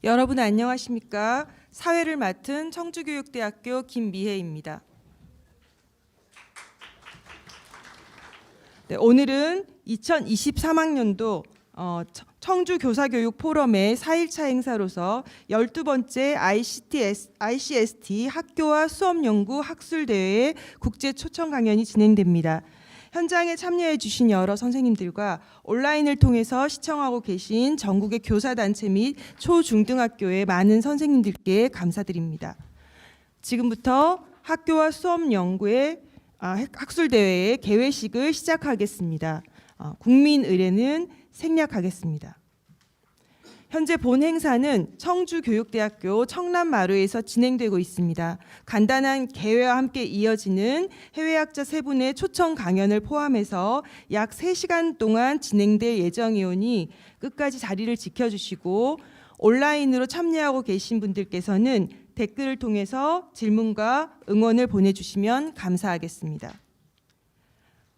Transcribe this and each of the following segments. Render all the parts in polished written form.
여러분 안녕하십니까? 사회를 맡은 청주교육대학교 김미혜입니다. 네, 오늘은 2023학년도 청주교사교육포럼의 4일차 행사로서 12번째 ICST 학교와 수업연구 학술대회의 국제초청강연이 진행됩니다. 현장에 참여해 주신 여러 선생님들과 온라인을 통해서 시청하고 계신 전국의 교사단체 및 초중등학교의 많은 선생님들께 감사드립니다. 지금부터 학교와 수업연구의 학술대회의 개회식을 시작하겠습니다. 국민의례는 생략하겠습니다. 현재 본 행사는 청주교육대학교 청남마루에서 진행되고 있습니다. 간단한 개회와 함께 이어지는 해외학자 3분의 초청 강연을 포함해서 약 3시간 동안 진행될 예정이오니 끝까지 자리를 지켜주시고 온라인으로 참여하고 계신 분들께서는 댓글을 통해서 질문과 응원을 보내주시면 감사하겠습니다.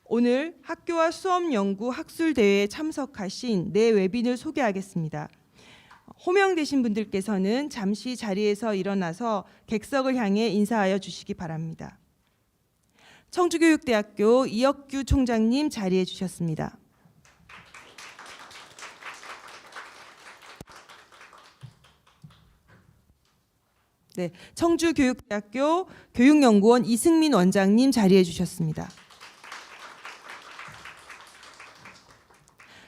오늘 학교와 수업연구 학술대회에 참석하신 네 외빈을 소개하겠습니다. 호명되신 분들께서는 잠시 자리에서 일어나서 객석을 향해 인사하여 주시기 바랍니다. 청주교육대학교 이혁규 총장님 자리해 주셨습니다. 네, 청주교육대학교 교육연구원 이승민 원장님 자리해 주셨습니다.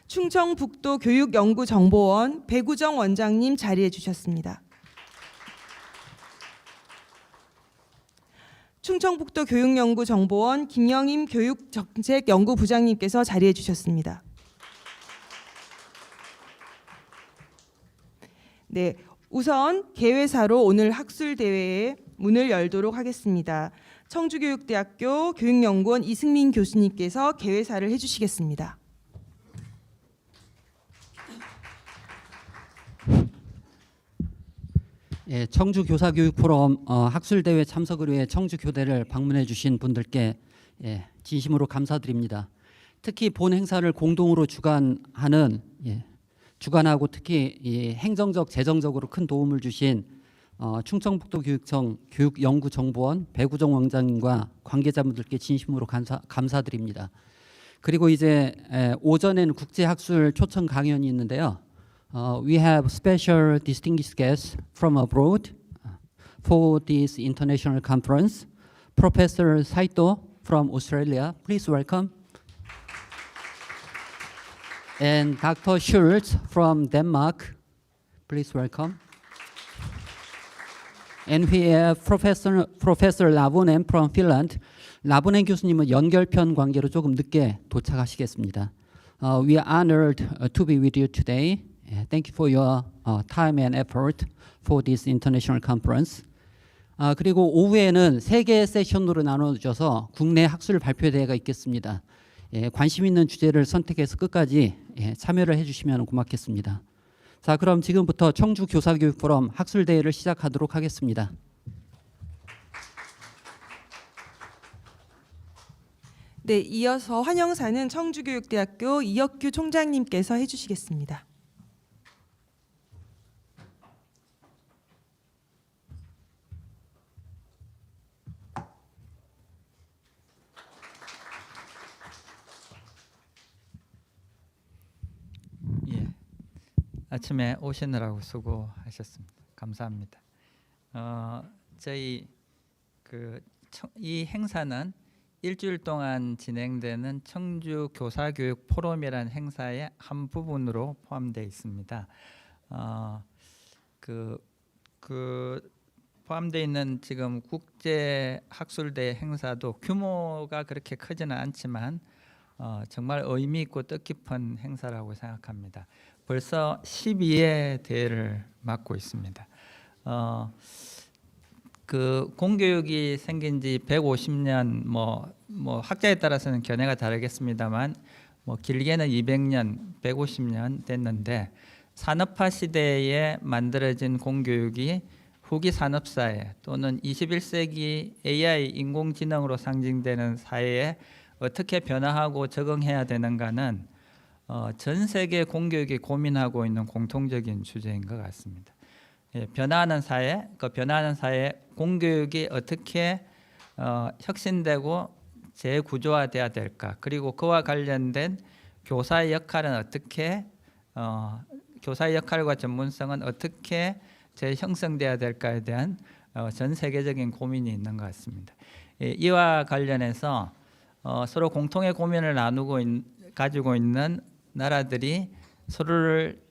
충청북도 교육연구정보원 배구정 원장님 자리해 주셨습니다. 충청북도 교육연구정보원 김영임 교육정책연구부장님께서 자리해 주셨습니다. 네, 우선 개회사로 오늘 학술대회의 문을 열도록 하겠습니다. 청주교육대학교 교육연구원 이승민 교수님께서 개회사를 해주시겠습니다. 예, 청주교사교육포럼 학술대회 참석을 위해 청주교대를 방문해 주신 분들께 진심으로 감사드립니다. 특히 본 행사를 공동으로 주관하고 특히 행정적, 재정적으로 큰 도움을 주신 충청북도 교육청 교육연구정보원 배구정 원장님과 관계자분들께 진심으로 감사드립니다. 그리고 이제 오전에는 국제학술 초청 강연이 있는데요. We have special distinguished guests from abroad for this international conference. Professor Saito from Australia, please welcome. And Dr. Schultz from Denmark, please welcome. And we have Professor Lavonen from Finland. 라보넨 교수님은 연결편 관계로 조금 늦게 도착하시겠습니다. We are honored to be with you today. Thank you for your time and effort for this international conference. 그리고 오후에는 3개의 세션으로 나눠져서 국내 학술 발표 대회가 있겠습니다. 관심 있는 주제를 선택해서 끝까지 참여를 해주시면 고맙겠습니다. 자, 그럼 지금부터 청주교사교육포럼 학술대회를 시작하도록 하겠습니다. 네, 이어서 환영사는 청주교육대학교 이혁규 총장님께서 해주시겠습니다. 아침에 오시느라고 수고하셨습니다. 감사합니다. 저희 이 행사는 일주일 동안 진행되는 청주 교사교육 포럼이라는 행사의 한 부분으로 포함되어 있습니다. 포함되어 있는 지금 국제 학술대 행사도 규모가 그렇게 크지는 않지만 정말 의미 있고 뜻깊은 행사라고 생각합니다. 벌써 12회 대회를 맡고 있습니다. 공교육이 생긴 지 150년, 학자에 따라서는 견해가 다르겠습니다만, 길게는 200년, 150년 됐는데, 산업화 시대에 만들어진 공교육이 후기 산업사회 또는 21세기 AI 인공지능으로 상징되는 사회에 어떻게 변화하고 적응해야 되는가는 전 세계 공교육이 고민하고 있는 공통적인 주제인 것 같습니다. 변화하는 사회, 그 변화하는 사회 공교육이 어떻게 혁신되고 재구조화돼야 될까? 그리고 그와 관련된 교사의 역할은 어떻게 교사의 역할과 전문성은 어떻게 재형성돼야 될까에 대한 전 세계적인 고민이 있는 것 같습니다. 이와 관련해서 서로 공통의 고민을 가지고 있는 나라들이 서로를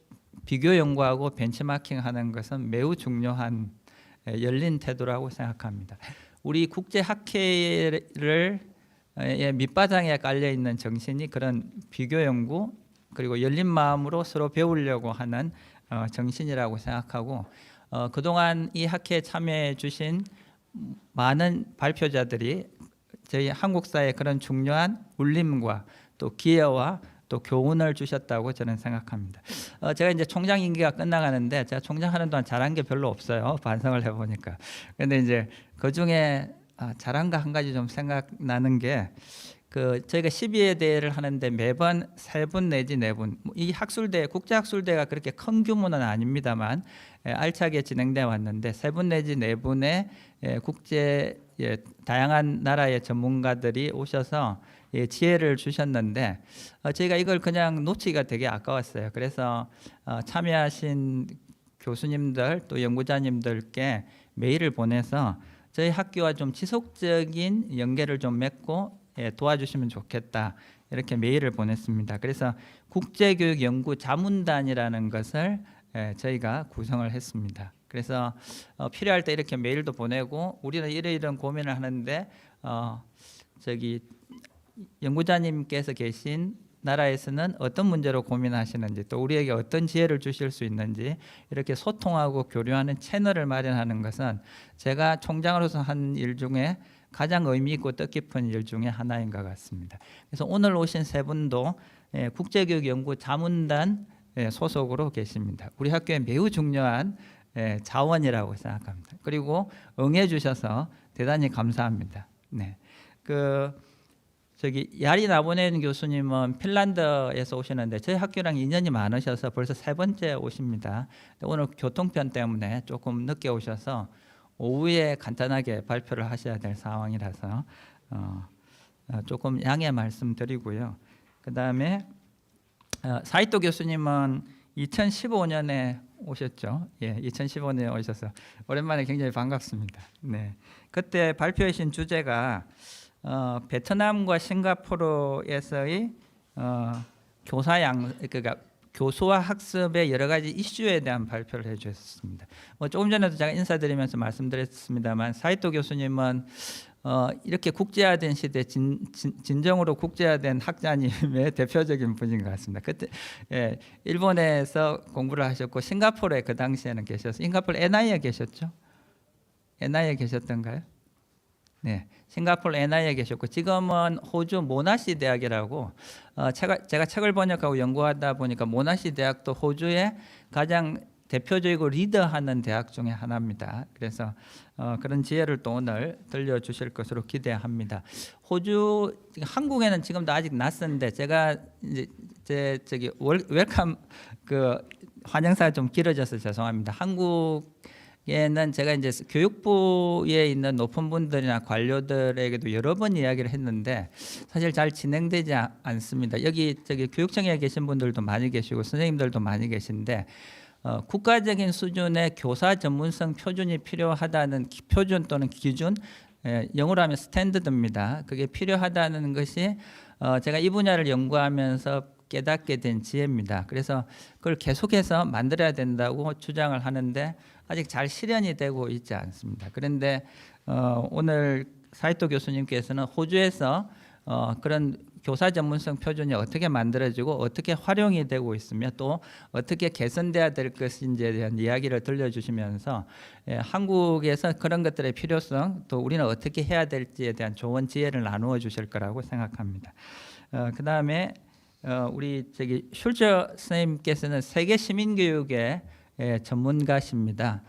비교 연구하고 벤치마킹하는 것은 매우 중요한 열린 태도라고 생각합니다. 우리 국제 학회를 밑바탕에 깔려 있는 정신이 그런 비교 연구 그리고 열린 마음으로 서로 배우려고 하는 정신이라고 생각하고 그동안 이 학회에 참여해 주신 많은 발표자들이 저희 한국 사회에 그런 중요한 울림과 또 기회와 또 교훈을 주셨다고 저는 생각합니다. 제가 이제 총장 임기가 끝나가는데 제가 총장 하는 동안 잘한 게 별로 없어요. 반성을 해보니까. 그런데 이제 그 중에 잘한 거 한 가지 좀 생각나는 게 저희가 12회 대회를 하는데 매번 3분 내지 4분 이 학술대 국제 학술대가 그렇게 큰 규모는 아닙니다만 알차게 진행돼 왔는데 3분 내지 4분의 국제 다양한 나라의 전문가들이 오셔서 지혜를 주셨는데 저희가 이걸 그냥 놓치기가 되게 아까웠어요. 그래서 참여하신 교수님들 또 연구자님들께 메일을 보내서 저희 학교와 좀 지속적인 연계를 좀 맺고 도와주시면 좋겠다 이렇게 메일을 보냈습니다. 그래서 국제교육연구자문단이라는 것을 저희가 구성을 했습니다. 그래서 필요할 때 이렇게 메일도 보내고 우리는 이런 고민을 하는데 저기 연구자님께서 계신 나라에서는 어떤 문제로 고민하시는지 또 우리에게 어떤 지혜를 주실 수 있는지 이렇게 소통하고 교류하는 채널을 마련하는 것은 제가 총장으로서 한 일 중에 가장 의미 있고 뜻깊은 일 중에 하나인 것 같습니다. 그래서 오늘 오신 세 분도 국제교육연구자문단 소속으로 계십니다. 우리 학교에 매우 중요한 자원이라고 생각합니다. 그리고 응해 주셔서 대단히 감사합니다. 네. 야리 라보넨 교수님은 핀란드에서 오시는데 저희 학교랑 인연이 많으셔서 벌써 3번째 오십니다. 오늘 교통편 때문에 조금 늦게 오셔서 오후에 간단하게 발표를 하셔야 될 상황이라서 조금 양해 말씀드리고요. 그 다음에 사이토 교수님은 2015년에 오셨죠. 2015년에 오셔서 오랜만에 굉장히 반갑습니다. 네, 그때 발표하신 주제가 베트남과 싱가포르에서의 그러니까 교수와 학습의 여러 가지 이슈에 대한 발표를 해주셨습니다. 조금 전에도 제가 인사드리면서 말씀드렸습니다만 사이토 교수님은 이렇게 국제화된 시대 진정으로 국제화된 학자님의 대표적인 분인 것 같습니다. 그때 일본에서 공부를 하셨고 싱가포르에 그 당시에는 계셔서 싱가포르 NI에 계셨죠? NI에 계셨던가요? 네, 싱가포르 NI에 계셨고 지금은 호주 모나시 대학이라고 제가 책을 번역하고 연구하다 보니까 모나시 대학도 호주의 가장 대표적이고 리더하는 대학 중에 하나입니다. 그래서 그런 지혜를 또 오늘 들려주실 것으로 기대합니다. 한국에는 지금도 아직 낯선데 제가 이제 웰컴 환영사가 좀 길어져서 죄송합니다. 한국에는 제가 이제 교육부에 있는 높은 분들이나 관료들에게도 여러 번 이야기를 했는데 사실 잘 진행되지 않습니다. 여기 교육청에 계신 분들도 많이 계시고 선생님들도 많이 계신데 국가적인 수준의 교사 전문성 표준이 필요하다는 표준 또는 기준, 영어로 하면 스탠더드입니다. 그게 필요하다는 것이 제가 이 분야를 연구하면서 깨닫게 된 지혜입니다. 그래서 그걸 계속해서 만들어야 된다고 주장을 하는데 아직 잘 실현이 되고 있지 않습니다. 그런데 오늘 사이토 교수님께서는 호주에서 그런 교사 전문성 표준이 어떻게 만들어지고 어떻게 활용이 되고 있으며 또 어떻게 개선돼야 될 것인지에 대한 이야기를 들려주시면서 한국에서 그런 것들의 필요성 또 우리는 어떻게 해야 될지에 대한 좋은 지혜를 나누어 주실 거라고 생각합니다. 그 다음에 우리 슐츠 선생님께서는 세계 시민교육의 전문가십니다.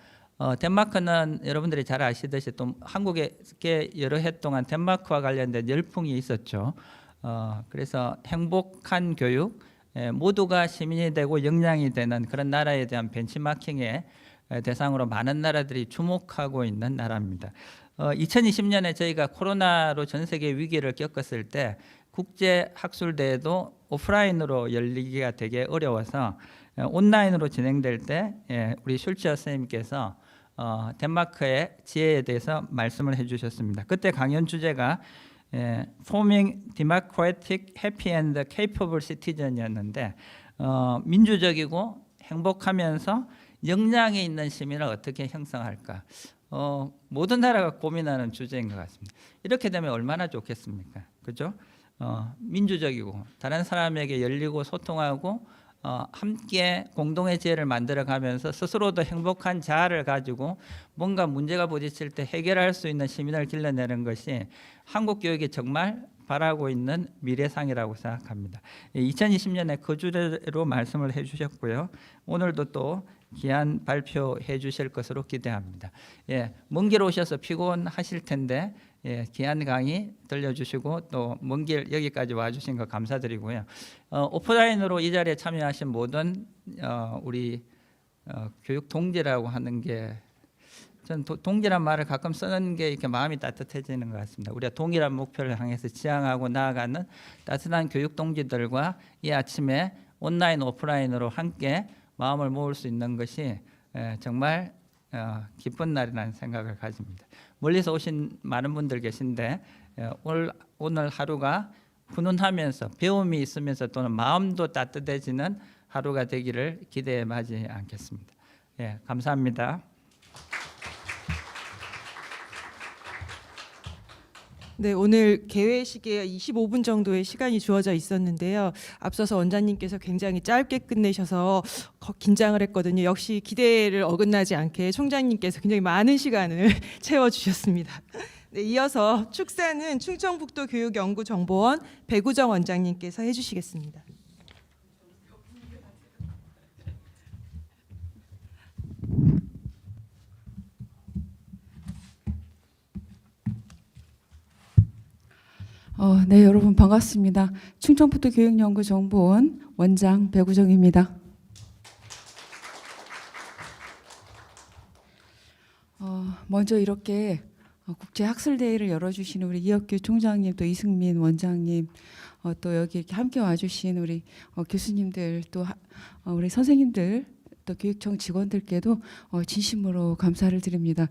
덴마크는 여러분들이 잘 아시듯이 또 한국에 여러 해 동안 덴마크와 관련된 열풍이 있었죠. 그래서 행복한 교육, 모두가 시민이 되고 역량이 되는 그런 나라에 대한 벤치마킹에 대상으로 많은 나라들이 주목하고 있는 나라입니다. 2020년에 저희가 코로나로 전 세계 위기를 겪었을 때 국제 학술대회도 오프라인으로 열리기가 되게 어려워서 온라인으로 진행될 때 우리 슐츠 선생님께서 덴마크의 지혜에 대해서 말씀을 해주셨습니다. 그때 강연 주제가 Forming Democratic, Happy and Capable Citizen이었는데 민주적이고 행복하면서 역량이 있는 시민을 어떻게 형성할까? 모든 나라가 고민하는 주제인 것 같습니다. 이렇게 되면 얼마나 좋겠습니까? 그죠? 민주적이고 다른 사람에게 열리고 소통하고 함께 공동의 지혜를 만들어가면서 스스로도 행복한 자아를 가지고 뭔가 문제가 부딪힐 때 해결할 수 있는 시민을 길러내는 것이 한국 교육이 정말 바라고 있는 미래상이라고 생각합니다. 2020년에 그 주제로 말씀을 해주셨고요. 오늘도 또 귀한 발표해 주실 것으로 기대합니다. 먼 길 오셔서 피곤하실 텐데 귀한 강의 들려주시고 또 먼 길 여기까지 와주신 거 감사드리고요. 오프라인으로 이 자리에 참여하신 모든 우리 교육 동지라고 하는 게 전 동지란 말을 가끔 쓰는 게 이렇게 마음이 따뜻해지는 것 같습니다. 우리가 동일한 목표를 향해서 지향하고 나아가는 따뜻한 교육 동지들과 이 아침에 온라인 오프라인으로 함께 마음을 모을 수 있는 것이 정말 기쁜 날이라는 생각을 가집니다. 멀리서 오신 많은 분들 계신데 오늘 하루가 훈훈하면서 배움이 있으면서 또는 마음도 따뜻해지는 하루가 되기를 기대해 마지 않겠습니다. 감사합니다. 네, 오늘 개회식에 25분 정도의 시간이 주어져 있었는데요. 앞서서 원장님께서 굉장히 짧게 끝내셔서 긴장을 했거든요. 역시 기대를 어긋나지 않게 총장님께서 굉장히 많은 시간을 채워주셨습니다. 네, 이어서 축사는 충청북도 교육연구정보원 배구정 원장님께서 해주시겠습니다. 네, 여러분 반갑습니다. 충청북도 교육연구정보원 원장 배구정입니다. 먼저 이렇게 국제학술대회를 열어주시는 우리 이혁규 총장님, 또 이승민 원장님, 또 여기 이렇게 함께 와주신 우리 교수님들, 또 우리 선생님들, 또 교육청 직원들께도 진심으로 감사를 드립니다.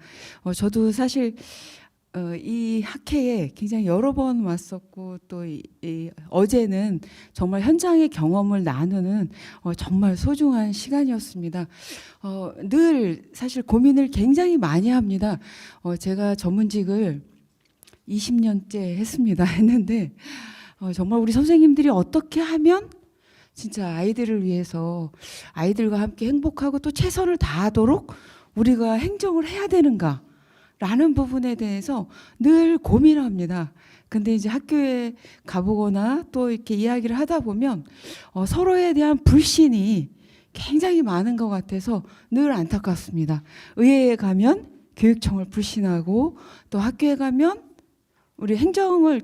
저도 사실 이 학회에 굉장히 여러 번 왔었고 또 어제는 정말 현장의 경험을 나누는 정말 소중한 시간이었습니다. 늘 사실 고민을 굉장히 많이 합니다. 제가 전문직을 20년째 했는데 정말 우리 선생님들이 어떻게 하면 진짜 아이들을 위해서 아이들과 함께 행복하고 또 최선을 다하도록 우리가 행정을 해야 되는가 라는 부분에 대해서 늘 고민합니다. 근데 이제 학교에 가보거나 또 이렇게 이야기를 하다 보면 서로에 대한 불신이 굉장히 많은 것 같아서 늘 안타깝습니다. 의회에 가면 교육청을 불신하고 또 학교에 가면 우리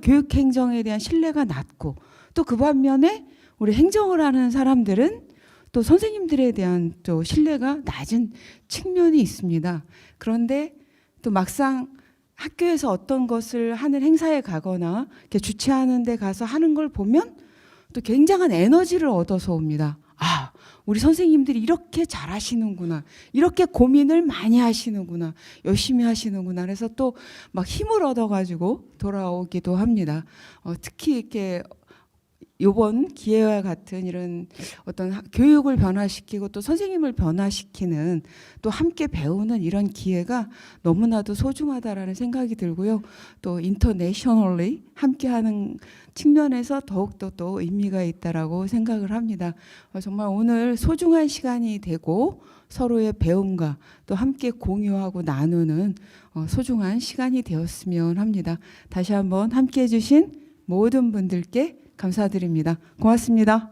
교육행정에 대한 신뢰가 낮고 또 그 반면에 우리 행정을 하는 사람들은 또 선생님들에 대한 또 신뢰가 낮은 측면이 있습니다. 그런데 또 막상 학교에서 어떤 것을 하는 행사에 가거나 이렇게 주최하는 데 가서 하는 걸 보면 또 굉장한 에너지를 얻어서 옵니다. 아, 우리 선생님들이 이렇게 잘하시는구나. 이렇게 고민을 많이 하시는구나. 열심히 하시는구나. 그래서 또 막 힘을 얻어가지고 돌아오기도 합니다. 특히 이렇게 이번 기회와 같은 이런 어떤 교육을 변화시키고 또 선생님을 변화시키는 또 함께 배우는 이런 기회가 너무나도 소중하다라는 생각이 들고요. 또 인터내셔널리 함께하는 측면에서 더욱더 또 의미가 있다라고 생각을 합니다. 정말 오늘 소중한 시간이 되고 서로의 배움과 또 함께 공유하고 나누는 소중한 시간이 되었으면 합니다. 다시 한번 함께해 주신 모든 분들께 감사드립니다. 고맙습니다.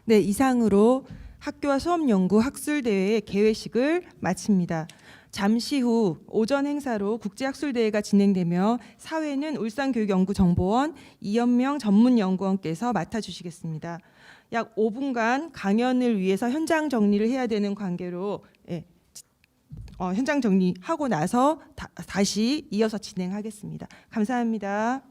네, 이상으로 학교와 수업연구 학술대회의 개회식을 마칩니다. 잠시 후 오전 행사로 국제학술대회가 진행되며 사회는 울산교육연구정보원 이연명 전문연구원께서 맡아주시겠습니다. 약 5분간 강연을 위해서 현장 정리를 해야 되는 관계로 현장 정리하고 나서 다시 이어서 진행하겠습니다. 감사합니다.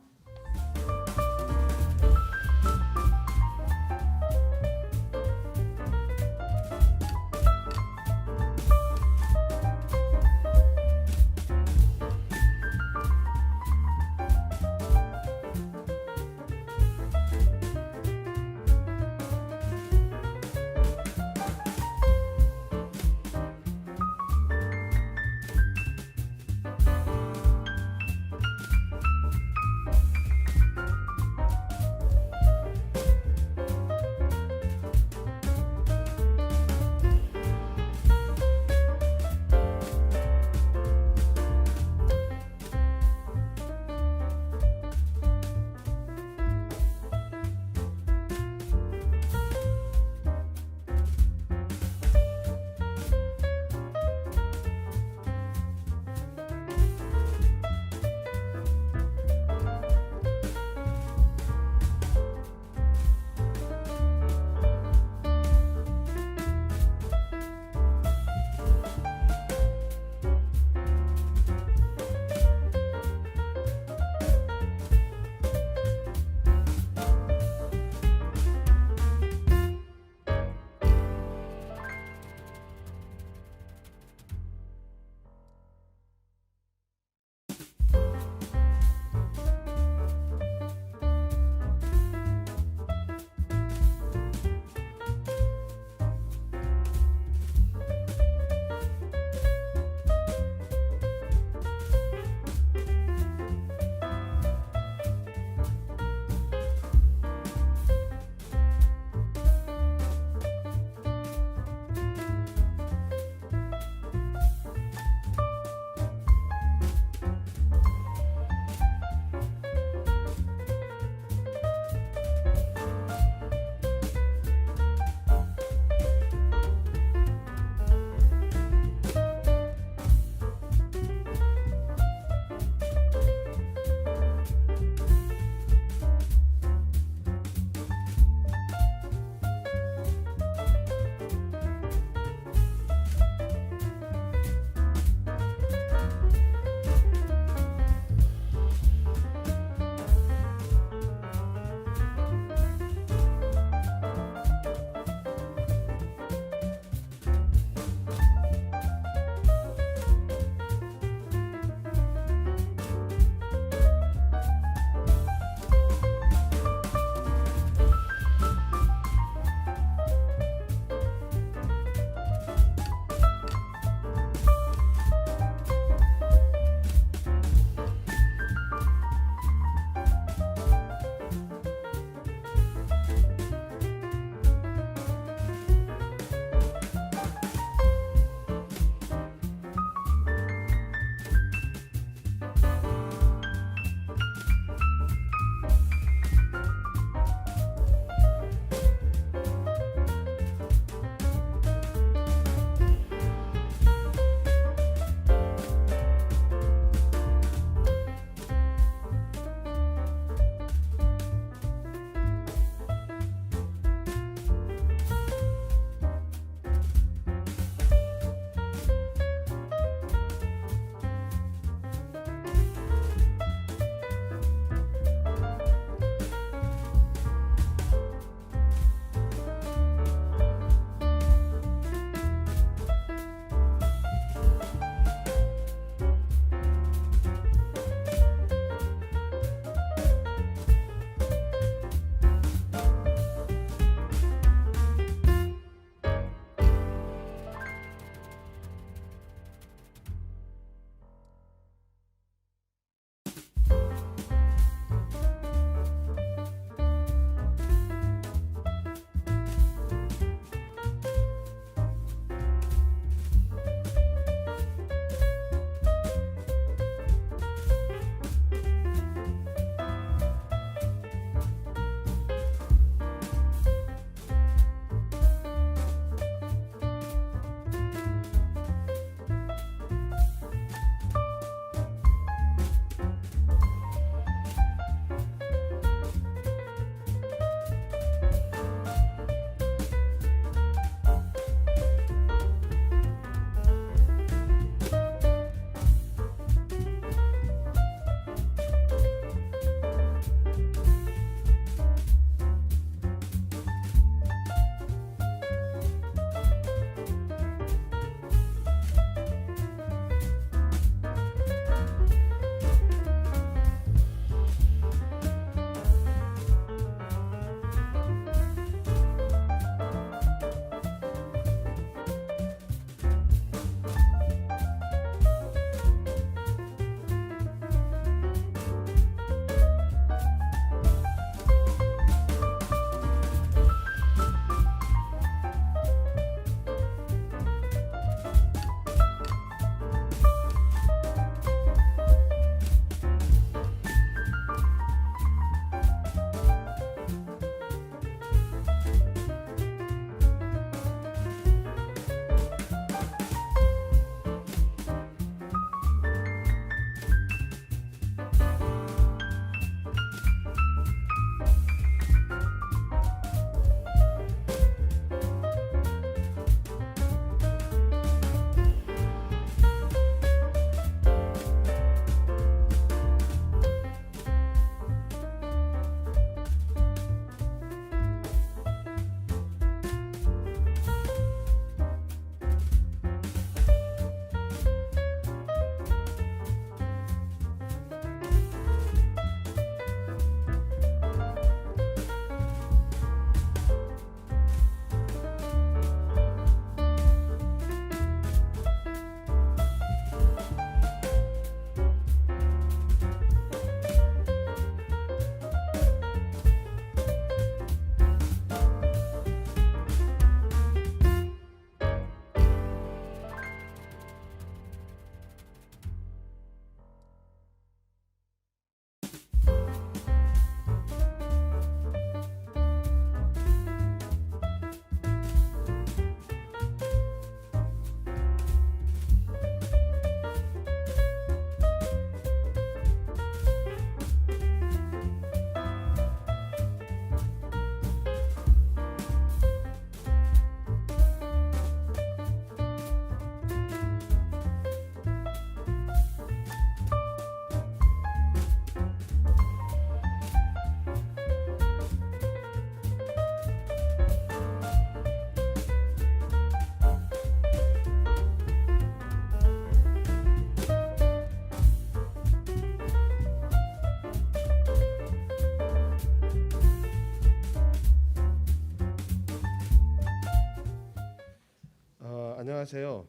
안녕하세요.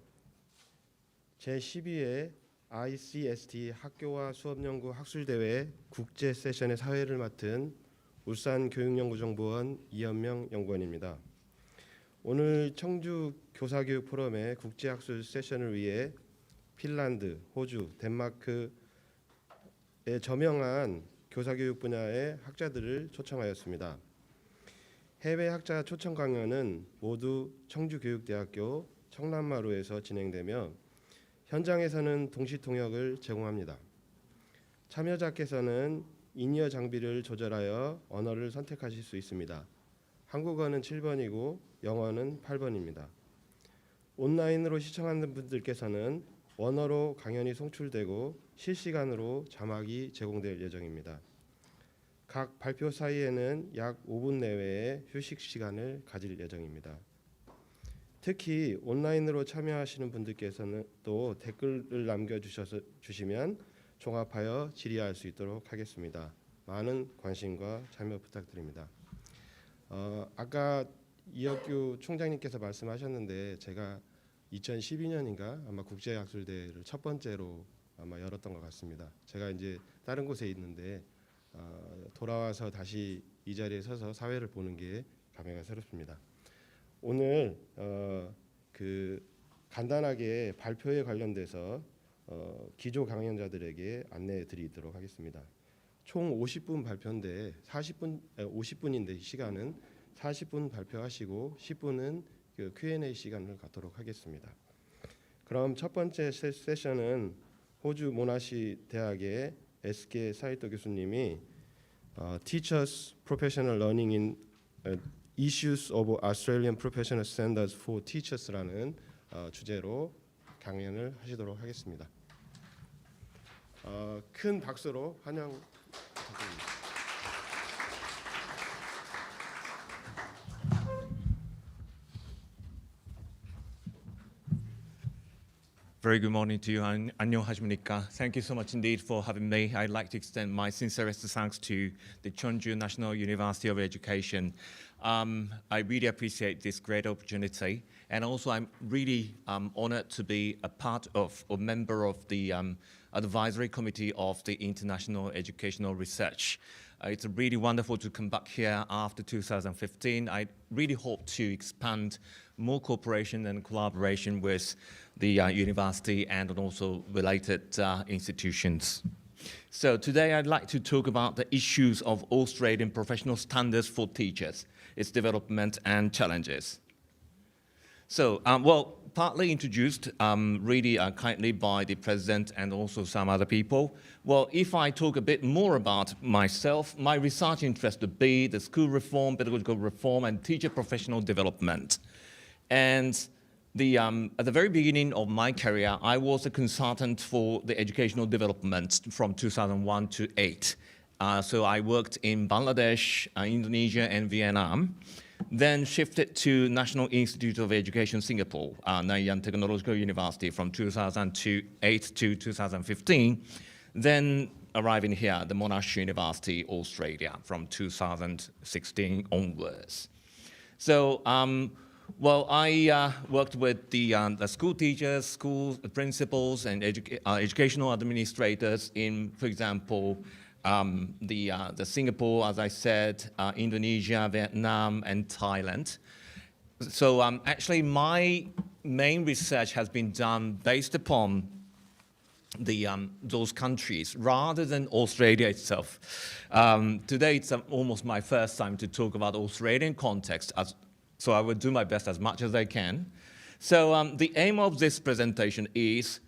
제12회 ICST 학교와 수업연구 학술대회 국제 세션의 사회를 맡은 울산 교육연구정보원 이현명 연구원입니다. 오늘 청주 교사교육포럼의 국제학술 세션을 위해 핀란드, 호주, 덴마크의 저명한 교사교육 분야의 학자들을 초청하였습니다. 해외 학자 초청 강연은 모두 청주교육대학교 청남마루에서 진행되며 현장에서는 동시 통역을 제공합니다. 참여자께서는 인이어 장비를 조절하여 언어를 선택하실 수 있습니다. 한국어는 7번이고 영어는 8번입니다. 온라인으로 시청하는 분들께서는 원어로 강연이 송출되고 실시간으로 자막이 제공될 예정입니다. 각 발표 사이에는 약 5분 내외의 휴식 시간을 가질 예정입니다. 특히 온라인으로 참여하시는 분들께서는 또 댓글을 남겨주시면 종합하여 질의할 수 있도록 하겠습니다. 많은 관심과 참여 부탁드립니다. 아까 이혁규 총장님께서 말씀하셨는데 제가 2012년인가 아마 국제학술대회를 첫 번째로 아마 열었던 것 같습니다. 제가 이제 다른 곳에 있는데 돌아와서 다시 이 자리에 서서 사회를 보는 게 감회가 새롭습니다. 오늘 간단하게 발표에 관련돼서 기조 강연자들에게 안내해 드리도록 하겠습니다. 총 50분 발표인데 50분인데 시간은 40분 발표하시고 10분은 그 Q&A 시간을 갖도록 하겠습니다. 그럼 첫 번째 세션은 호주 모나시 대학의 에스케 사이토 교수님이 Teachers Professional Learning in Issues of Australian Professional Standards for Teachers라는 주제로 강연을 하시도록 하겠습니다. 큰 박수로 환영 부탁드립니다. Very good morning to you. 안녕하십니까. Thank you so much indeed for having me. I'd like to extend my sincerest thanks to the Cheongju National University of Education. I really appreciate this great opportunity, and also I'm really honored to be a part of or member of the advisory committee of the International Educational Research. It's really wonderful to come back here after 2015. I really hope to expand more cooperation and collaboration with the university and also related institutions. So today I'd like to talk about the issues of Australian professional standards for teachers, its development and challenges. So, partly introduced really kindly by the president and also some other people. Well, if I talk a bit more about myself, my research interest would be the school reform, pedagogical reform, and teacher professional development. And at the very beginning of my career, I was a consultant for the educational development from 2001 to 2008. So I worked in Bangladesh, Indonesia, and Vietnam. Then shifted to National Institute of Education Singapore, Nanyang Technological University from 2008 to 2015. Then arriving here, the Monash University, Australia, from 2016 onwards. So, I worked with the school teachers, school principals, and educational administrators in, for example, the Singapore, as I said, Indonesia, Vietnam, and Thailand. So actually, my main research has been done based upon those countries rather than Australia itself. Today, it's almost my first time to talk about Australian context, so I will do my best as much as I can. So the aim of this presentation is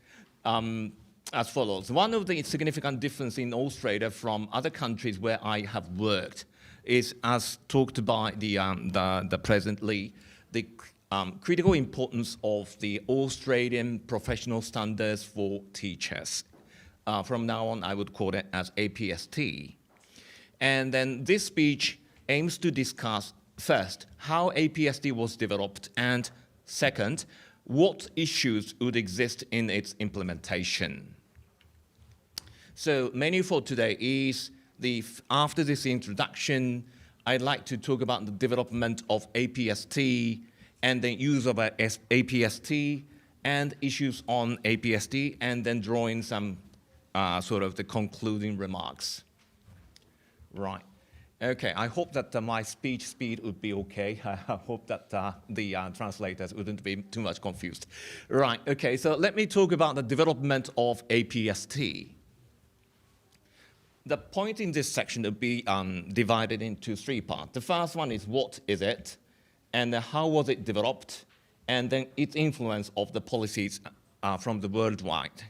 as follows. One of the significant differences in Australia from other countries where I have worked is, as talked by the President Lee, the critical importance of the Australian professional standards for teachers. From now on, I would call it as APST. And then this speech aims to discuss, first, how APST was developed, and second, what issues would exist in its implementation. So menu for today is, after this introduction, I'd like to talk about the development of APST and then use of a APST, and issues on APST, and then drawing some sort of the concluding remarks. Right. Okay, I hope that my speech speed would be okay. I hope that the translators wouldn't be too much confused. Right, okay, so let me talk about the development of APST. The point in this section will be divided into three parts. The first one is what is it, and how was it developed, and then its influence of the policies from the worldwide,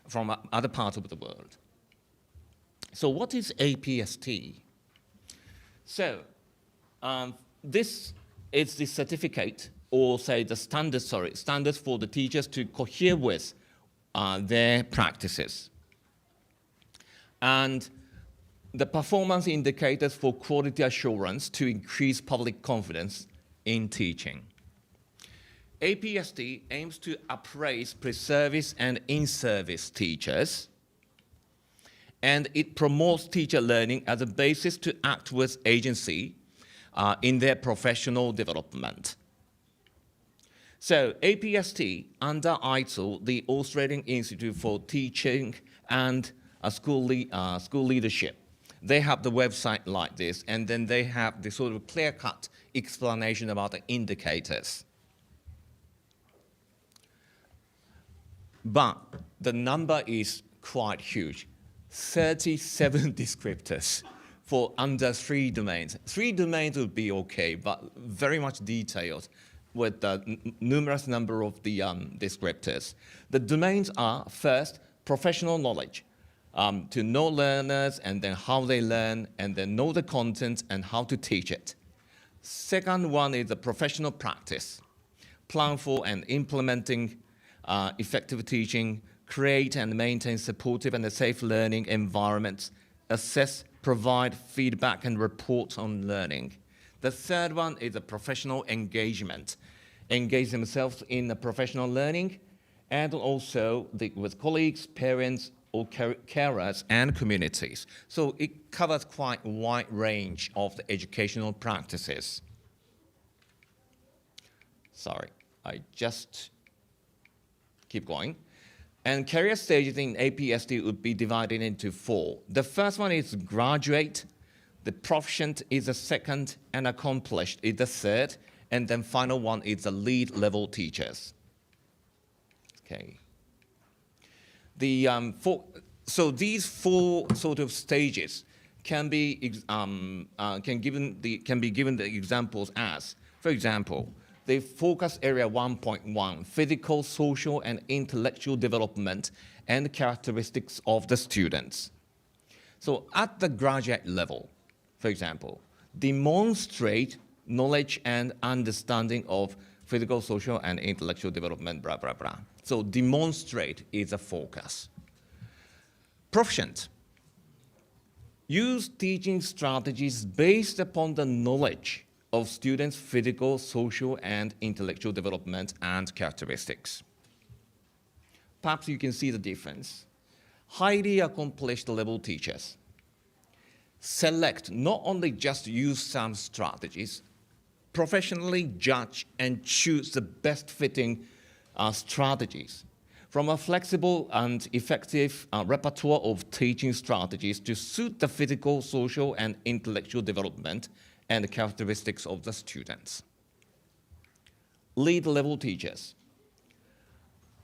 from other parts of the world. So what is APST? So this is the certificate, or say the standards for the teachers to cohere with their practices. And the performance indicators for quality assurance to increase public confidence in teaching. APST aims to appraise pre-service and in-service teachers, and it promotes teacher learning as a basis to act with agency in their professional development. So APST, under ITIL, the Australian Institute for Teaching and School Leadership, they have the website like this, and then they have the sort of clear-cut explanation about the indicators. But the number is quite huge. 37 descriptors for under 3 domains. 3 domains would be okay, but very much detailed with the numerous number of the descriptors. The domains are, first, professional knowledge, to know learners and then how they learn, and then know the content and how to teach it. Second one is the professional practice, plan for and implementing effective teaching, create and maintain supportive and safe learning environments, assess, provide feedback and reports on learning. The third one is a professional engagement, engage themselves in the professional learning, and also with colleagues, parents, or carers and communities. So it covers quite a wide range of the educational practices. Sorry, I just keep going. And career stages in APST would be divided into 4. The first one is graduate, the proficient is the second, and accomplished is the third, and then final one is the lead level teachers. Okay. So these 4 sort of stages can be given the examples as, for example, the focus area 1.1, physical, social, and intellectual development and characteristics of the students. So at the graduate level, for example, demonstrate knowledge and understanding of physical, social, and intellectual development, blah, blah, blah. So demonstrate is a focus. Proficient. Use teaching strategies based upon the knowledge of students' physical, social, and intellectual development and characteristics. Perhaps you can see the difference. Highly accomplished level teachers select, not only just use some strategies, professionally judge and choose the best fitting strategies from a flexible and effective repertoire of teaching strategies to suit the physical, social, and intellectual development and the characteristics of the students. Lead level teachers,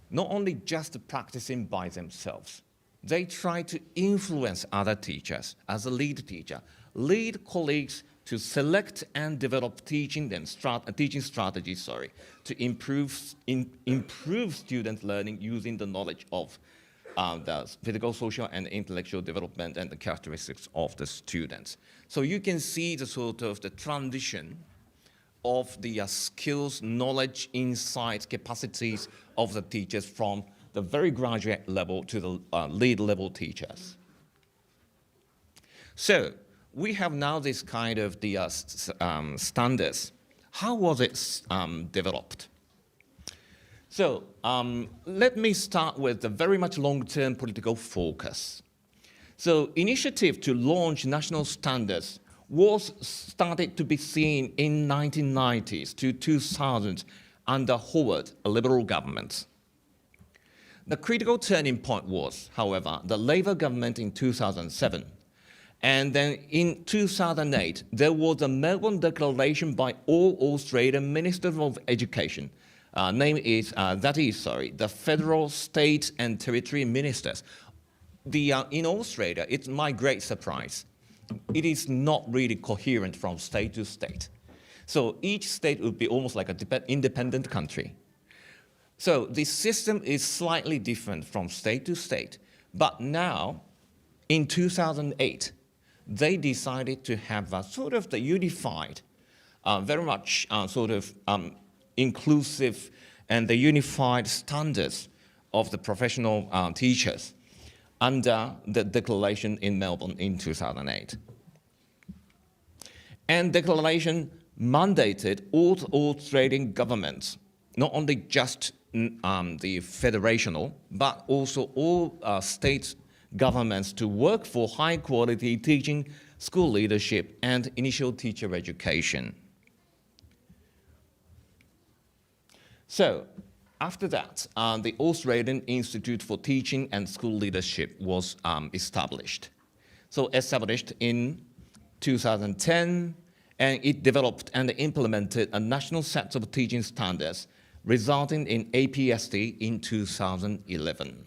not only just practicing by themselves, they try to influence other teachers as a lead teacher, lead colleagues to select and develop teaching strategies to improve student learning using the knowledge of the physical, social, and intellectual development and the characteristics of the students. So you can see the sort of the transition of the skills, knowledge, insights, capacities of the teachers from the very graduate level to the lead level teachers. So we have now this kind of the standards. How was it developed? So let me start with the very much long-term political focus. So initiative to launch national standards was started to be seen in 1990s to 2000 under Howard, a liberal government. The critical turning point was, however, the Labour government in 2007. And then in 2008, there was a Melbourne declaration by all Australian Ministers of Education. The federal, state, and territory ministers. In Australia, it's my great surprise. It is not really coherent from state to state. So each state would be almost like an independent country. So the system is slightly different from state to state. But now, in 2008, they decided to have a sort of the unified, very much inclusive and the unified standards of the professional teachers under the declaration in Melbourne in 2008. And declaration mandated all Australian governments, not only just the federational, but also all state governments to work for high quality teaching, school leadership, and initial teacher education. So after that, the Australian Institute for Teaching and School Leadership was established. So established in 2010, and it developed and implemented a national set of teaching standards, resulting in APST in 2011.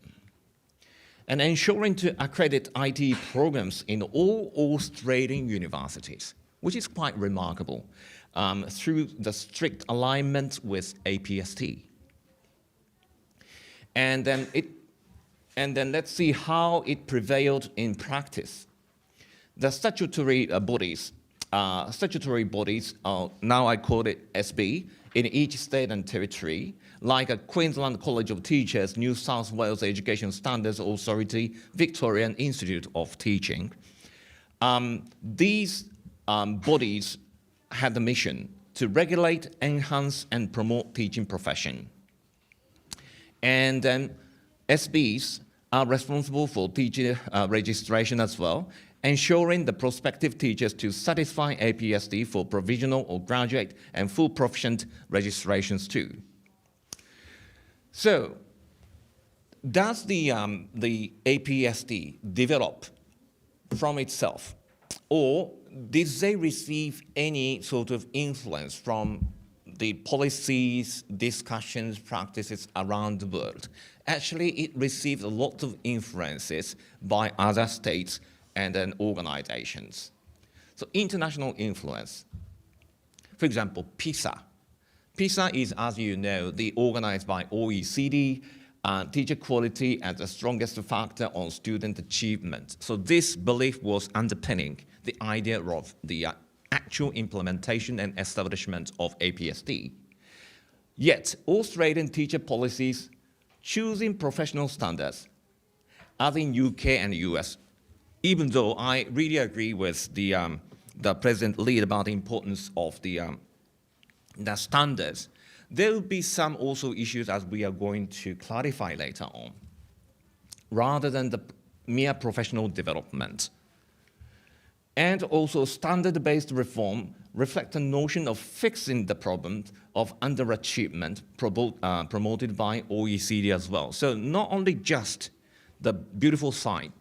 And ensuring to accredit IT programs in all Australian universities, which is quite remarkable, through the strict alignment with APST. And then let's see how it prevailed in practice. The statutory bodies, now I call it SB, in each state and territory, like a Queensland College of Teachers, New South Wales Education Standards Authority, Victorian Institute of Teaching. These bodies had the mission to regulate, enhance, and promote teaching profession. And then SBs are responsible for teacher registration as well, ensuring the prospective teachers to satisfy APST for provisional or graduate and full proficient registrations too. So, does the APST develop from itself, or did they receive any sort of influence from the policies, discussions, practices around the world? Actually, it received a lot of influences by other states and then organizations. So international influence. For example, PISA. PISA is, as you know, organized by OECD, teacher quality as the strongest factor on student achievement. So this belief was underpinning the idea of the actual implementation and establishment of APST. Yet, Australian teacher policies choosing professional standards, as in UK and US, even though I really agree with the President Lee about the importance of the standards, there will be some also issues as we are going to clarify later on, rather than the mere professional development. And also standard-based reform reflect a notion of fixing the problem of underachievement promoted by OECD as well. So not only just the beautiful side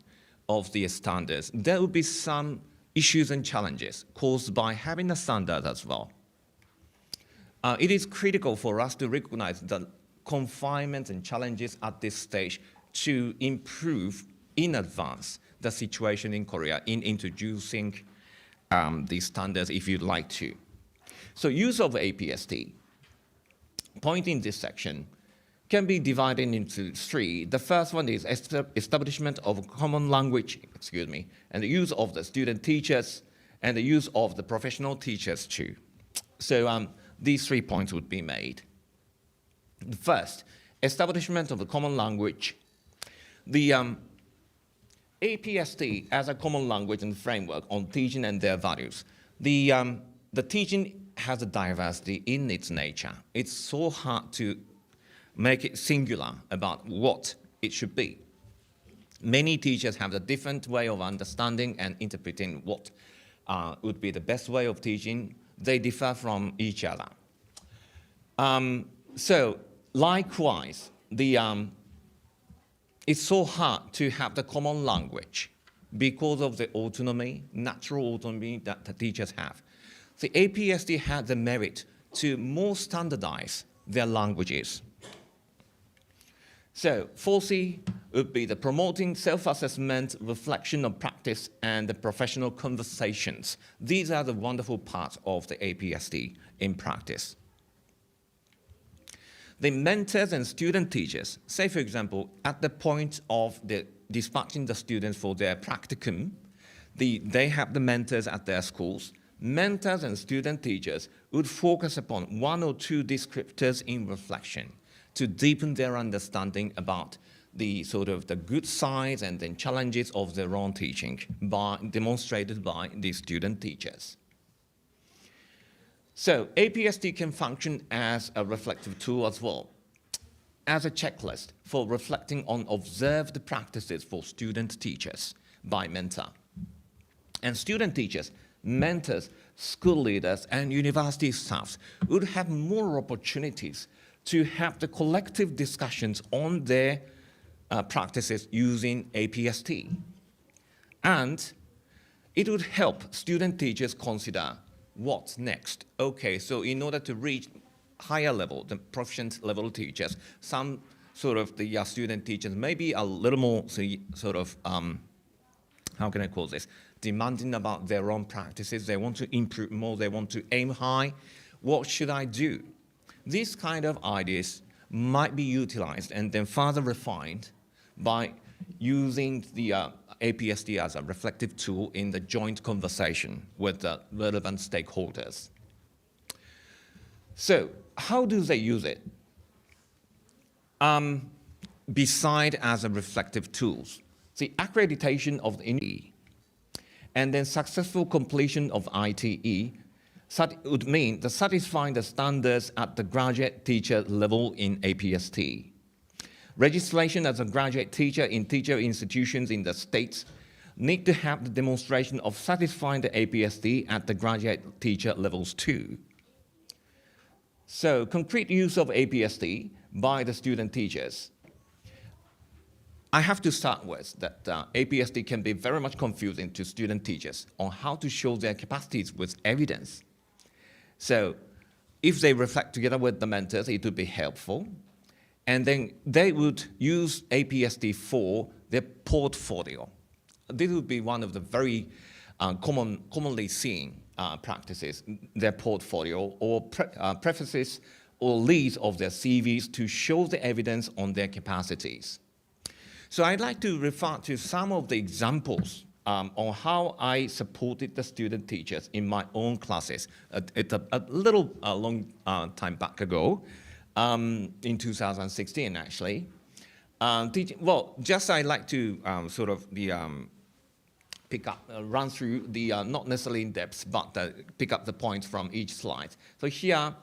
of the standards, there will be some issues and challenges caused by having a standard as well. It is critical for us to recognize the confinements and challenges at this stage to improve in advance the situation in Korea in introducing these standards if you'd like to. So use of APST, point in this section, can be divided into three. The first one is establishment of a common language, and the use of the student teachers, and the use of the professional teachers too. So these 3 points would be made. First, establishment of a common language. The APST as a common language and framework on teaching and their values. The teaching has a diversity in its nature. It's so hard to make it singular about what it should be. Many teachers have a different way of understanding and interpreting what would be the best way of teaching. They differ from each other. So likewise, it's so hard to have the common language because of the autonomy, natural autonomy that the teachers have. The APSD had the merit to more standardize their languages. So 4C would be the promoting self-assessment, reflection of practice, and the professional conversations. These are the wonderful parts of the APSD in practice. The mentors and student teachers, say for example, at the point of dispatching the students for their practicum, they have the mentors at their schools. Mentors and student teachers would focus upon one or two descriptors in reflection to deepen their understanding about the sort of the good sides and then challenges of their own teaching demonstrated by the student teachers. So APSD can function as a reflective tool as well, as a checklist for reflecting on observed practices for student teachers by mentor. And student teachers, mentors, school leaders, and university staffs would have more opportunities to have the collective discussions on their practices using APSD. And it would help student teachers consider what's next. Okay, so in order to reach higher level, the proficient level teachers, some sort of the student teachers may be a little more sort of, how can I call this, demanding about their own practices. They want to improve more, they want to aim high. What should I do? These kind of ideas might be utilized and then further refined by using the APSD as a reflective tool in the joint conversation with the relevant stakeholders. So how do they use it? Beside as a reflective tools, the accreditation of the INE and then successful completion of ITE would mean the satisfying the standards at the graduate teacher level in APSD. Registration as a graduate teacher in teacher institutions in the States need to have the demonstration of satisfying the APSD at the graduate teacher levels too. So concrete use of APSD by the student teachers. I have to start with that APSD can be very much confusing to student teachers on how to show their capacities with evidence. So if they reflect together with the mentors, it would be helpful. And then they would use APSD for their portfolio. This would be one of the very commonly seen practices, their portfolio or prefaces or leads of their CVs to show the evidence on their capacities. So I'd like to refer to some of the examples on how I supported the student teachers in my own classes. It's a little long time back ago, in 2016 actually. Well, just I'd like to sort of pick up, run through the, not necessarily in depth, but pick up the points from each slide. So here,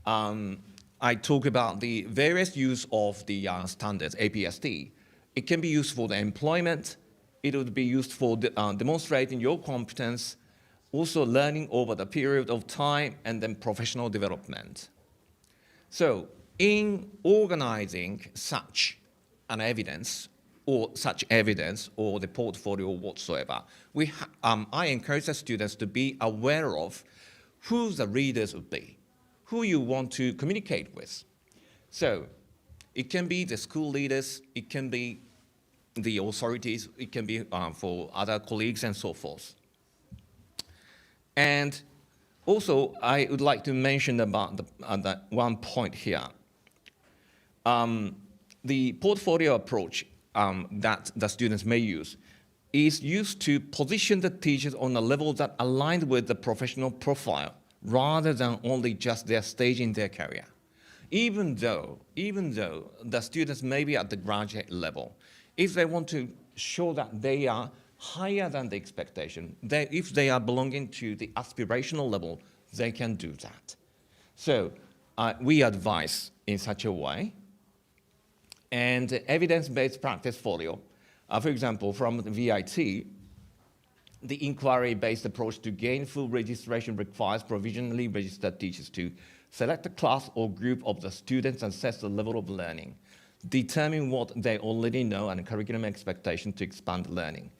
I talk about the various use of the standards, APSD. It can be used for the employment. It would be used for demonstrating your competence, also learning over the period of time, and then professional development. So in organizing such an evidence, or the portfolio whatsoever, I encourage the students to be aware of who the readers would be, who you want to communicate with. So it can be the school leaders, it can be the authorities, it can be for other colleagues and so forth. And also, I would like to mention about the one point here. The portfolio approach that the students may use is used to position the teachers on a level that aligned with the professional profile rather than only just their stage in their career. Even though the students may be at the graduate level, if they want to show that they are higher than the expectation, if they are belonging to the aspirational level, they can do that. So we advise in such a way. And evidence-based practice folio, for example, from the VIT, the inquiry-based approach to gain full registration requires provisionally registered teachers to select a class or group of the students and assess the level of learning, determine what they already know and curriculum expectation to expand learning,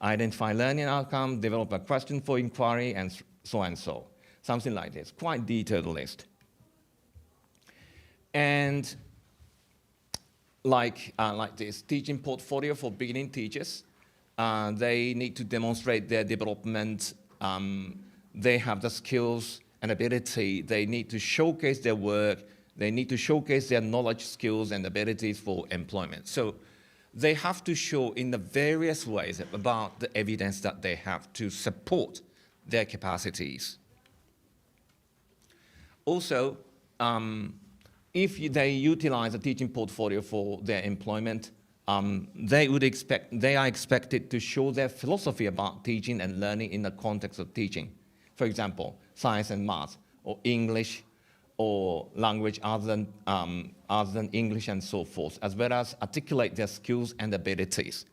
identify learning outcome, develop a question for inquiry, and so. Something like this, quite detailed list. And like this, teaching portfolio for beginning teachers. They need to demonstrate their development. They have the skills and ability. They need to showcase their work. They need to showcase their knowledge, skills, and abilities for employment. So they have to show in the various ways about the evidence that they have to support their capacities. Also, if they utilize a teaching portfolio for their employment, they are expected to show their philosophy about teaching and learning in the context of teaching. For example, science and math, or English, or language other than English and so forth, as well as articulate their skills and abilities.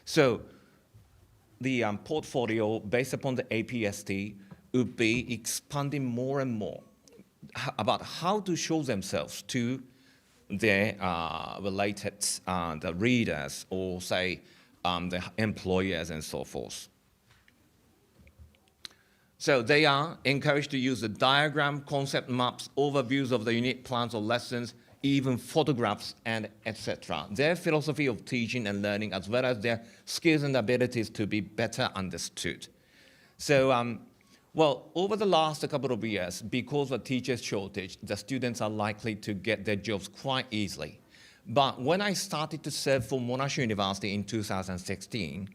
So the portfolio based upon the APST would be expanding more and more about how to show themselves to their related the readers or say the employers and so forth. So they are encouraged to use the diagram, concept maps, overviews of the unit plans or lessons, even photographs and etc. Their philosophy of teaching and learning as well as their skills and abilities to be better understood. So well, over the last couple of years, because of teachers' shortage, the students are likely to get their jobs quite easily. But when I started to serve for Monash University in 2016,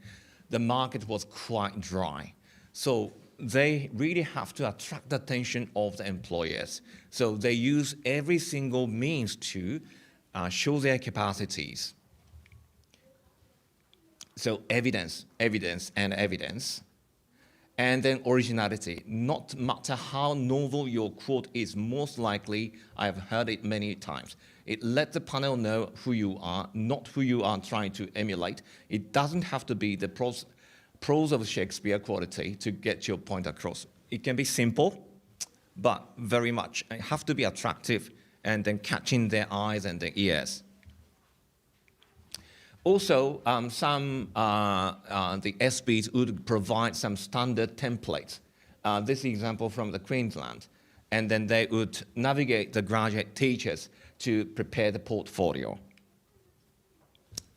the market was quite dry. So they really have to attract the attention of the employers. So they use every single means to show their capacities. So evidence, and evidence. And then originality. Not matter how novel your quote is, most likely, I've heard it many times. It lets the panel know who you are, not who you are trying to emulate. It doesn't have to be the prose of Shakespeare quality to get your point across. It can be simple, but very much. It have to be attractive and then catching their eyes and their ears. Also, the SBs would provide some standard templates. This example from the Queensland. And then they would navigate the graduate teachers to prepare the portfolio,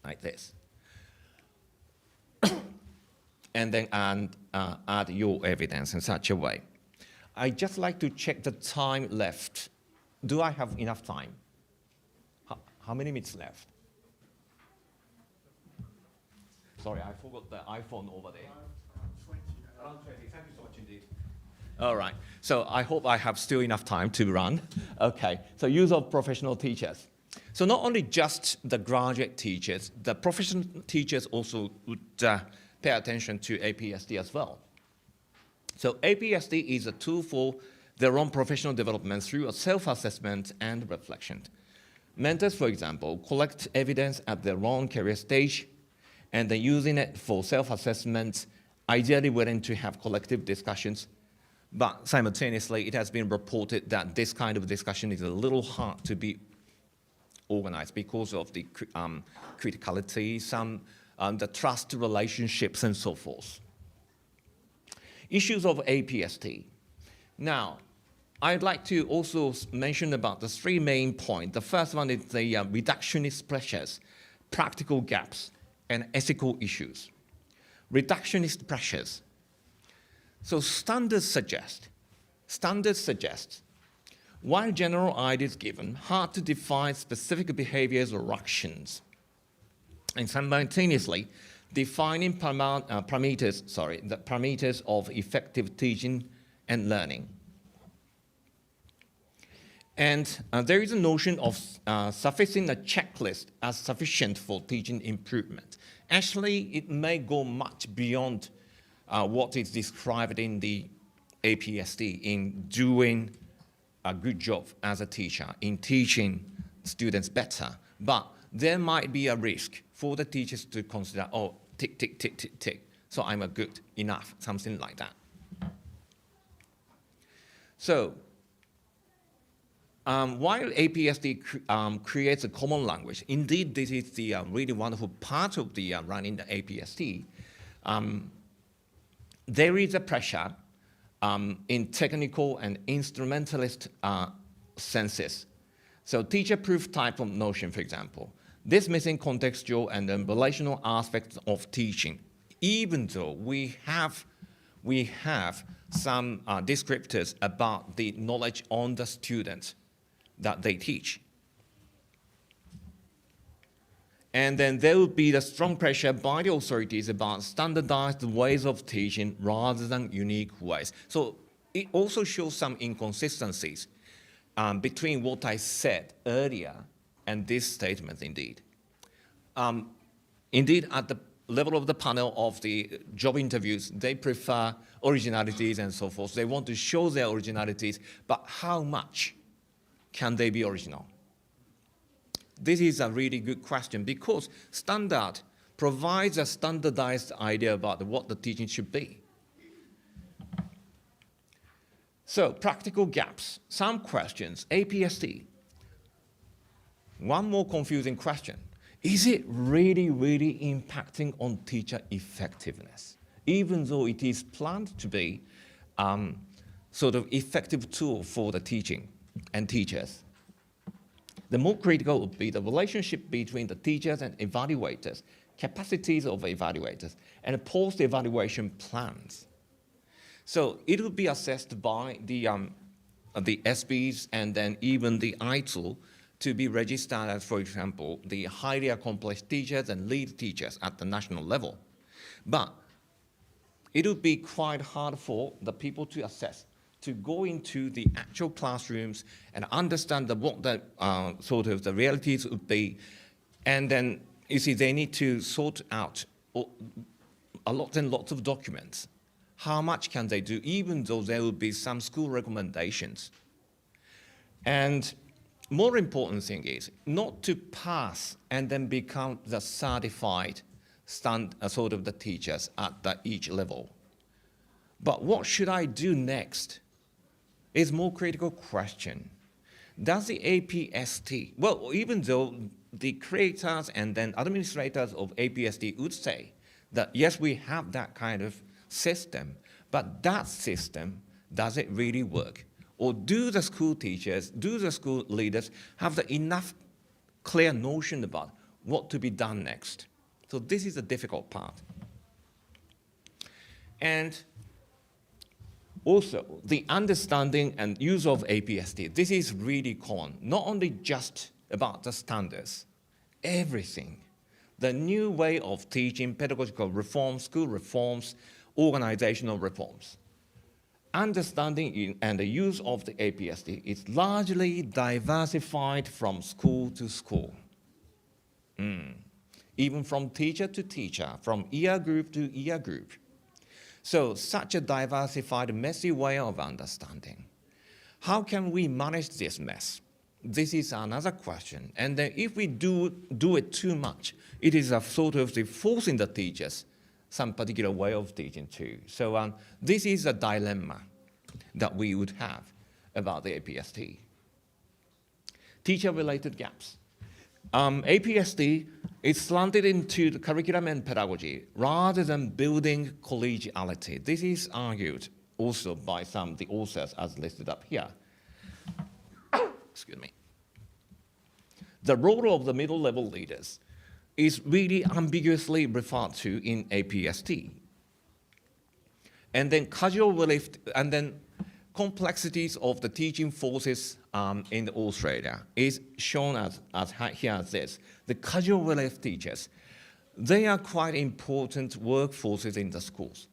like this. And then add your evidence in such a way. I just like to check the time left. Do I have enough time? How many minutes left? Sorry, I forgot the iPhone over there. Around 20. Thank you so much indeed. All right. So I hope I have still enough time to run. Okay. So use of professional teachers. So not only just the graduate teachers, the professional teachers also would pay attention to APST as well. So APST is a tool for their own professional development through a self-assessment and reflection. Mentors, for example, collect evidence at their own career stage, and then using it for self-assessment, ideally willing to have collective discussions. But simultaneously, it has been reported that this kind of discussion is a little hard to be organized because of the criticality, the trust relationships, and so forth. Issues of APST. Now, I'd like to also mention about the three main points. The first one is the reductionist pressures, practical gaps, and ethical issues. Reductionist pressures. So standards suggest, while general ideas given, hard to define specific behaviors or actions, and simultaneously defining the parameters of effective teaching and learning. And there is a notion of sufficing a checklist as sufficient for teaching improvement. Actually, it may go much beyond what is described in the APST in doing a good job as a teacher, in teaching students better. But there might be a risk for the teachers to consider, oh, tick, tick, tick, tick, tick. so I'm a good enough, something like that. So while APST creates a common language, indeed this is the really wonderful part of the running the APST. There is a pressure in technical and instrumentalist senses. So teacher-proof type of notion, for example, this missing contextual and then relational aspects of teaching, even though we have some descriptors about the knowledge on the students that they teach. And then there will be the strong pressure by the authorities about standardized ways of teaching rather than unique ways. So it also shows some inconsistencies between what I said earlier and this statement indeed. Indeed, at the level of the panel of the job interviews, they prefer originalities and so forth. They want to show their originalities, but how much can they be original? This is a really good question because standard provides a standardized idea about what the teaching should be. So practical gaps, some questions, APST. One more confusing question. Is it really impacting on teacher effectiveness? Even though it is planned to be sort of effective tool for the teaching and teachers. The more critical would be the relationship between the teachers and evaluators, capacities of evaluators, and post-evaluation plans. So it will be assessed by the SBs and then even the ITIL to be registered as, for example, the highly accomplished teachers and lead teachers at the national level. But it would be quite hard for the people to assess, to go into the actual classrooms and understand what the sort of the realities would be. And then, you see, they need to sort out a lot and lots of documents. How much can they do, even though there will be some school recommendations? And more important thing is not to pass and then become the certified sort of the teachers at each level. But what should I do next is more critical question. Does the APST, well, even though the creators and then administrators of APST would say that yes, we have that kind of system, but that system, does it really work? Or do the school teachers, do the school leaders have the enough clear notion about what to be done next? So this is a difficult part. And also, the understanding and use of APST, this is really common, not only just about the standards, everything. The new way of teaching, pedagogical reforms, school reforms, organizational reforms. Understanding and the use of the APST is largely diversified from school to school. Even from teacher to teacher, from year group to year group. So such a diversified, messy way of understanding. How can we manage this mess? This is another question. And then if we do it too much, it is a sort of the forcing the teachers some particular way of teaching too. So this is a dilemma that we would have about the APST. Teacher-related gaps. APST is slanted into the curriculum and pedagogy rather than building collegiality. This is argued also by some of the authors as listed up here. Excuse me. The role of the middle-level leaders is really ambiguously referred to in APST. And then casual relief, and then complexities of the teaching forces in Australia is shown as here as this. The casual relief teachers, they are quite important workforces in the schools.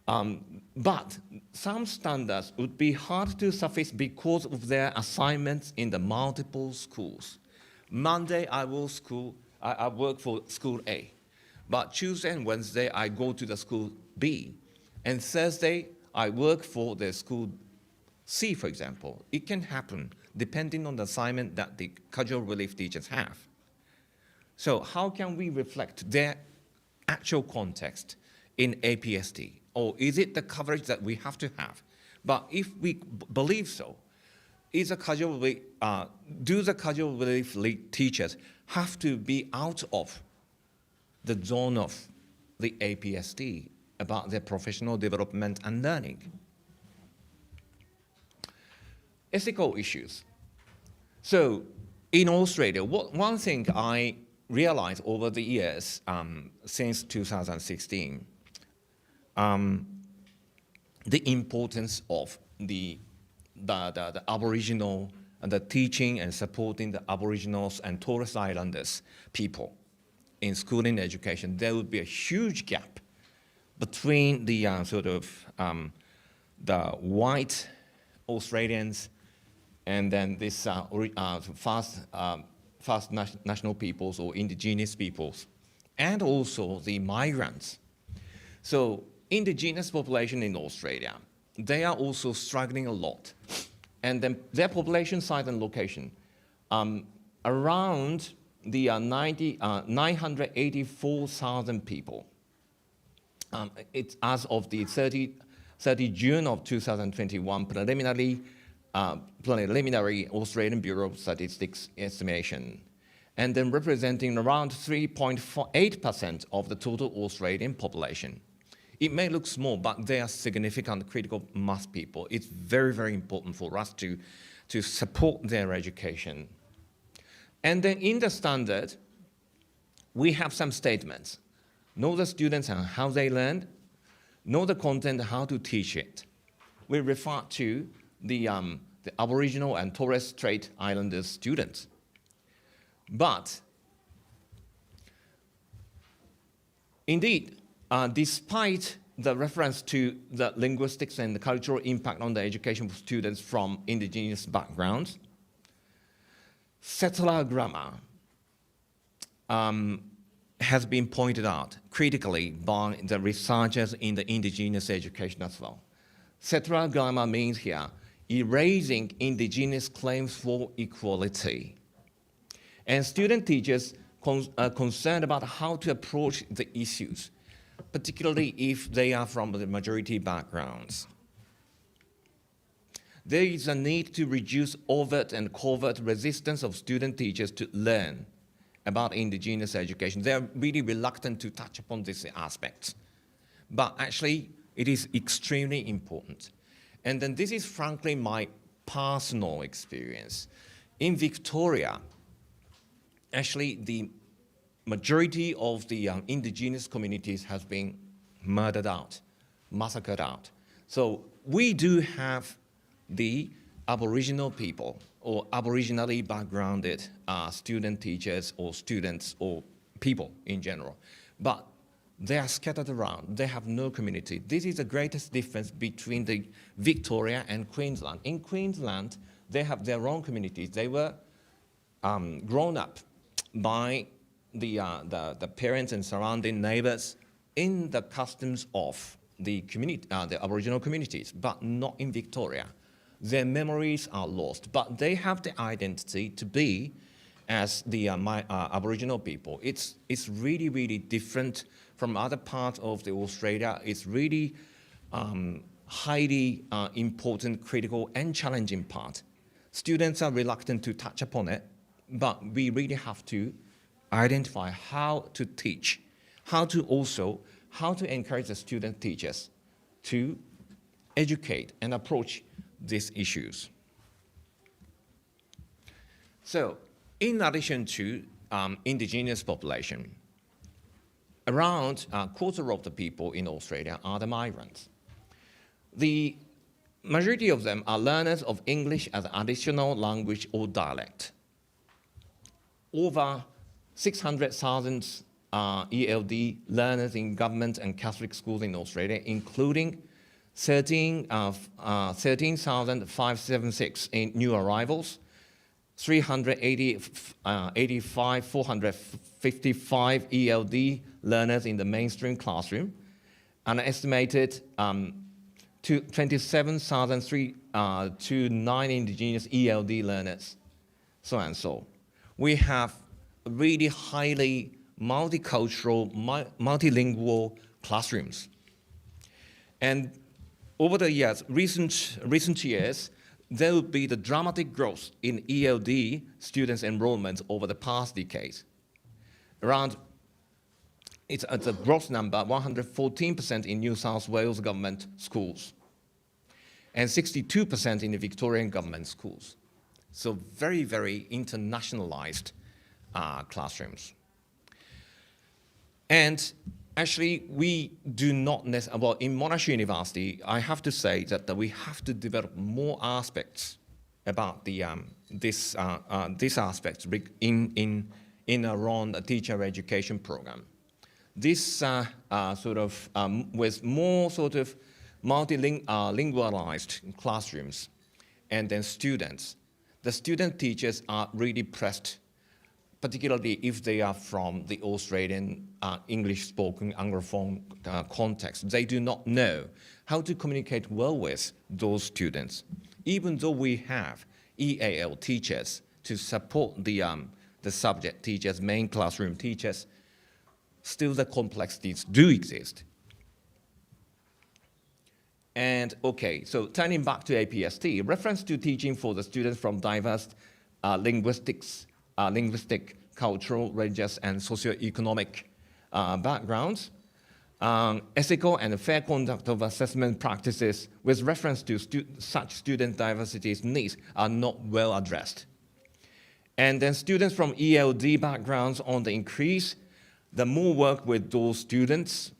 But some standards would be hard to suffice because of their assignments in the multiple schools. Monday I work for school A, but Tuesday and Wednesday I go to the school B, and Thursday I work for the school C, for example. It can happen depending on the assignment that the casual relief teachers have. So how can we reflect their actual context in APST? Or is it the coverage that we have to have? But if we believe so, do the casual belief teachers have to be out of the zone of the APST about their professional development and learning? Ethical issues. So in Australia, one thing I realized over the years since 2016, the importance of the Aboriginal and the teaching and supporting the Aboriginals and Torres Islanders people in schooling education. There would be a huge gap between the the white Australians and then this first national peoples or indigenous peoples, and also the migrants. So indigenous population in Australia, they are also struggling a lot. And then their population size and location, around the 984,000 people. It's as of the 30 June of 2021, preliminary Australian Bureau of Statistics estimation, and then representing around 3.8% of the total Australian population. It may look small, but they are significant critical mass people. It's very, very important for us to support their education. And then in the standard, we have some statements. Know the students and how they learn, know the content, how to teach it. We refer to the Aboriginal and Torres Strait Islanders students. But indeed, despite the reference to the linguistics and the cultural impact on the education of students from indigenous backgrounds, settler grammar has been pointed out critically by the researchers in the indigenous education as well. Settler grammar means here erasing indigenous claims for equality. And student teachers are concerned about how to approach the issues, particularly if they are from the majority backgrounds. There is a need to reduce overt and covert resistance of student teachers to learn about indigenous education. They are really reluctant to touch upon these aspects. But actually, it is extremely important. And then this is frankly my personal experience. In Victoria, actually the majority of the indigenous communities has been murdered out, massacred out. So we do have the Aboriginal people or Aboriginally backgrounded student teachers or students or people in general. But they are scattered around. They have no community. This is the greatest difference between the Victoria and Queensland. In Queensland, they have their own communities. They were grown up by the parents and surrounding neighbors in the customs of the community, the Aboriginal communities, but not in Victoria. Their memories are lost, but they have the identity to be as the Aboriginal people. It's really, really different from other parts of the Australia. It's really highly important, critical, and challenging part. Students are reluctant to touch upon it, but we really have to identify how to teach, how to encourage the student teachers to educate and approach these issues. So, in addition to indigenous population, around a quarter of the people in Australia are the migrants. The majority of them are learners of English as an additional language or dialect. Over 600,000 ELD learners in government and Catholic schools in Australia, including 13,576 in new arrivals, 455 ELD learners in the mainstream classroom, an estimated 27,329 indigenous ELD learners, so and so. We have really highly multicultural, multilingual classrooms. And over the years, recent years, there will be the dramatic growth in ELD students' enrollment over the past decades. It's a gross number, 114% in New South Wales government schools, and 62% in the Victorian government schools. So very, very internationalized classrooms. And actually, we do not necessarily, well, in Monash University, I have to say that we have to develop more aspects about this aspect in around a teacher education program. This with more sort of multilingualized classrooms, and then students. The student teachers are really pressed, particularly if they are from the Australian English-spoken Anglophone context. They do not know how to communicate well with those students. Even though we have EAL teachers to support the subject teachers, main classroom teachers, still the complexities do exist. And okay, so turning back to APST, reference to teaching for the students from diverse linguistic, cultural, religious, and socioeconomic backgrounds, ethical and fair conduct of assessment practices with reference to such student diversity's needs are not well addressed. And then students from ELD backgrounds on the increase, the more work with those students,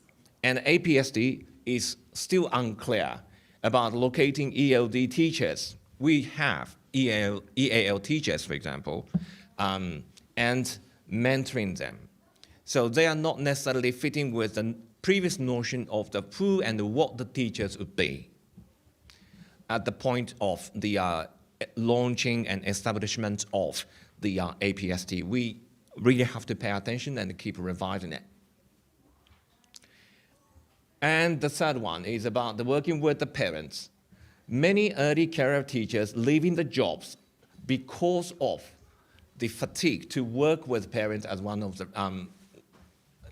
and APST is still unclear about locating ELD teachers. We have EAL teachers, for example, and mentoring them. So they are not necessarily fitting with the previous notion of the who and what the teachers would be at the point of the launching and establishment of the APST. We really have to pay attention and keep revising it. And the third one is about the working with the parents. Many early career teachers leaving the jobs because of the fatigue to work with parents as one of the,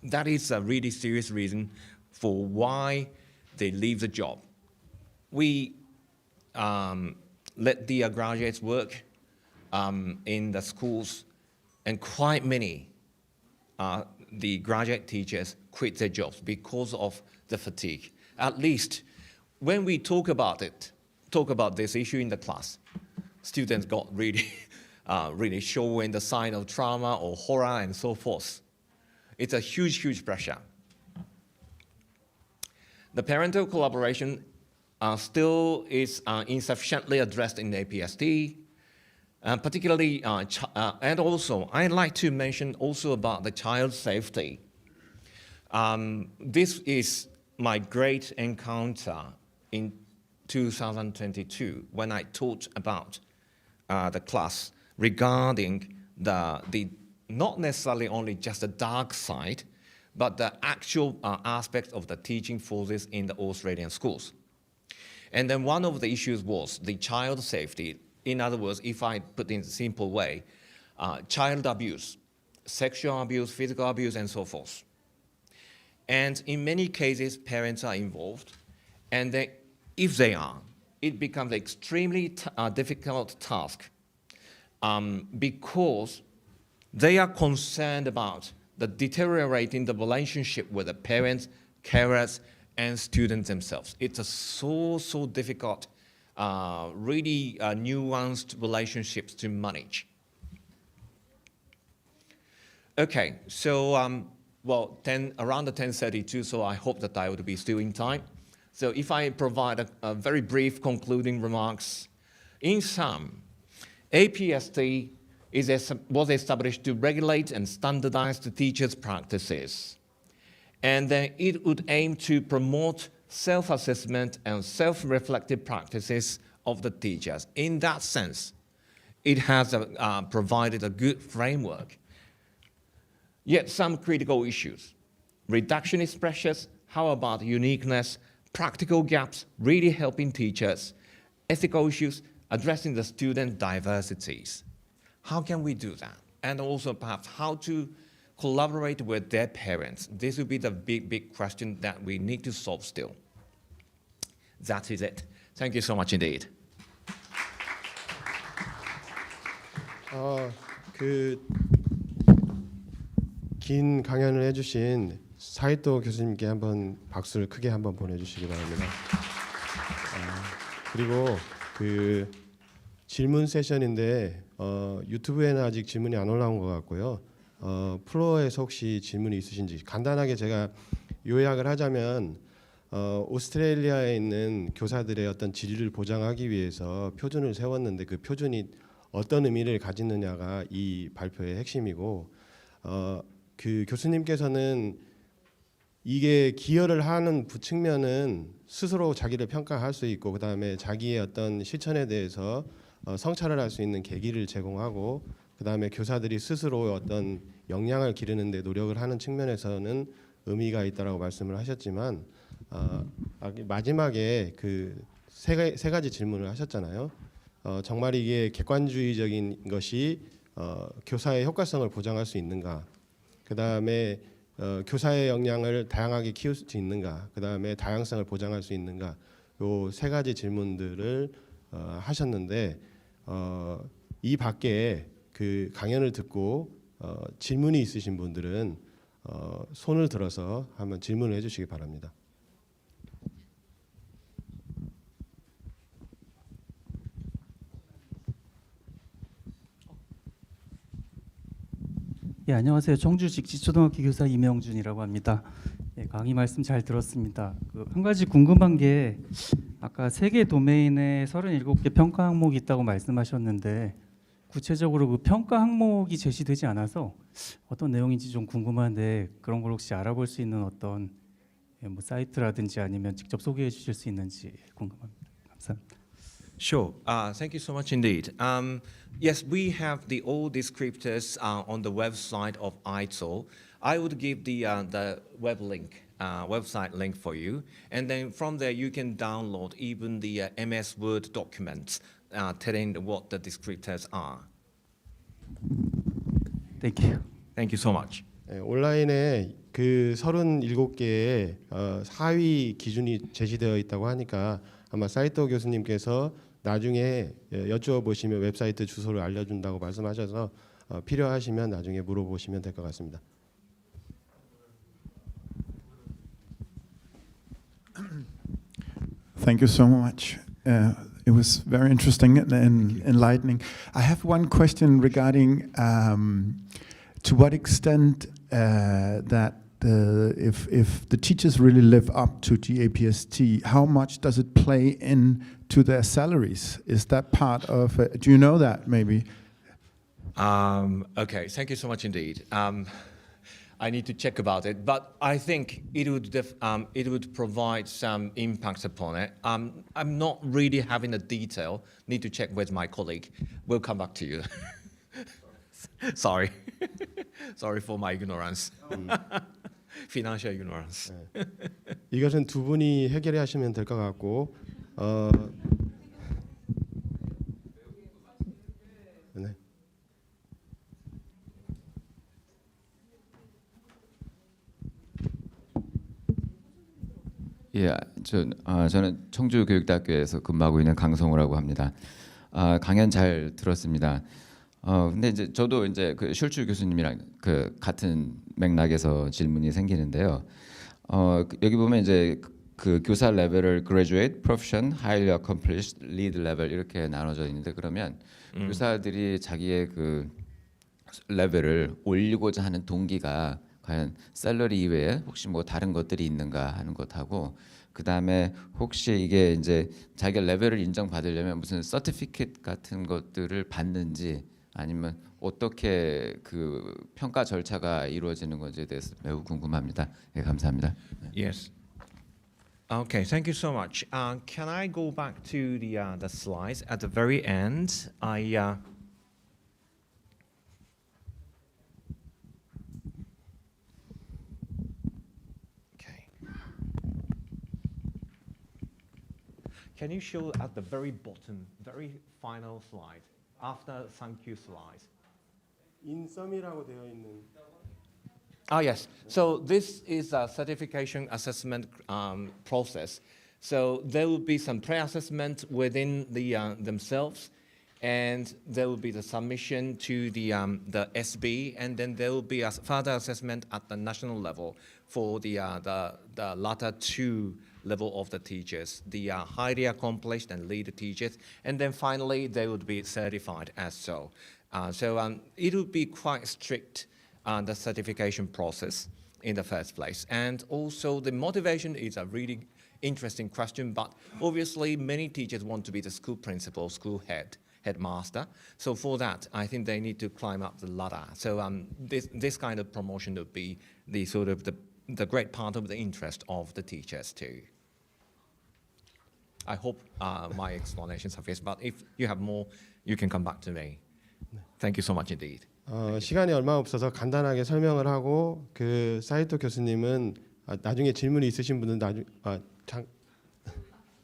that is a really serious reason for why they leave the job. We let the graduates work in the schools, and quite many the graduate teachers quit their jobs because of the fatigue. At least when we talk about this issue in the class, students got really, really showing the sign of trauma or horror and so forth. It's a huge, huge pressure. The parental collaboration still is insufficiently addressed in APST, particularly, and also I'd like to mention also about the child safety. This is my great encounter in 2022 when I taught about the class regarding the not necessarily only just the dark side, but the actual aspects of the teaching forces in the Australian schools. And then one of the issues was the child safety. In other words, if I put in a simple way, child abuse, sexual abuse, physical abuse, and so forth. And in many cases, parents are involved, and if they are, it becomes an extremely difficult task because they are concerned about the deteriorating the relationship with the parents, carers, and students themselves. It's a so difficult, really nuanced relationships to manage. Okay, so around the 10:32, so I hope that I would be still in time. So if I provide a very brief concluding remarks, in sum, APST was established to regulate and standardize the teachers' practices. And then it would aim to promote self-assessment and self-reflective practices of the teachers. In that sense, it has provided a good framework. Yet some critical issues. Reductionist pressures, how about uniqueness, practical gaps, really helping teachers, ethical issues, addressing the student diversities. How can we do that? And also perhaps how to collaborate with their parents? This will be the big question that we need to solve still. That is it. Thank you so much indeed. 긴 강연을 해주신 사이토 교수님께 한번 박수를 크게 한번 보내주시기 바랍니다. 그리고 그 질문 세션인데 유튜브에는 아직 질문이 안 올라온 것 같고요. 플로어에서 혹시 질문이 있으신지 간단하게 제가 요약을 하자면 오스트레일리아에 있는 교사들의 어떤 질을 보장하기 위해서 표준을 세웠는데 그 표준이 어떤 의미를 가지느냐가 이 발표의 핵심이고 그 교수님께서는 이게 기여를 하는 측면은 스스로 자기를 평가할 수 있고 그다음에 자기의 어떤 실천에 대해서 성찰을 할 수 있는 계기를 제공하고 그다음에 교사들이 스스로 어떤 역량을 기르는 데 노력을 하는 측면에서는 의미가 있다라고 말씀을 하셨지만 마지막에 그 세 가지 질문을 하셨잖아요. 정말 이게 객관주의적인 것이 교사의 효과성을 보장할 수 있는가? 그다음에 교사의 역량을 다양하게 키울 수 있는가? 그다음에 다양성을 보장할 수 있는가? 요 세 가지 질문들을 하셨는데 이 밖에 그 강연을 듣고 질문이 있으신 분들은 손을 들어서 한번 질문을 해주시기 바랍니다. 예, 안녕하세요. 청주 직지초등학교 교사 임영준이라고 합니다. 예, 강의 말씀 잘 들었습니다. 한 가지 궁금한 게 아까 3개 도메인에 37개 평가 항목이 있다고 말씀하셨는데 구체적으로 그 평가 항목이 제시되지 않아서 어떤 내용인지 좀 궁금한데 그런 걸 혹시 알아볼 수 있는 어떤 뭐 사이트라든지 아니면 직접 소개해 주실 수 있는지 궁금합니다. 감사합니다. Sure. Thank you so much indeed. Yes, we have all descriptors on the website of ITSO. I would give the web link, website link for you, and then from there you can download even the MS Word documents telling what the descriptors are. Thank you. Thank you so much. 온라인에 그 37개의 하위 기준이 제시되어 있다고 하니까 아마 사이토 교수님께서 나중에 여쭈어보시면 웹사이트 주소를 알려준다고 말씀하셔서 필요하시면 나중에 물어보시면 될 것 같습니다. Thank you so much. It was very interesting and enlightening. I have one question regarding to what extent that if the teachers really live up to GAPST, how much does it play into their salaries? Is that part of it? Do you know that maybe? Okay, thank you so much indeed. I need to check about it, but I think it would provide some impact upon it. I'm not really having the detail. Need to check with my colleague. We'll come back to you. Sorry. Sorry for my ignorance. Financial ignorance. 이것은 두 분이 해결해 하시면 될 것 같고 네. 예, 저는 청주교육대학교에서 근무하고 있는 강성우라고 합니다. 강연 잘 들었습니다. 근데 이제 저도 이제 그 슐츠 교수님이랑 그 같은 맥락에서 질문이 생기는데요. 여기 보면 이제 그 교사 레벨을 graduate, proficient, highly accomplished, lead level 이렇게 나눠져 있는데 그러면 교사들이 자기의 그 레벨을 올리고자 하는 동기가 과연 샐러리 이외에 혹시 뭐 다른 것들이 있는가 하는 것하고 그 다음에 혹시 이게 이제 자기가 레벨을 인정받으려면 무슨 서티피켓 같은 것들을 받는지 아니면 어떻게 그 평가 절차가 이루어지는 건지에 대해서 매우 궁금합니다. 예, 감사합니다. Yes. Okay, thank you so much. Can I go back to the slides at the very end? Okay. Can you show at the very bottom, very final slide, after thank you slide? 인썸이라고 되어 있는 Yes. So this is a certification assessment process. So there will be some pre-assessment within the themselves, and there will be the submission to the SB, and then there will be a further assessment at the national level for the latter two level of the teachers, the highly accomplished and lead teachers, and then finally they would be certified as so. It would be quite strict the certification process in the first place, and also the motivation is a really interesting question, but obviously many teachers want to be the school principal, school headmaster. So for that, I think they need to climb up the ladder. So this kind of promotion would be the sort of the great part of the interest of the teachers too. I hope my explanation suffices, but if you have more, you can come back to me. Thank you so much indeed. 시간이 얼마 없어서 간단하게 설명을 하고 그 사이토 교수님은 나중에 질문이 있으신 분은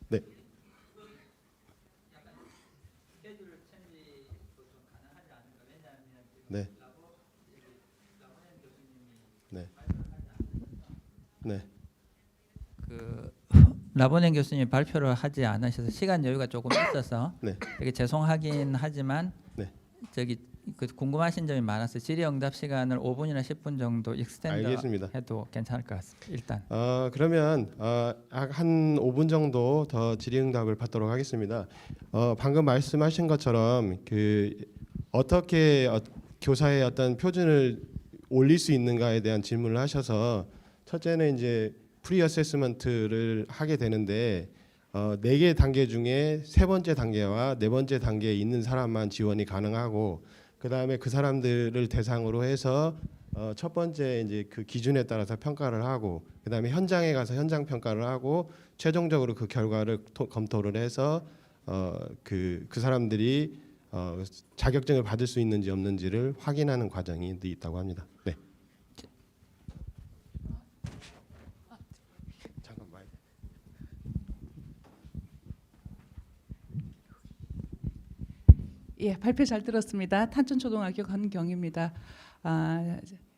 네. 네. 네. 네. 그 라보넨 교수님이 발표를 하지 않으셔서 시간 여유가 조금 있어서 네. 되게 죄송하긴 하지만 네. 저기 그 궁금하신 점이 많아서 질의응답 시간을 5분이나 10분 정도 익스텐드 알겠습니다. 해도 괜찮을 것 같습니다. 일단 그러면 한 5분 정도 더 질의응답을 받도록 하겠습니다. 방금 말씀하신 것처럼 그 어떻게 교사의 어떤 표준을 올릴 수 있는가에 대한 질문을 하셔서 첫째는 이제 프리 어세스먼트를 하게 되는데 4개 단계 중에 3번째 단계와 4번째 단계에 있는 사람만 지원이 가능하고 그다음에 그 사람들을 대상으로 해서 첫 번째 이제 그 기준에 따라서 평가를 하고 그다음에 현장에 가서 현장 평가를 하고 최종적으로 그 결과를 검토를 해서 그 사람들이 자격증을 받을 수 있는지 없는지를 확인하는 과정이 있다고 합니다. 네. 잠깐만. 예, 발표 잘 들었습니다. 탄천초등학교 권경입니다.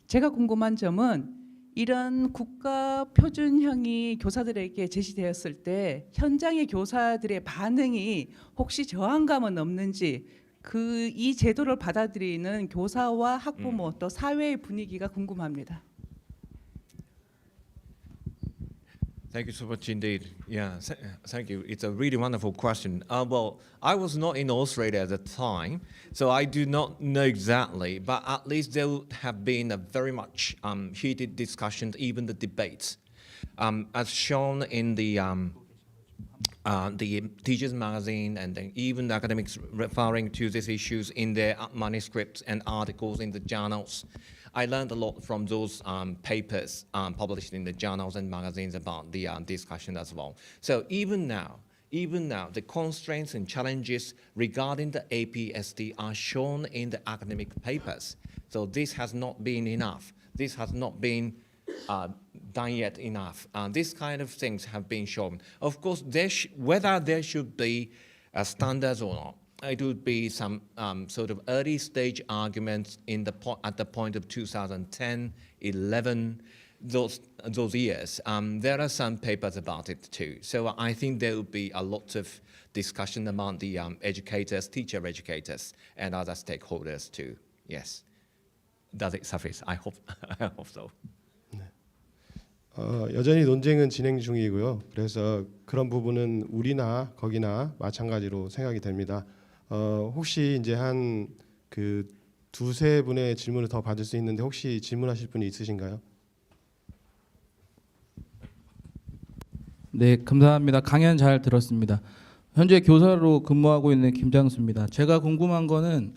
제가 궁금한 점은 이런 국가 표준형이 교사들에게 제시되었을 때 현장의 교사들의 반응이 혹시 저항감은 없는지 이 제도를 받아들이는 교사와 학부모 또 사회의 분위기가 궁금합니다. Thank you so much indeed. Yeah, thank you. It's a really wonderful question. Well, I was not in Australia at the time, so I do not know exactly, but at least there would have been a very much heated discussion, even the debates. As shown in the teachers magazine and then even the academics referring to these issues in their manuscripts and articles in the journals. I learned a lot from those papers published in the journals and magazines about the discussion as well. So even now, the constraints and challenges regarding the APST are shown in the academic papers. So this has not been enough. This has not been done yet enough. These kind of things have been shown. Of course, whether there should be standards or not, it would be some sort of early stage arguments at the point of 2010, 11, those years. There are some papers about it too. So I think there will be a lot of discussion among the educators, teacher educators, and other stakeholders too. Yes. Does it suffice? I hope so. 여전히 논쟁은 진행 중이고요. 그래서 그런 부분은 우리나 거기나 마찬가지로 생각이 됩니다. 혹시 이제 한 그 두세 분의 질문을 더 받을 수 있는데 혹시 질문하실 분이 있으신가요? 네, 감사합니다. 강연 잘 들었습니다. 현재 교사로 근무하고 있는 김장수입니다. 제가 궁금한 거는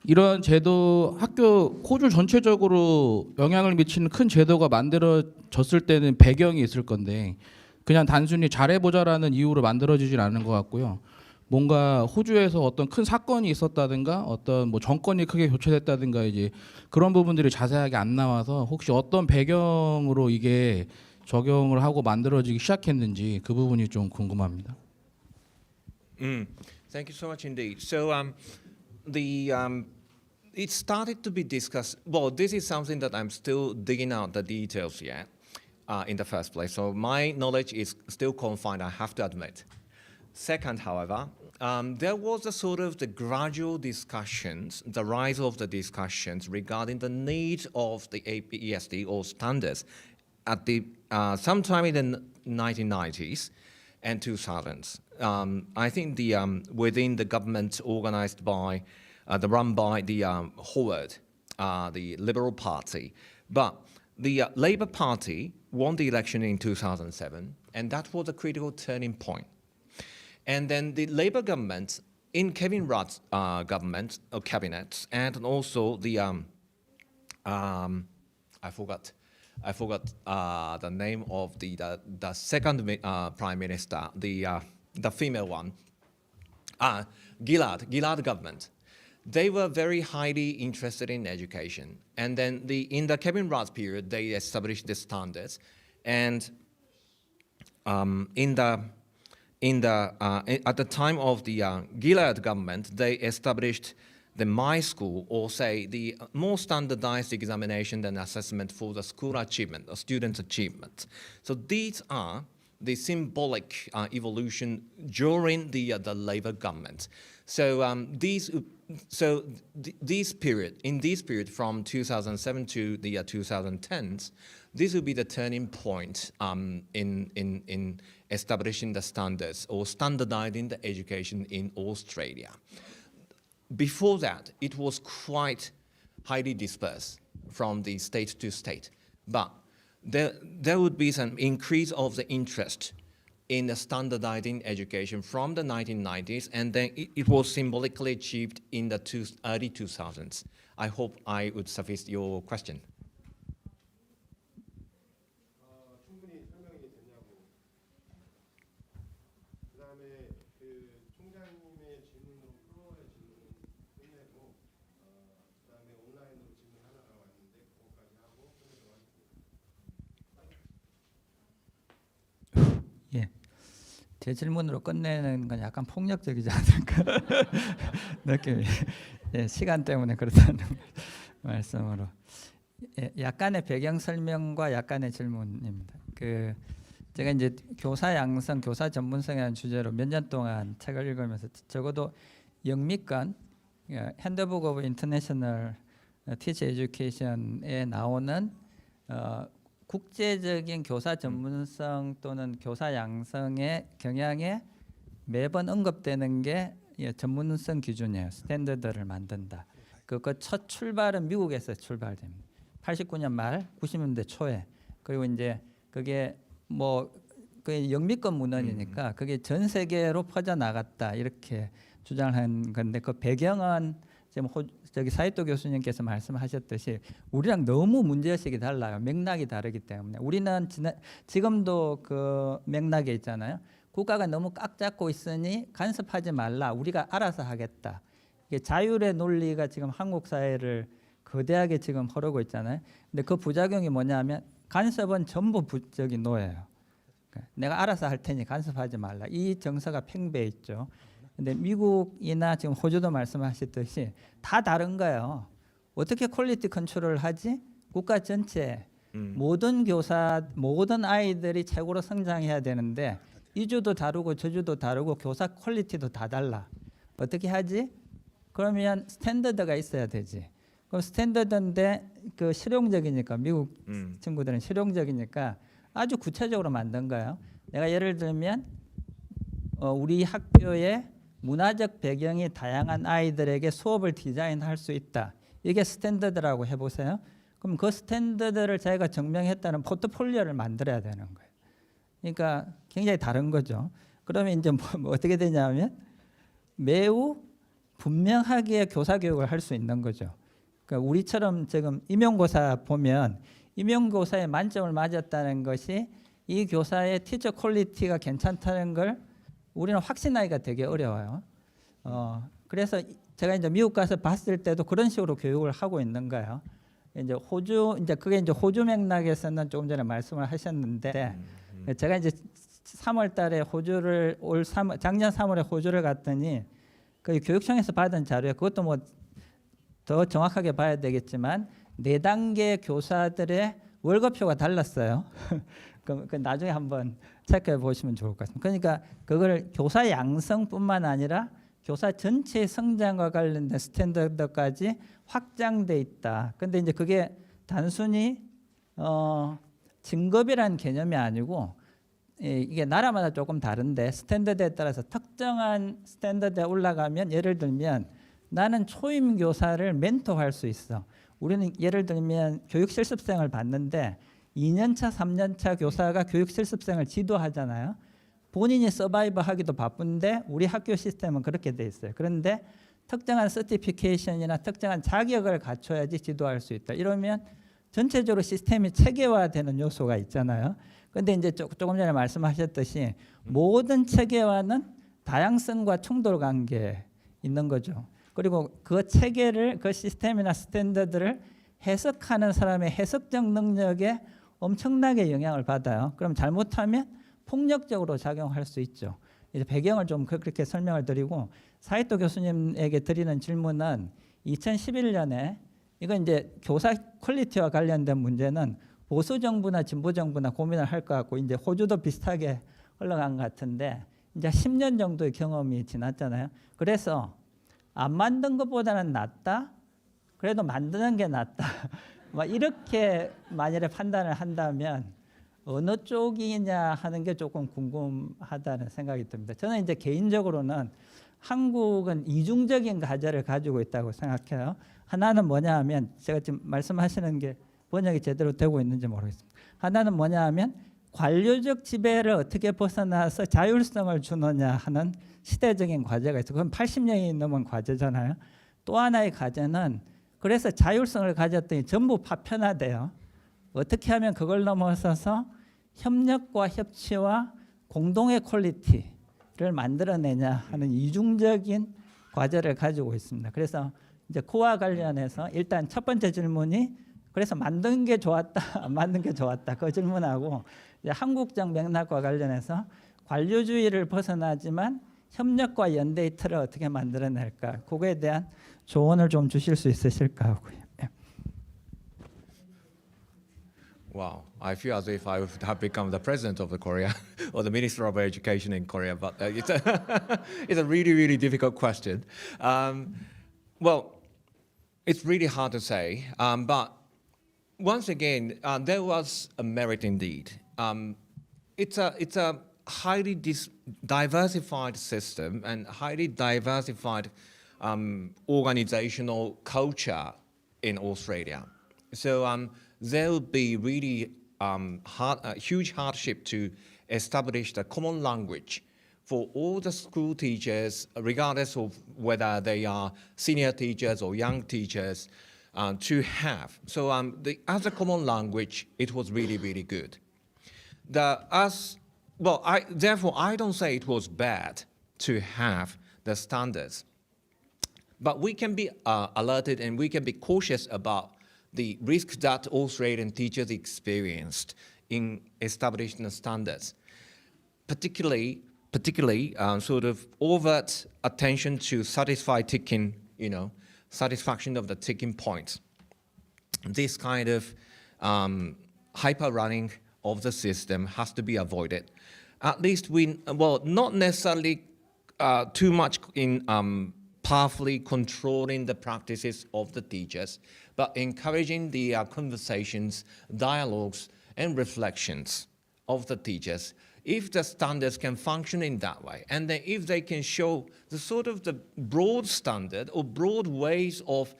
이런 제도 학교 코줄 전체적으로 영향을 미치는 큰 제도가 만들어졌을 때는 배경이 있을 건데 그냥 단순히 잘해보자라는 이유로 만들어지질 않은 것 같고요. 뭔가 호주에서 어떤 큰 사건이 있었다든가 어떤 뭐 정권이 크게 교체됐다든가 이제 그런 부분들이 자세하게 안 나와서 혹시 어떤 배경으로 이게 적용을 하고 만들어지기 시작했는지 그 부분이 좀 궁금합니다. Thank you so much indeed. So it started to be discussed. Well, this is something that I'm still digging out the details yet in the first place. So my knowledge is still confined, I have to admit. Second, however, there was a sort of the gradual discussions, the rise of the discussions regarding the need of the APESD or standards at the sometime in the 1990s and 2000s. I think the within the government organized by run by the Howard, the Liberal Party, but the Labour Party won the election in 2007, and that was a critical turning point. And then the Labour government, in Kevin Rudd's government or cabinet, and also the I forgot the name of the second prime minister, the female one, Gillard government. They were very highly interested in education, and then in the Kevin Rudd's period, they established the standards, and at the time of the Gillard government, they established the My School, or say the more standardized examination and assessment for the school achievement, or student achievement. So these are the symbolic evolution during the Labour government. So this period from 2007 to the 2010s, this will be the turning point in establishing the standards or standardizing the education in Australia. Before that, it was quite highly dispersed from the state to state, but there would be some increase of the interest in the standardizing education from the 1990s, and then it was symbolically achieved in the early 2000s. I hope I would suffice your question. 충분히 설명이 됐냐고. 그다음에 그 총장님의 질문으로 플로어의 질문은 끝내고 그다음에 온라인으로 질문 하나 나왔는데 그거까지 하고 끝내도록 하겠습니다. 예, 제 질문으로 끝내는 건 약간 폭력적이지 않을까 느낌이. 예, 시간 때문에 그렇다는 말씀으로. 예, 약간의 배경 설명과 약간의 질문입니다. 제가 이제 교사 양성, 교사 전문성이라는 주제로 몇 년 동안 책을 읽으면서 적어도 영미권 핸드북 오브 인터내셔널 티처 에듀케이션에 나오는 국제적인 교사 전문성 또는 교사 양성의 경향에 매번 언급되는 게 전문성 기준이에요. 스탠더드를 만든다. 그거 첫 출발은 미국에서 출발됩니다. 89년 말, 90년대 초에. 그리고 이제 그게 그게 영미권 문헌이니까 그게 전 세계로 퍼져 나갔다 이렇게 주장을 한 건데, 그 배경은 지금 저기 사이토 교수님께서 말씀하셨듯이 우리랑 너무 문제의식이 달라요. 맥락이 다르기 때문에. 우리는 지금도 그 맥락에 있잖아요. 국가가 너무 꽉 잡고 있으니 간섭하지 말라. 우리가 알아서 하겠다. 이게 자율의 논리가 지금 한국 사회를 거대하게 지금 흐르고 있잖아요. 근데 그 부작용이 뭐냐면 간섭은 전부 부적인 노예예요. 내가 알아서 할 테니 간섭하지 말라. 이 정서가 팽배해 있죠. 근데 미국이나 지금 호주도 말씀하셨듯이 다 다른 거예요. 어떻게 퀄리티 컨트롤을 하지? 국가 전체 모든 교사, 모든 아이들이 최고로 성장해야 되는데 이주도 다르고 저주도 다르고 교사 퀄리티도 다 달라. 어떻게 하지? 그러면 스탠더드가 있어야 되지. 그럼 스탠더드인데 그 실용적이니까, 미국 친구들은 실용적이니까 아주 구체적으로 만든 거예요. 내가 예를 들면 우리 학교에 문화적 배경이 다양한 아이들에게 수업을 디자인할 수 있다. 이게 스탠더드라고 해보세요. 그럼 그 스탠더드를 자기가 증명했다는 포트폴리오를 만들어야 되는 거예요. 그러니까 굉장히 다른 거죠. 그러면 이제 뭐 어떻게 되냐면 매우 분명하게 교사 교육을 할 수 있는 거죠. 그러니까 우리처럼 지금 임용고사 보면 임용고사에 만점을 맞았다는 것이 이 교사의 티처 퀄리티가 괜찮다는 걸 우리는 확신하기가 되게 어려워요. 그래서 제가 이제 미국 가서 봤을 때도 그런 식으로 교육을 하고 있는 거예요. 이제 그게 이제 호주 맥락에서는 조금 전에 말씀을 하셨는데, 제가 이제 3월달에 작년 3월에 호주를 갔더니 그 교육청에서 받은 자료에 그것도 뭐 더 정확하게 봐야 되겠지만 4단계 교사들의 월급표가 달랐어요. 그 나중에 한번 체크해 보시면 좋을 것 같습니다. 그러니까 그걸 교사 양성뿐만 아니라 교사 전체의 성장과 관련된 스탠더드까지 확장돼 있다. 근데 이제 그게 단순히 진급이라는 개념이 아니고 이게 나라마다 조금 다른데 스탠더드에 따라서 특정한 스탠더드에 올라가면 예를 들면 나는 초임 교사를 멘토할 수 있어. 우리는 예를 들면 교육 실습생을 봤는데 2년차, 3년차 교사가 교육 실습생을 지도하잖아요. 본인이 서바이브 하기도 바쁜데 우리 학교 시스템은 그렇게 돼 있어요. 그런데 특정한 서티피케이션이나 특정한 자격을 갖춰야지 지도할 수 있다. 이러면 전체적으로 시스템이 체계화되는 요소가 있잖아요. 그런데 이제 조금 전에 말씀하셨듯이 모든 체계화는 다양성과 충돌 관계에 있는 거죠. 그리고 그 체계를, 그 시스템이나 스탠더드를 해석하는 사람의 해석적 능력에 엄청나게 영향을 받아요. 그럼 잘못하면 폭력적으로 작용할 수 있죠. 이제 배경을 좀 그렇게 설명을 드리고 사이토 교수님에게 드리는 질문은 2011년에 이건 이제 교사 퀄리티와 관련된 문제는 보수 정부나 진보 정부나 고민을 할 것 같고 이제 호주도 비슷하게 흘러간 것 같은데 이제 10년 정도의 경험이 지났잖아요. 그래서 안 만든 것보다는 낫다. 그래도 만드는 게 낫다. 막 이렇게 만일에 판단을 한다면 어느 쪽이냐 하는 게 조금 궁금하다는 생각이 듭니다. 저는 이제 개인적으로는 한국은 이중적인 과제를 가지고 있다고 생각해요. 하나는 뭐냐 하면 제가 지금 말씀하시는 게 번역이 제대로 되고 있는지 모르겠습니다. 하나는 뭐냐 하면 관료적 지배를 어떻게 벗어나서 자율성을 주느냐 하는 시대적인 과제가 있어요. 그건 80년이 넘은 과제잖아요. 또 하나의 과제는 그래서 자율성을 가졌더니 전부 파편화돼요. 어떻게 하면 그걸 넘어서서 협력과 협치와 공동의 퀄리티를 만들어내냐 하는 이중적인 과제를 가지고 있습니다. 그래서 이제 그와 관련해서 일단 첫 번째 질문이 그래서 만든 게 좋았다, 안 만든 게 좋았다 그 질문하고 이제 한국적 맥락과 관련해서 관료주의를 벗어나지만 협력과 연대의 틀을 어떻게 만들어낼까 그거에 대한 조언을 좀 주실 수 있으실까 하고요. Wow, I feel as if I would have become the president of the Korea or the minister of education in Korea, but it's a really, really difficult question. Well, it's really hard to say, but once again, there was a merit indeed. It's a highly diversified system and highly diversified organizational culture in Australia. So there will be really huge hardship to establish the common language for all the school teachers, regardless of whether they are senior teachers or young teachers, to have. So as a common language, it was really, really good. Therefore, I don't say it was bad to have the standards. But we can be alerted and we can be cautious about the risks that Australian teachers experienced in establishing the standards, particularly sort of overt attention to satisfaction of the ticking points. This kind of hyper running of the system has to be avoided. At least not necessarily too much in powerfully controlling the practices of the teachers, but encouraging the conversations, dialogues, and reflections of the teachers. If the standards can function in that way, and then if they can show the sort of the broad standard or broad ways of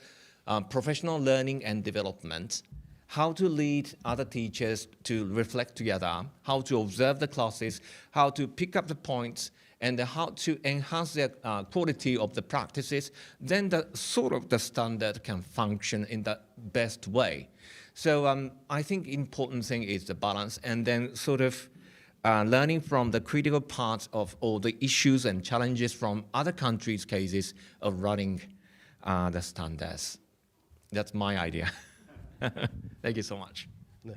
professional learning and development, how to lead other teachers to reflect together, how to observe the classes, how to pick up the points, and how to enhance the quality of the practices, then the sort of the standard can function in the best way. So I think important thing is the balance, and then sort of learning from the critical parts of all the issues and challenges from other countries' cases of running the standards. That's my idea. Thank you so much. 네.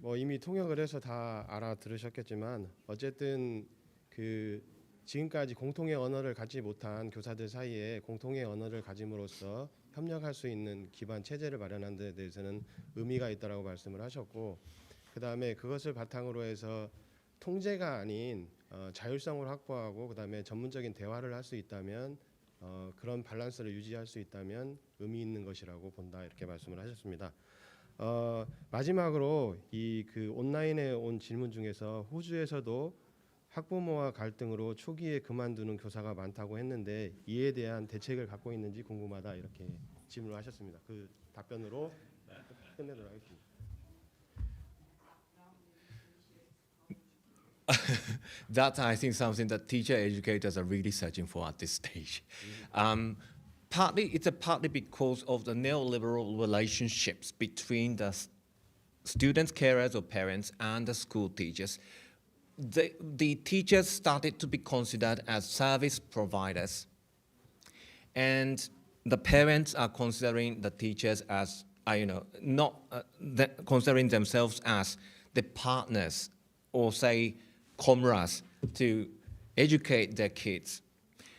뭐 이미 통역을 해서 다 알아들으셨겠지만 어쨌든 그 지금까지 공통의 언어를 갖지 못한 교사들 사이에 공통의 언어를 가짐으로써 협력할 수 있는 기반 체제를 마련하는 데 대해서는 의미가 있다라고 말씀을 하셨고, 그다음에 그것을 바탕으로 해서 통제가 아닌 자율성을 확보하고 그다음에 전문적인 대화를 할 수 있다면 그런 밸런스를 유지할 수 있다면 의미 있는 것이라고 본다, 이렇게 말씀을 하셨습니다. 마지막으로 이 그 온라인에 온 질문 중에서 호주에서도 학부모와 갈등으로 초기에 그만두는 교사가 많다고 했는데 이에 대한 대책을 갖고 있는지 궁금하다, 이렇게 질문을 하셨습니다. 그 답변으로 끝내도록 하겠습니다. That's, I think, something that teacher educators are really searching for at this stage. It's partly because of the neoliberal relationships between the students, carers, or parents and the school teachers. The teachers started to be considered as service providers, and the parents are considering the teachers as, considering themselves as the partners or say comrades to educate their kids.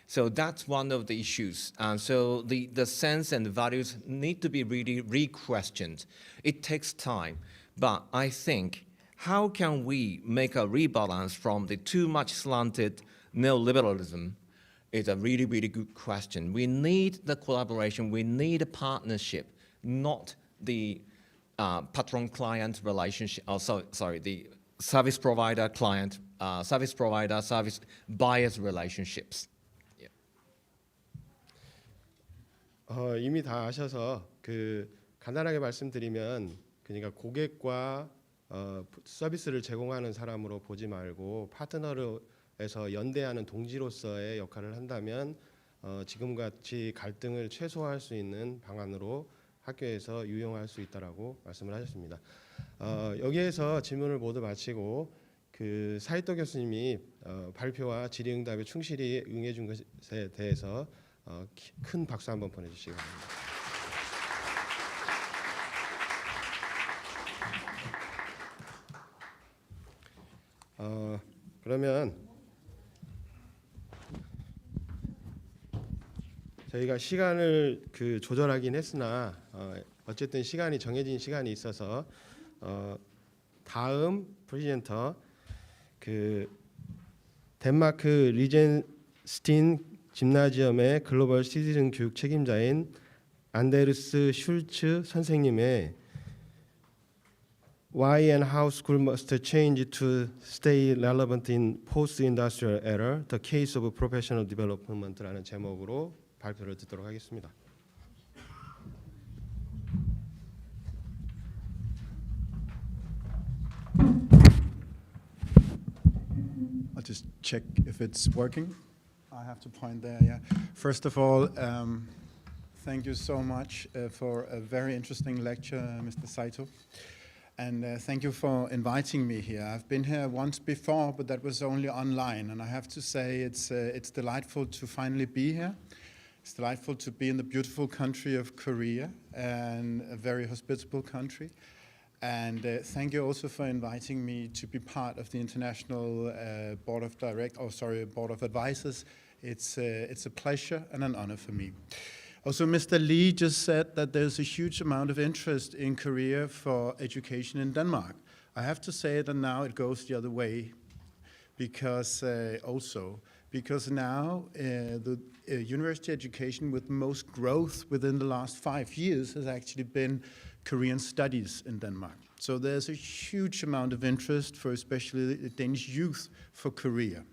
So that's one of the issues. And so the sense and the values need to be really re-questioned. It takes time, but I think how can we make a rebalance from the too much slanted neoliberalism is a really, really good question. We need the collaboration, we need a partnership, not the patron-client relationship, the service provider-client, service provider-service bias relationships. 이미 다 아셔서 간단하게 말씀드리면, 그러니까 고객과 서비스를 제공하는 사람으로 보지 말고 파트너로에서 연대하는 동지로서의 역할을 한다면 지금같이 갈등을 최소화할 수 있는 방안으로 학교에서 유용할 수 있다라고 말씀을 하셨습니다. 여기에서 질문을 모두 마치고 사이토 교수님이 발표와 질의응답에 충실히 응해준 것에 대해서 큰 박수 한번 보내주시기 바랍니다. 그러면 저희가 시간을 조절하긴 했으나 어쨌든 시간이 정해진 시간이 있어서 다음 프리젠터 덴마크 리젠스틴 짐나지엄의 글로벌 시티즌 교육 책임자인 안데르스 슐츠 선생님의 Why and How School Must Change to Stay Relevant in Post-Industrial Era: The Case of Professional Development라는 제목으로 발표를 듣도록 하겠습니다. I'll just check if it's working. I have to point there, yeah. First of all, thank you so much for a very interesting lecture, Mr. Saito. And thank you for inviting me here. I've been here once before, but that was only online. And I have to say it's delightful to finally be here. It's delightful to be in the beautiful country of Korea, and a very hospitable country. And thank you also for inviting me to be part of the International Board of Advisors. It's a pleasure and an honor for me. Also, Mr. Lee just said that there's a huge amount of interest in Korea for education in Denmark. I have to say that now it goes the other way, because now the university education with most growth within the last 5 years has actually been Korean studies in Denmark. So there's a huge amount of interest for especially the Danish youth for Korea.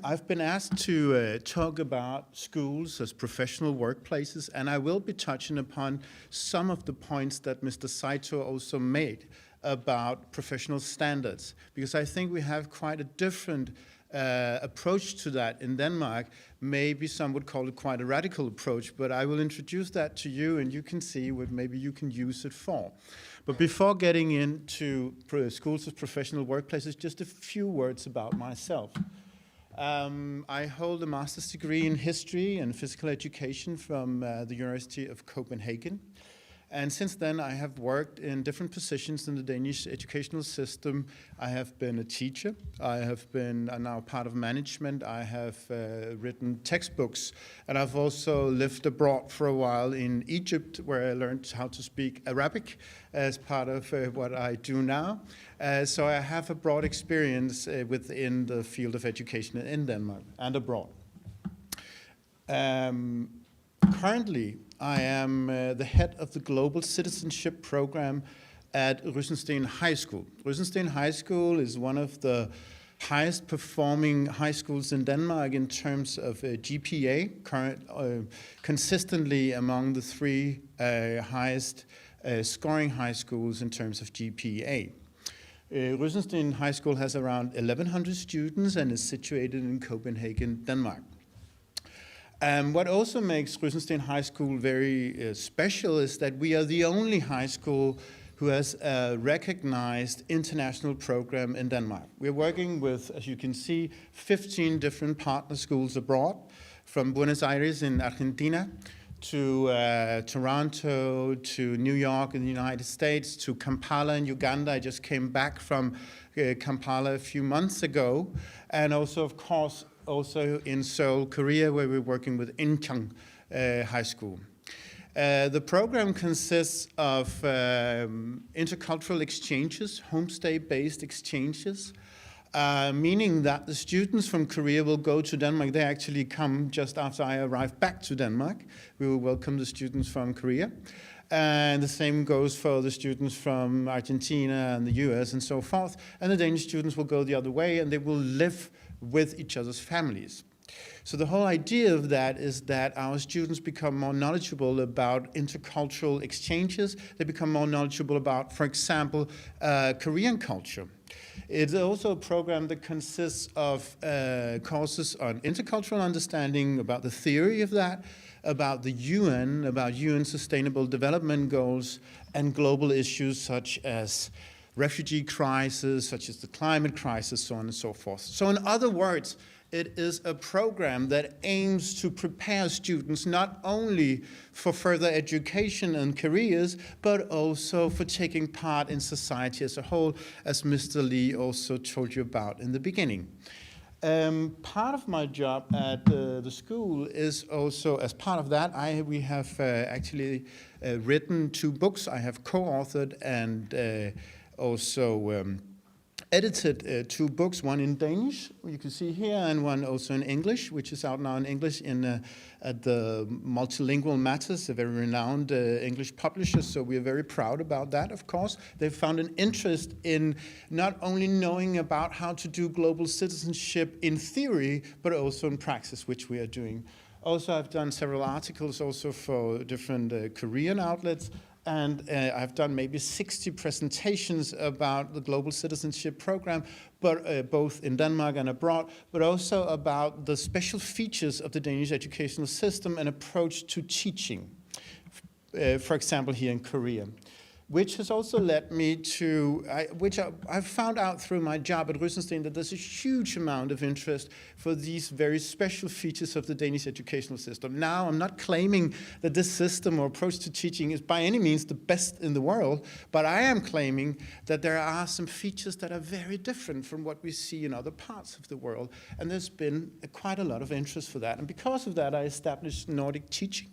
I've been asked to talk about schools as professional workplaces, and I will be touching upon some of the points that Mr. Saito also made about professional standards, because I think we have quite a different approach to that in Denmark. Maybe some would call it quite a radical approach, but I will introduce that to you and you can see what maybe you can use it for. But before getting into schools as professional workplaces, just a few words about myself. I hold a master's degree in history and physical education from the University of Copenhagen. And since then, I have worked in different positions in the Danish educational system. I have been a teacher. I have been now part of management. I have written textbooks. And I've also lived abroad for a while in Egypt, where I learned how to speak Arabic as part of what I do now. So I have a broad experience within the field of education in Denmark and abroad. Currently, I am the head of the Global Citizenship Program at Rysensteen High School. Rysensteen High School is one of the highest performing high schools in Denmark in terms of GPA, consistently among the three highest scoring high schools in terms of GPA. Rysensteen High School has around 1,100 students and is situated in Copenhagen, Denmark. What also makes Rysensteen High School very special is that we are the only high school who has a recognized international program in Denmark. We're working with, as you can see, 15 different partner schools abroad, from Buenos Aires in Argentina to Toronto, to New York in the United States, to Kampala in Uganda. I just came back from Kampala a few months ago, and also, of course, also in Seoul, Korea, where we're working with Incheon High School. The program consists of intercultural exchanges, homestay-based exchanges, meaning that the students from Korea will go to Denmark. They actually come just after I arrive back to Denmark. We will welcome the students from Korea. And the same goes for the students from Argentina and the US and so forth. And the Danish students will go the other way, and they will live with each other's families. So the whole idea of that is that our students become more knowledgeable about intercultural exchanges. They become more knowledgeable about, for example, Korean culture. It's also a program that consists of courses on intercultural understanding, about the theory of that, about the UN, about UN Sustainable Development Goals, and global issues such as refugee crisis, such as the climate crisis, so on and so forth. So in other words, it is a program that aims to prepare students not only for further education and careers, but also for taking part in society as a whole, as Mr. Lee also told you about in the beginning. Part of my job at the school is also, as part of that, we have actually written 2 books. I have co-authored and also edited 2 books, one in Danish, you can see here, and one also in English, which is out now in English at the Multilingual Matters, a very renowned English publisher, so we're very proud about that, of course. They've found an interest in not only knowing about how to do global citizenship in theory, but also in practice, which we are doing. Also, I've done several articles also for different Korean outlets, and I've done maybe 60 presentations about the Global Citizenship Program, but both in Denmark and abroad, but also about the special features of the Danish educational system and approach to teaching, for example, here in Korea. Which has also led me to, I've found out through my job at Rysensteen that there's a huge amount of interest for these very special features of the Danish educational system. Now, I'm not claiming that this system or approach to teaching is by any means the best in the world, but I am claiming that there are some features that are very different from what we see in other parts of the world. And there's been quite a lot of interest for that. And because of that, I established Nordic Teaching,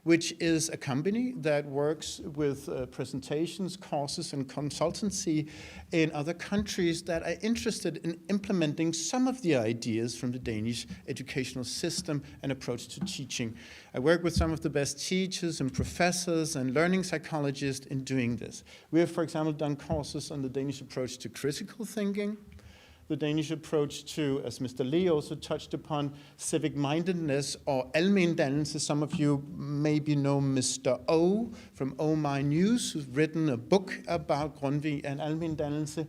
which is a company that works with presentations, courses, and consultancy in other countries that are interested in implementing some of the ideas from the Danish educational system and approach to teaching. I work with some of the best teachers and professors and learning psychologists in doing this. We have, for example, done courses on the Danish approach to critical thinking, the Danish approach to, as Mr. Lee also touched upon, civic mindedness or almendannelse. Some of you maybe know Mr. O from Oh My News, who's written a book about Grundtvig and almendannelse.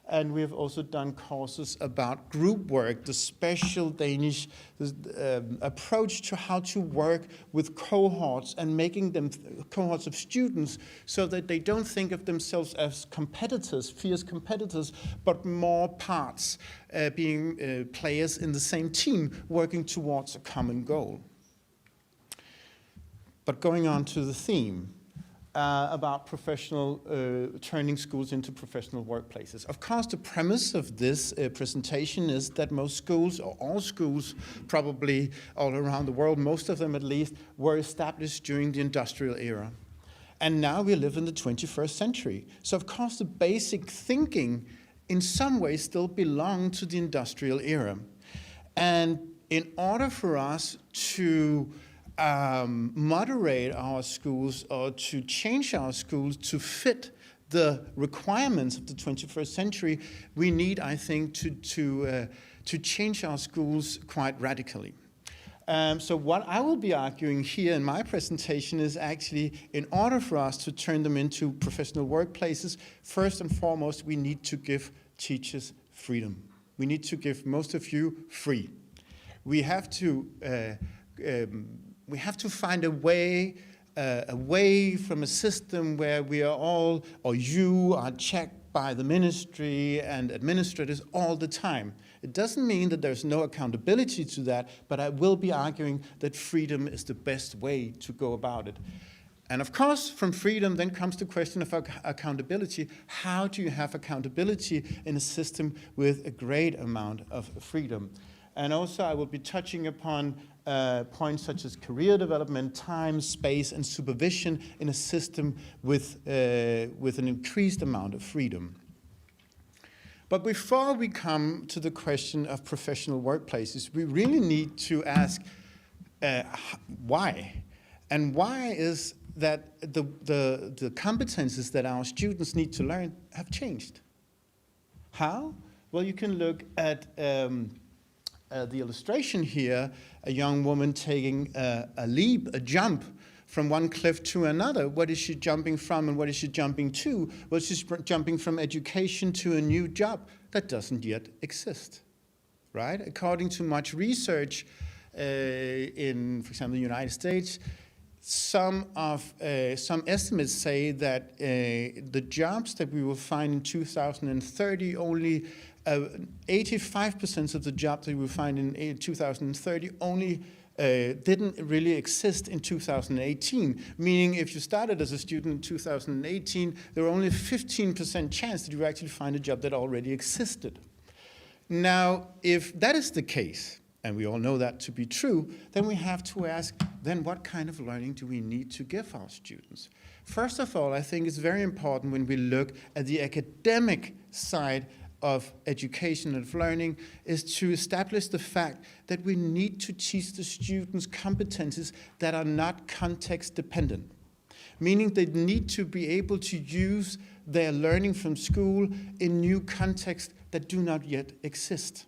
And we have also done courses about group work, the special Danish approach to how to work with cohorts and making them cohorts of students so that they don't think of themselves as competitors, fierce competitors, but more parts, being players in the same team, working towards a common goal. But going on to the theme, about turning schools into professional workplaces. Of course, the premise of this presentation is that most schools, or all schools probably all around the world, most of them at least, were established during the industrial era. And now we live in the 21st century. So of course the basic thinking in some ways still belong to the industrial era. And in order for us to moderate our schools or to change our schools to fit the requirements of the 21st century, we need, I think, to change our schools quite radically. So what I will be arguing here in my presentation is actually, in order for us to turn them into professional workplaces, first and foremost, we need to give teachers freedom. We need to give most of you free. We have to find a way away from a system where we are all, or you are checked by the ministry and administrators all the time. It doesn't mean that there's no accountability to that, but I will be arguing that freedom is the best way to go about it. And of course, from freedom then comes the question of accountability. How do you have accountability in a system with a great amount of freedom? And also I will be touching upon points such as career development, time, space, and supervision in a system with an increased amount of freedom. But before we come to the question of professional workplaces, we really need to ask why? And why is that the competences that our students need to learn have changed? How? Well, you can look at the illustration here, a young woman taking a leap, a jump from one cliff to another. What is she jumping from and what is she jumping to? Well, she's jumping from education to a new job that doesn't yet exist, right? According to much research in, for example, the United States, some estimates say that the jobs that we will find in 2030, only 85% of the jobs that we will find in 2030 only didn't really exist in 2018, meaning if you started as a student in 2018, there were only a 15% chance that you would actually find a job that already existed. Now, if that is the case, and we all know that to be true, then we have to ask, then what kind of learning do we need to give our students? First of all, I think it's very important when we look at the academic side of education and of learning is to establish the fact that we need to teach the students competencies that are not context dependent, meaning they need to be able to use their learning from school in new contexts that do not yet exist.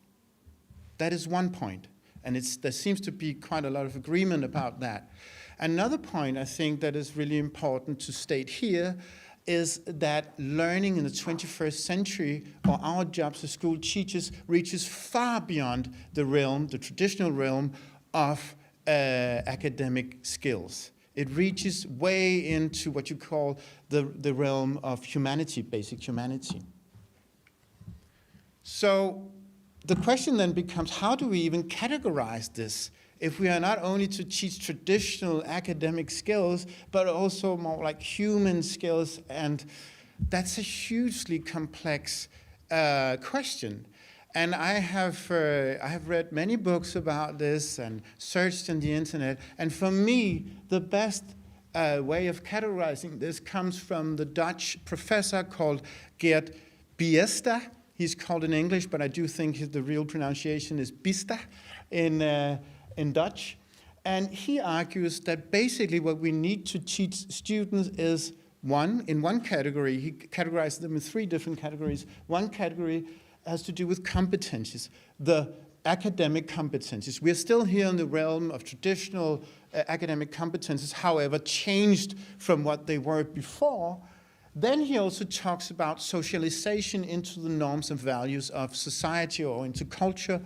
That is one point, and there seems to be quite a lot of agreement about that. Another point I think that is really important to state here is that learning in the 21st century, or our jobs as school teachers, reaches far beyond the realm, the traditional realm of academic skills. It reaches way into what you call the realm of humanity, basic humanity. So the question then becomes, how do we even categorize this if we are not only to teach traditional academic skills, but also more like human skills? And that's a hugely complex question. And I have read many books about this and searched on the internet. And for me, the best way of categorizing this comes from the Dutch professor called Geert Biesta. He's called in English, but I do think the real pronunciation is Biesta in Dutch. And he argues that basically what we need to teach students is in one category, he categorizes them in 3 different categories. One category has to do with competencies, the academic competencies. We're still here in the realm of traditional academic competencies, however, changed from what they were before. Then he also talks about socialization into the norms and values of society or into culture.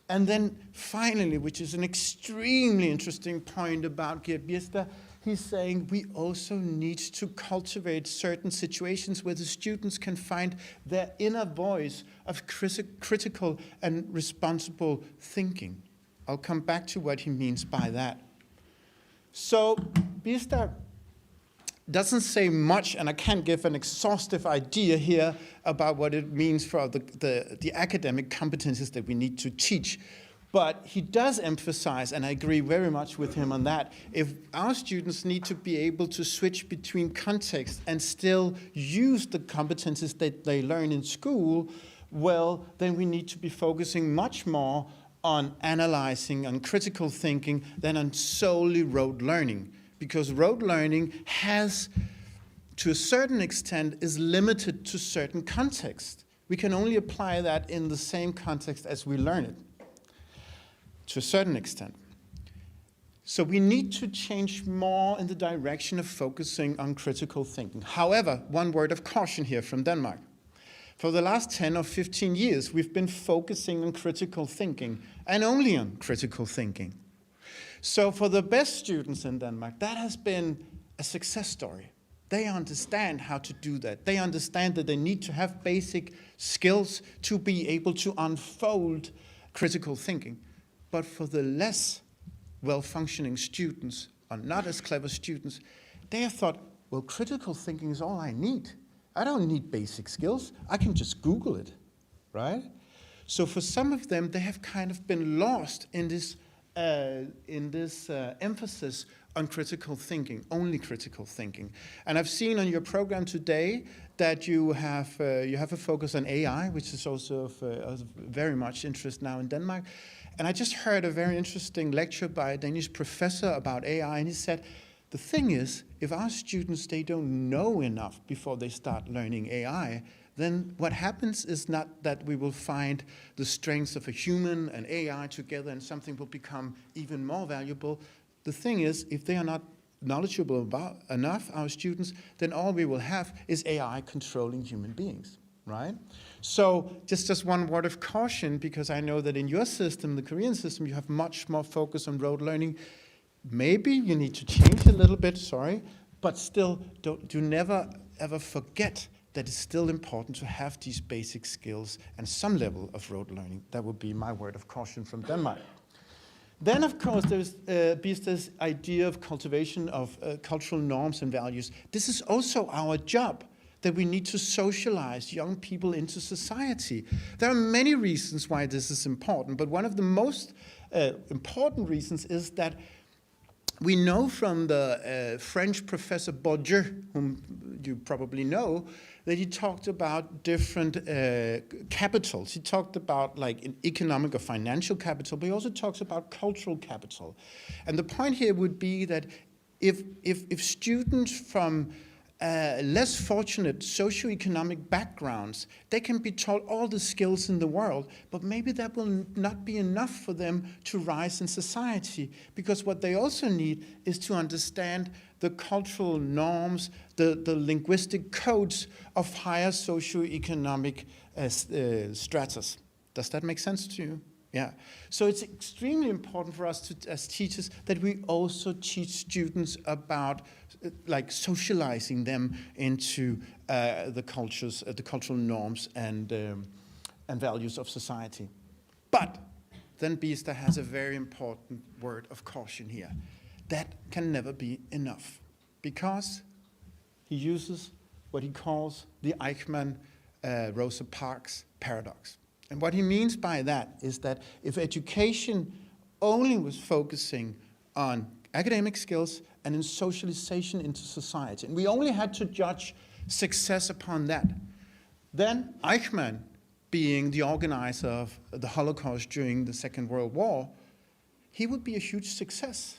And then finally, which is an extremely interesting point about Geert Biesta, he's saying we also need to cultivate certain situations where the students can find their inner voice of critical and responsible thinking. I'll come back to what he means by that. So Biesta doesn't say much, and I can't give an exhaustive idea here about what it means for the academic competencies that we need to teach. But he does emphasize, and I agree very much with him on that, if our students need to be able to switch between contexts and still use the competencies that they learn in school, well, then we need to be focusing much more on analyzing, on critical thinking, than on solely rote learning. Because rote learning has, to a certain extent, is limited to certain contexts. We can only apply that in the same context as we learn it, to a certain extent. So we need to change more in the direction of focusing on critical thinking. However, one word of caution here from Denmark. For the last 10 or 15 years, we've been focusing on critical thinking, and only on critical thinking. So for the best students in Denmark, that has been a success story. They understand how to do that. They understand that they need to have basic skills to be able to unfold critical thinking. But for the less well-functioning students, or not as clever students, they have thought, well, critical thinking is all I need. I don't need basic skills. I can just Google it, right? So for some of them, they have kind of been lost in this emphasis on critical thinking, only critical thinking. And I've seen on your program today that you have a focus on AI, which is also of very much interest now in Denmark. And I just heard a very interesting lecture by a Danish professor about AI, and he said, the thing is, if our students, they don't know enough before they start learning AI, then what happens is not that we will find the strengths of a human and AI together and something will become even more valuable. The thing is, if they are not knowledgeable about enough, our students, then all we will have is AI controlling human beings, right? So just one word of caution, because I know that in your system, the Korean system, you have much more focus on rote learning. Maybe you need to change a little bit, sorry, but still do never ever forget that it's still important to have these basic skills and some level of rote learning. That would be my word of caution from Denmark. Then, of course, there's this idea of cultivation of cultural norms and values. This is also our job, that we need to socialize young people into society. There are many reasons why this is important, but one of the most important reasons is that we know from the French professor Bourdieu, whom you probably know, that he talked about different capitals. He talked about like an economic or financial capital, but he also talks about cultural capital. And the point here would be that if students from less fortunate socioeconomic backgrounds, they can be taught all the skills in the world, but maybe that will not be enough for them to rise in society, because what they also need is to understand the cultural norms, the linguistic codes of higher socioeconomic stratas. Does that make sense to you? Yeah. So it's extremely important for us as teachers that we also teach students about like socializing them into the cultures, the cultural norms and values of society. But then Biester has a very important word of caution here. That can never be enough, because he uses what he calls the Eichmann-Rosa Parks paradox. And what he means by that is that if education only was focusing on academic skills and in socialization into society, and we only had to judge success upon that, then Eichmann, being the organizer of the Holocaust during the Second World War, he would be a huge success,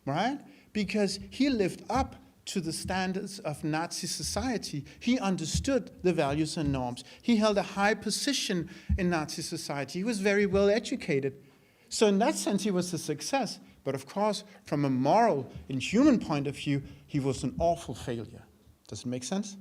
right? Because he lived up to the standards of Nazi society. He understood the values and norms. He held a high position in Nazi society. He was very well educated. So in that sense, he was a success. But of course, from a moral and human point of view, he was an awful failure. Does it make sense?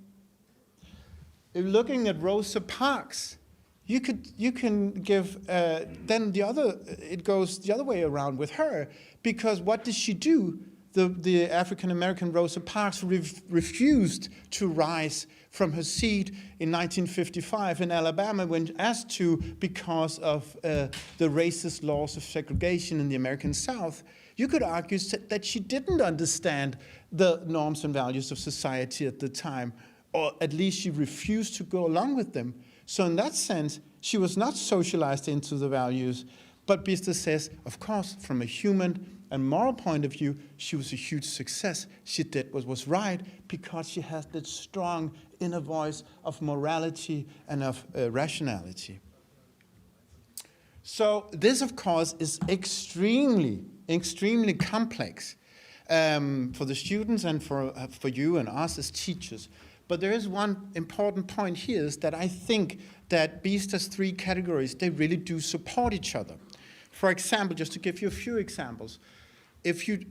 If looking at Rosa Parks, you can give, then it goes the other way around with her, because what did she do? The African-American Rosa Parks refused to rise from her seat in 1955 in Alabama when asked to because of the racist laws of segregation in the American South. You could argue that she didn't understand the norms and values of society at the time, or at least she refused to go along with them. So in that sense, she was not socialized into the values. But Bista says, of course, from a human and moral point of view, she was a huge success. She did what was right because she has that strong inner voice of morality and of rationality. So this, of course, is extremely complex for the students and for you and us as teachers. But there is one important point here, is that I think that Bista's three categories, they really do support each other. For example, just to give you a few examples, in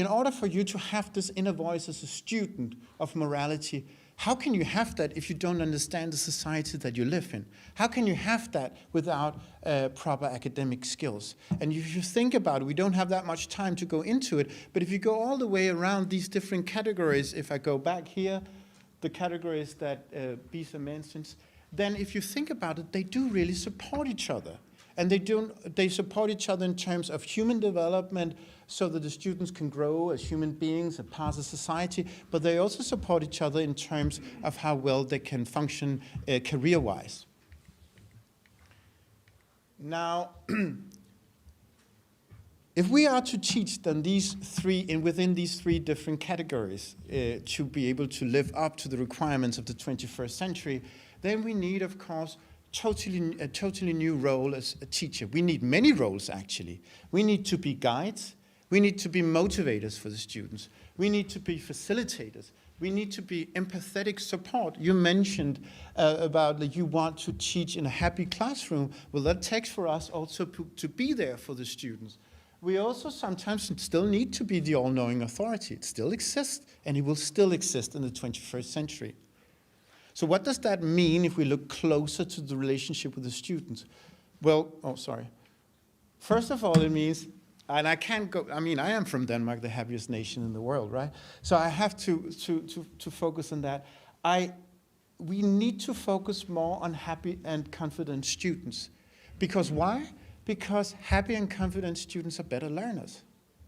order for you to have this inner voice as a student of morality, how can you have that if you don't understand the society that you live in? How can you have that without proper academic skills? And if you think about it, we don't have that much time to go into it, but if you go all the way around these different categories, if I go back here, the categories that Bisa mentions, then if you think about it, they do really support each other. And they support each other in terms of human development so that the students can grow as human beings and part of society, but they also support each other in terms of how well they can function career-wise. Now, if we are to teach them within these three different categories to be able to live up to the requirements of the 21st century, then we need, of course, a totally new role as a teacher. We need many roles, actually. We need to be guides. We need to be motivators for the students. We need to be facilitators. We need to be empathetic support. You mentioned about that you want to teach in a happy classroom. Well, that takes for us also to be there for the students. We also sometimes still need to be the all-knowing authority. It still exists, and it will still exist in the 21st century. So what does that mean if we look closer to the relationship with the students? Well, First of all, it means, and I can't go, I am from Denmark, the happiest nation in the world, right? So I have to focus on that. We need to focus more on happy and confident students. Because why? Because happy and confident students are better learners.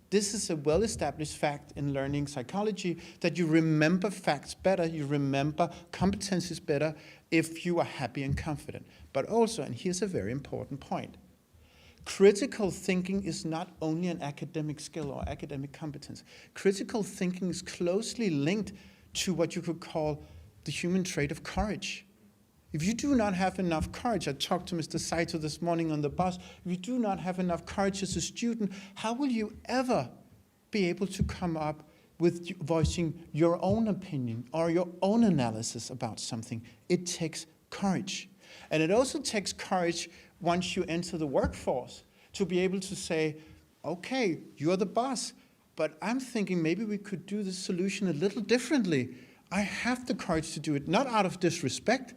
This is a well-established fact in learning psychology, that you remember facts better, you remember competencies better if you are happy and confident. But also, and here's a very important point, critical thinking is not only an academic skill or academic competence. Critical thinking is closely linked to what you could call the human trait of courage. If you do not have enough courage, I talked to Mr. Saito this morning on the bus, if you do not have enough courage as a student, how will you ever be able to come up with voicing your own opinion or your own analysis about something? It takes courage. And it also takes courage once you enter the workforce to be able to say, okay, you're the boss, but I'm thinking maybe we could do this solution a little differently. I have the courage to do it, not out of disrespect,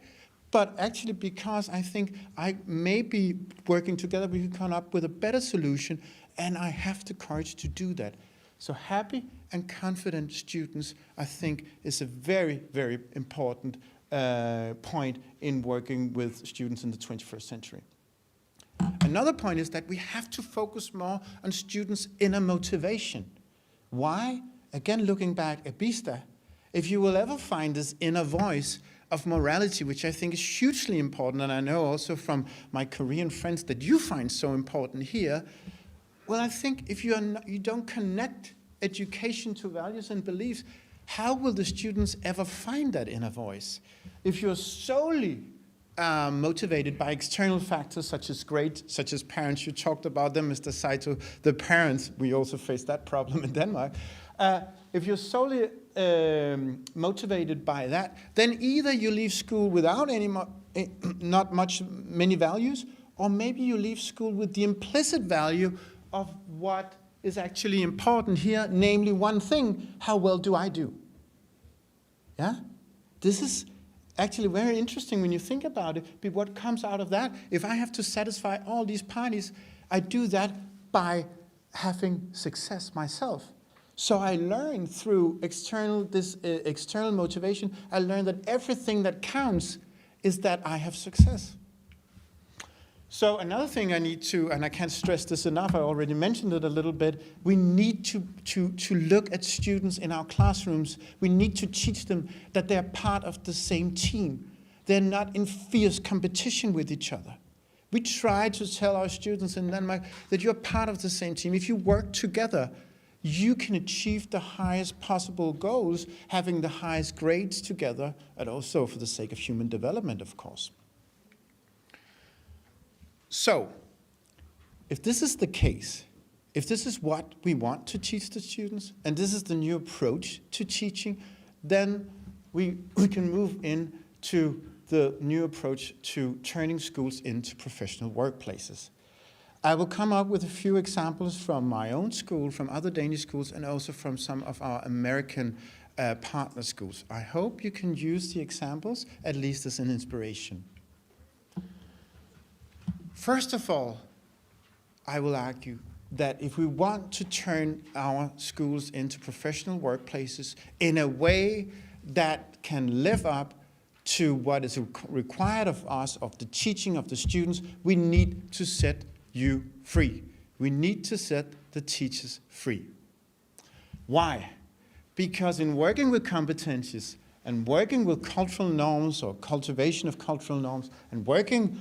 but actually because I think I may be working together, we can come up with a better solution, and I have the courage to do that. So happy and confident students, I think, is a very, very important point in working with students in the 21st century. Another point is that we have to focus more on students' inner motivation. Why? Again, looking back at Bista, if you will ever find this inner voice of morality, which I think is hugely important, and I know also from my Korean friends that you find so important here, well, I think if you don't connect education to values and beliefs, how will the students ever find that inner voice? If you're solely motivated by external factors such as grades, such as parents, you talked about them, Mr. Saito, the parents, we also face that problem in Denmark. If you're solely motivated by that, then either you leave school without many values, or maybe you leave school with the implicit value of what is actually important here, namely one thing: how well do I do? Yeah? This is actually very interesting when you think about it, but what comes out of that, if I have to satisfy all these parties, I do that by having success myself. So I learn through external motivation, I learn that everything that counts is that I have success. So another thing I need to, and I can't stress this enough, I already mentioned it a little bit, we need to look at students in our classrooms. We need to teach them that they're part of the same team. They're not in fierce competition with each other. We try to tell our students in Denmark that you're part of the same team. If you work together, you can achieve the highest possible goals, having the highest grades together, and also for the sake of human development, of course. So, if this is the case, if this is what we want to teach the students, and this is the new approach to teaching, then we can move into the new approach to turning schools into professional workplaces. I will come up with a few examples from my own school, from other Danish schools, and also from some of our American partner schools. I hope you can use the examples, at least as an inspiration. First of all, I will argue that if we want to turn our schools into professional workplaces in a way that can live up to what is required of us, of the teaching of the students, we need to set you free. We need to set the teachers free. Why? Because in working with competencies and working with cultural norms or cultivation of cultural norms and working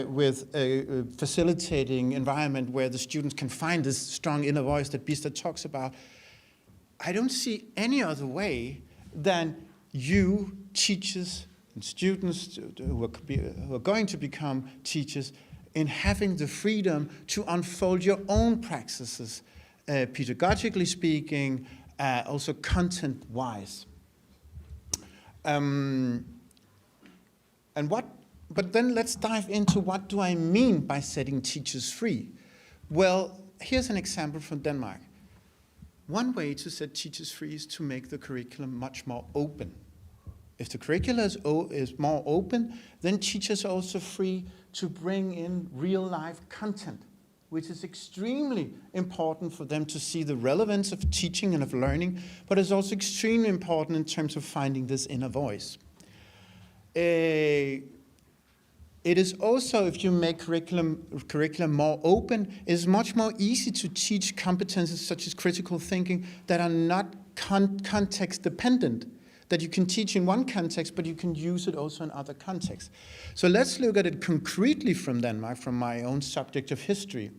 with a facilitating environment where the students can find this strong inner voice that Bista talks about, I don't see any other way than you, teachers and students who are going to become teachers, in having the freedom to unfold your own practices, pedagogically speaking, also content-wise. But then let's dive into what do I mean by setting teachers free. Well, here's an example from Denmark. One way to set teachers free is to make the curriculum much more open. If the curriculum is more open, then teachers are also free to bring in real-life content, which is extremely important for them to see the relevance of teaching and of learning, but it's also extremely important in terms of finding this inner voice. It is also, if you make curriculum more open, it's much more easy to teach competences such as critical thinking that are not context dependent, that you can teach in one context, but you can use it also in other contexts. So let's look at it concretely from Denmark, from my own subject of history.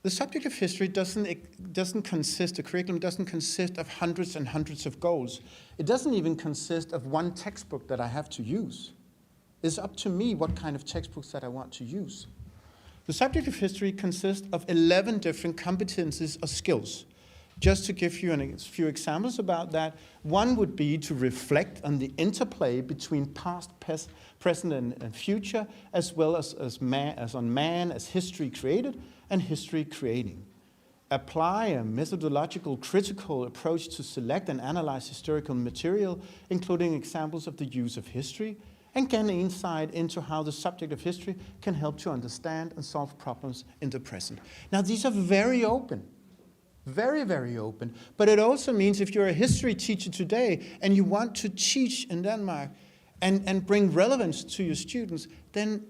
The subject of history doesn't consist, the curriculum doesn't consist of hundreds and hundreds of goals. It doesn't even consist of one textbook that I have to use. It's up to me what kind of textbooks that I want to use. The subject of history consists of 11 different competencies or skills. Just to give you a few examples about that, one would be to reflect on the interplay between past, present, and future, as well as on man as history created and history creating. Apply a methodological critical approach to select and analyze historical material, including examples of the use of history, and gain insight into how the subject of history can help to understand and solve problems in the present. Now, these are very open. Very, very open. But it also means if you're a history teacher today and you want to teach in Denmark and bring relevance to your students, then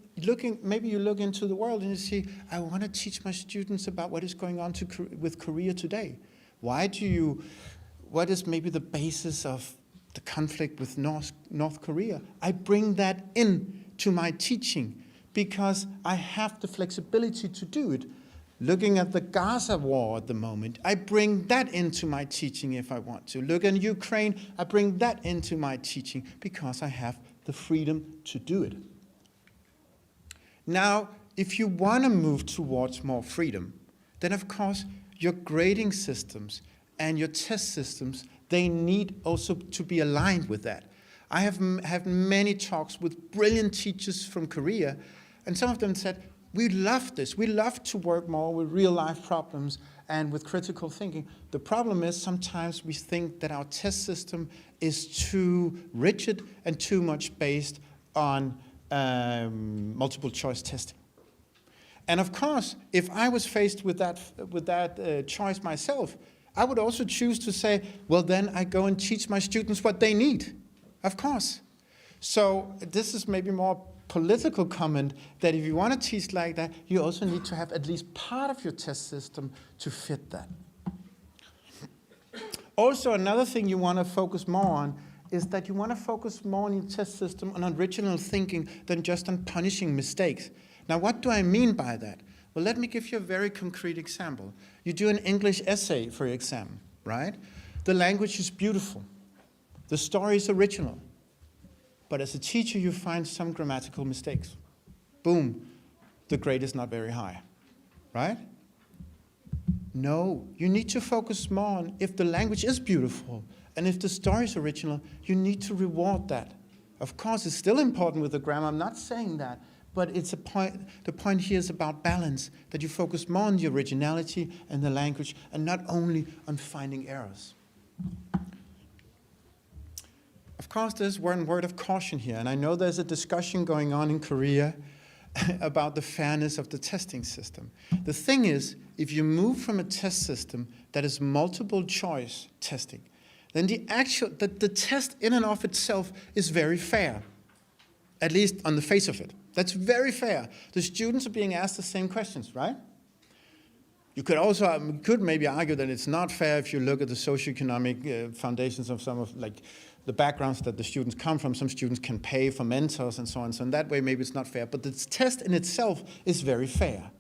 maybe you look into the world and you see, I want to teach my students about what is going on with Korea today. What is maybe the basis of the conflict with North Korea? I bring that in to my teaching because I have the flexibility to do it. Looking at the Gaza war at the moment, I bring that into my teaching if I want to. Look at Ukraine, I bring that into my teaching because I have the freedom to do it. Now, if you want to move towards more freedom, then of course your grading systems and your test systems, they need also to be aligned with that. I have had many talks with brilliant teachers from Korea, and some of them said, we love this. We love to work more with real-life problems and with critical thinking. The problem is sometimes we think that our test system is too rigid and too much based on multiple choice testing. And of course, if I was faced with that choice myself, I would also choose to say, well, then I go and teach my students what they need, of course. So this is maybe more political comment that if you want to teach like that, you also need to have at least part of your test system to fit that. Also, another thing you want to focus more on is that you want to focus more on your test system on original thinking than just on punishing mistakes. Now, what do I mean by that? Well, let me give you a very concrete example. You do an English essay for your exam, right? The language is beautiful. The story is original. But as a teacher, you find some grammatical mistakes. Boom, the grade is not very high, right? No, you need to focus more on if the language is beautiful and if the story is original, you need to reward that. Of course, it's still important with the grammar, I'm not saying that, but it's a point. The point here is about balance, that you focus more on the originality and the language and not only on finding errors. Of course, there's one word of caution here, and I know there's a discussion going on in Korea about the fairness of the testing system. The thing is, if you move from a test system that is multiple choice testing, then the test in and of itself is very fair, at least on the face of it. That's very fair. The students are being asked the same questions, right? You could also maybe argue that it's not fair if you look at the socioeconomic foundations of some of the backgrounds that the students come from. Some students can pay for mentors and so on. So in that way, maybe it's not fair. But the test in itself is very fair.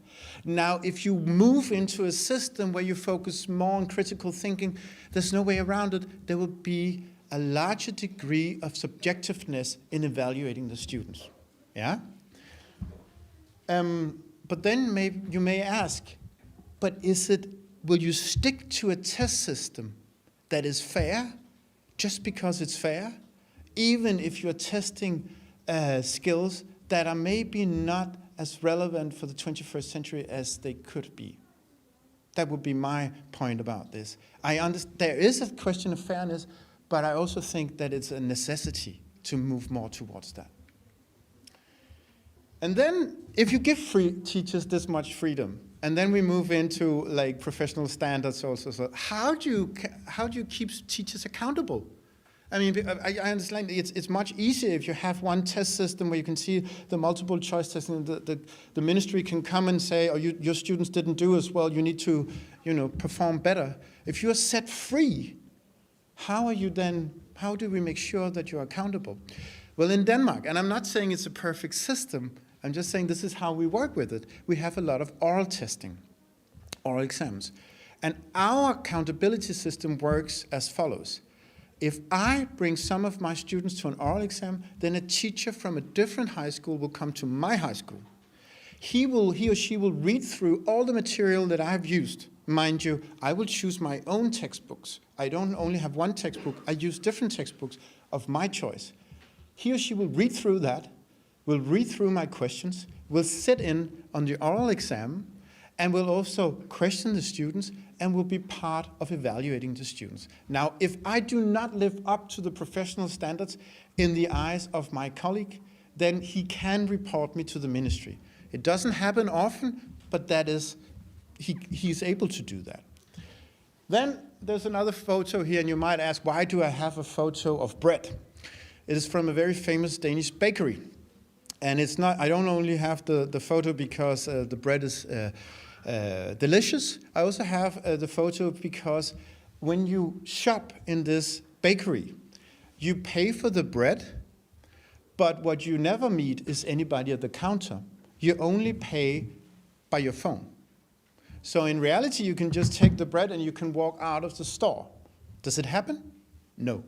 Now, if you move into a system where you focus more on critical thinking, there's no way around it. There will be a larger degree of subjectiveness in evaluating the students. Yeah? But then you may ask, but will you stick to a test system that is fair just because it's fair, even if you're testing skills that are maybe not as relevant for the 21st century as they could be? That would be my point about this. I understand there is a question of fairness, but I also think that it's a necessity to move more towards that. And then if you give teachers this much freedom, and then we move into professional standards also. So how do you keep teachers accountable? I mean, I understand it's much easier if you have one test system where you can see the multiple choice testing. The ministry can come and say, "Oh, your students didn't do as well. You need to, perform better." If you're set free, how do we make sure that you're accountable? Well, in Denmark, and I'm not saying it's a perfect system. I'm just saying this is how we work with it. We have a lot of oral testing, oral exams. And our accountability system works as follows. If I bring some of my students to an oral exam, then a teacher from a different high school will come to my high school. He or she will read through all the material that I've used. Mind you, I will choose my own textbooks. I don't only have one textbook. I use different textbooks of my choice. He or she will read through that, will read through my questions, will sit in on the oral exam, and will also question the students and will be part of evaluating the students. Now, if I do not live up to the professional standards in the eyes of my colleague, then he can report me to the ministry. It doesn't happen often, but he's able to do that. Then there's another photo here, and you might ask, why do I have a photo of bread? It is from a very famous Danish bakery. And it's not, I don't only have the photo because the bread is delicious. I also have the photo because when you shop in this bakery, you pay for the bread, but what you never meet is anybody at the counter. You only pay by your phone. So in reality, you can just take the bread and you can walk out of the store. Does it happen? No.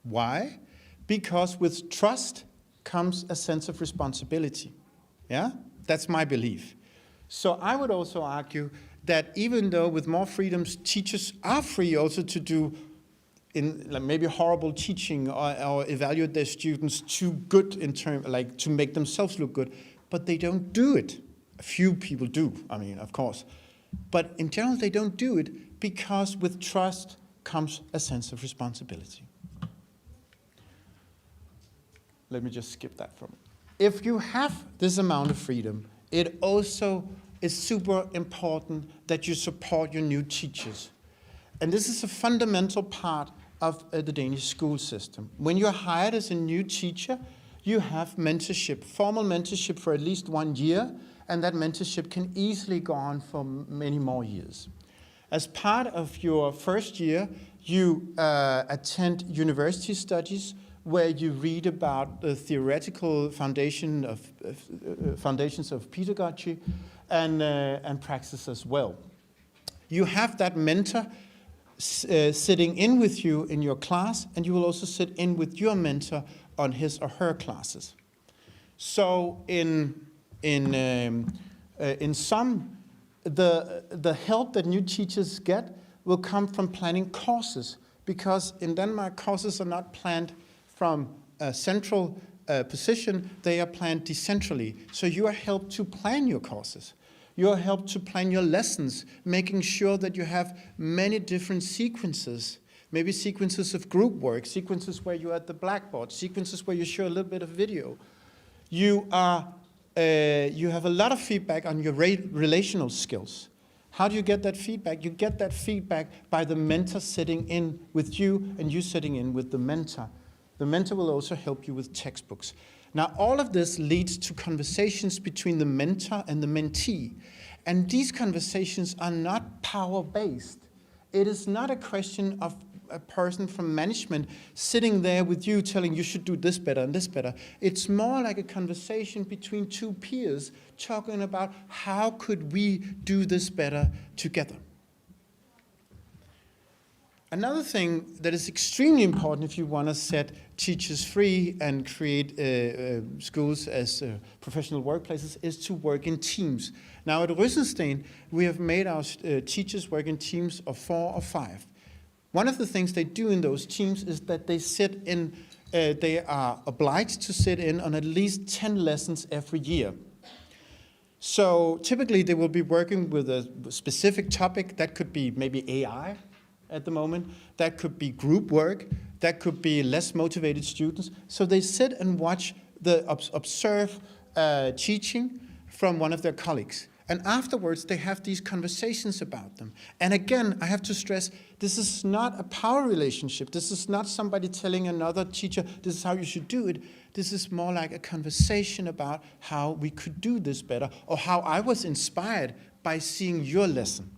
Why? Because with trust comes a sense of responsibility. Yeah? That's my belief. So I would also argue that even though with more freedoms, teachers are free also to do maybe horrible teaching or evaluate their students too good in to make themselves look good, but they don't do it. A few people do, I mean, of course. But in general, they don't do it because with trust comes a sense of responsibility. Let me just skip that for a minute. If you have this amount of freedom, it also is super important that you support your new teachers. And this is a fundamental part of the Danish school system. When you're hired as a new teacher, you have mentorship, formal mentorship for at least 1 year, and that mentorship can easily go on for many more years. As part of your first year, you attend university studies where you read about the theoretical foundations of pedagogy and praxis as well. You have that mentor sitting in with you in your class, and you will also sit in with your mentor on his or her classes. So in sum, the help that new teachers get will come from planning courses, because in Denmark courses are not planned from a central position, they are planned decentrally. So you are helped to plan your courses. You are helped to plan your lessons, making sure that you have many different sequences, maybe sequences of group work, sequences where you're at the blackboard, sequences where you show a little bit of video. You have a lot of feedback on your relational skills. How do you get that feedback? You get that feedback by the mentor sitting in with you and you sitting in with the mentor. The mentor will also help you with textbooks. Now, all of this leads to conversations between the mentor and the mentee. And these conversations are not power-based. It is not a question of a person from management sitting there with you telling you should do this better and this better. It's more like a conversation between two peers talking about how could we do this better together. Another thing that is extremely important if you want to set teachers free and create schools as professional workplaces is to work in teams. Now at Rysensteen, we have made our teachers work in teams of 4 or 5. One of the things they do in those teams is that they sit in, they are obliged to sit in on at least 10 lessons every year. So typically they will be working with a specific topic. That could be maybe AI at the moment. That could be group work. That could be less motivated students. So they sit and watch observe teaching from one of their colleagues. And afterwards, they have these conversations about them. And again, I have to stress, this is not a power relationship. This is not somebody telling another teacher, this is how you should do it. This is more like a conversation about how we could do this better, or how I was inspired by seeing your lesson.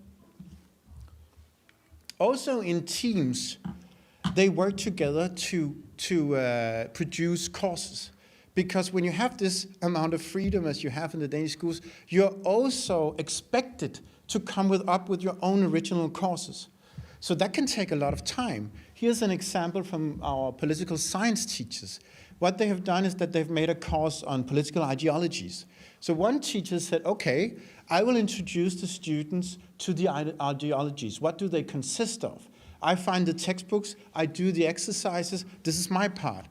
Also in teams, they work together to produce courses. Because when you have this amount of freedom as you have in the Danish schools, you're also expected to come up with your own original courses. So that can take a lot of time. Here's an example from our political science teachers. What they have done is that they've made a course on political ideologies. So one teacher said, okay, I will introduce the students to the ideologies. What do they consist of? I find the textbooks, I do the exercises, this is my part.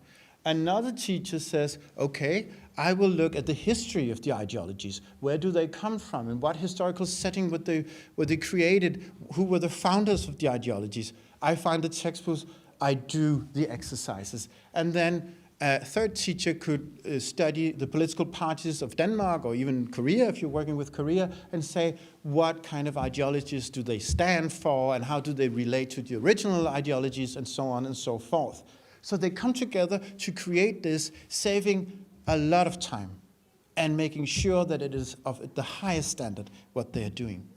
Another teacher says, okay, I will look at the history of the ideologies. Where do they come from? In what historical setting were they created? Who were the founders of the ideologies? I find the textbooks, I do the exercises. And then a third teacher could study the political parties of Denmark or even Korea, if you're working with Korea, and say, what kind of ideologies do they stand for and how do they relate to the original ideologies and so on and so forth. So they come together to create this, saving a lot of time and making sure that it is of the highest standard what they are doing.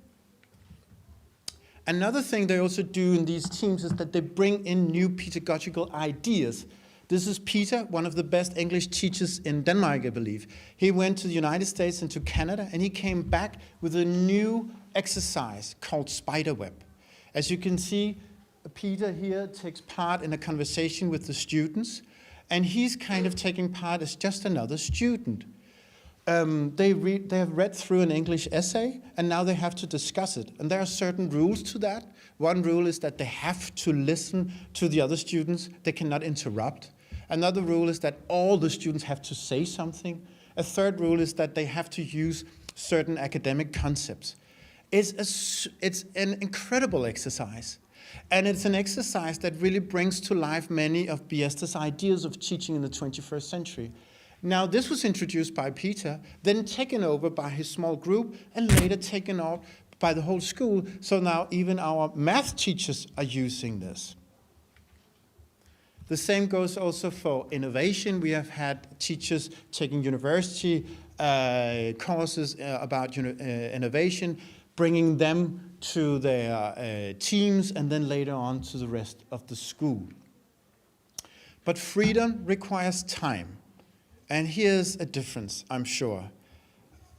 Another thing they also do in these teams is that they bring in new pedagogical ideas. This is Peter, one of the best English teachers in Denmark, I believe. He went to the United States and to Canada, and he came back with a new exercise called Spiderweb. As you can see, Peter here takes part in a conversation with the students, and he's kind of taking part as just another student. They have read through an English essay, and now they have to discuss it. And there are certain rules to that. One rule is that they have to listen to the other students. They cannot interrupt. Another rule is that all the students have to say something. A third rule is that they have to use certain academic concepts. It's an incredible exercise. And it's an exercise that really brings to life many of Biesta's ideas of teaching in the 21st century. Now, this was introduced by Peter, then taken over by his small group, and later taken up by the whole school. So now even our math teachers are using this. The same goes also for innovation. We have had teachers taking university courses about innovation, bringing them to their teams and then later on to the rest of the school. But freedom requires time. And here's a difference, I'm sure,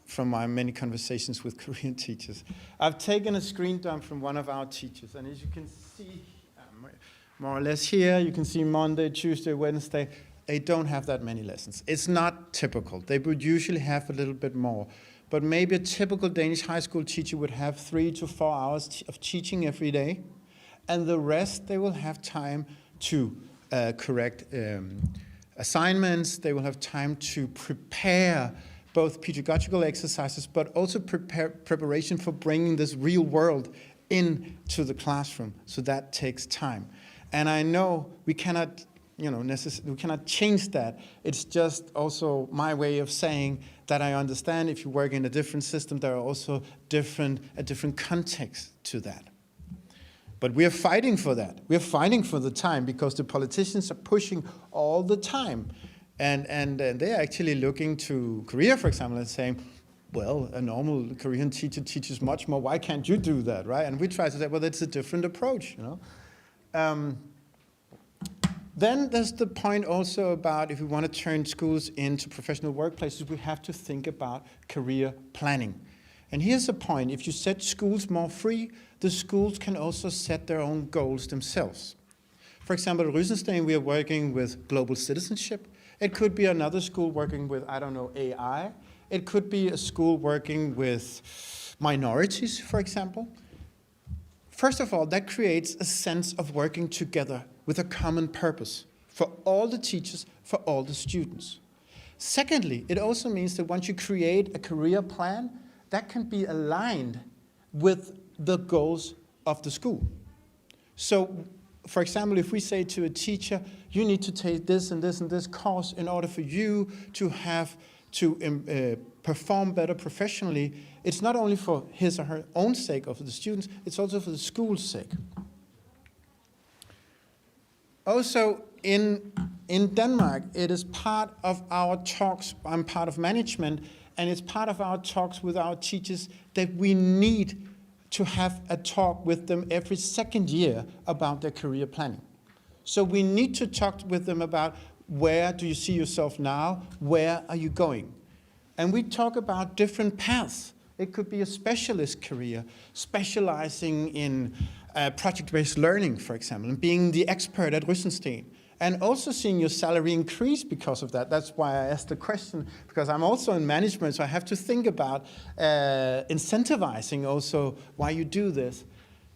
from my many conversations with Korean teachers. I've taken a screen dump from one of our teachers, and as you can see, more or less here, you can see Monday, Tuesday, Wednesday, they don't have that many lessons. It's not typical. They would usually have a little bit more. But maybe a typical Danish high school teacher would have 3 to 4 hours of teaching every day, and the rest they will have time to correct assignments. They will have time to prepare both pedagogical exercises, but also preparation for bringing this real world into the classroom. So that takes time. And I know we cannot, we cannot change that. It's just also my way of saying that I understand if you work in a different system, there are also a different context to that. But we are fighting for that. We are fighting for the time because the politicians are pushing all the time. And they're actually looking to Korea, for example, and saying, well, a normal Korean teacher teaches much more. Why can't you do that, right? And we try to say, well, that's a different approach, Then there's the point also about if we want to turn schools into professional workplaces, we have to think about career planning. And here's the point. If you set schools more free, the schools can also set their own goals themselves. For example, at Rysensteen, we are working with global citizenship. It could be another school working with, AI. It could be a school working with minorities, for example. First of all, that creates a sense of working together with a common purpose for all the teachers, for all the students. Secondly, it also means that once you create a career plan, that can be aligned with the goals of the school. So, for example, if we say to a teacher, you need to take this and this and this course in order for you to have to perform better professionally, it's not only for his or her own sake or for the students, it's also for the school's sake. Also, in Denmark, it is part of our talks, I'm part of management, and it's part of our talks with our teachers that we need to have a talk with them every second year about their career planning. So we need to talk with them about where do you see yourself now, where are you going? And we talk about different paths. It could be a specialist career, specializing in project-based learning, for example, and being the expert at Rysensteen. And also seeing your salary increase because of that. That's why I asked the question, because I'm also in management, so I have to think about incentivizing also why you do this.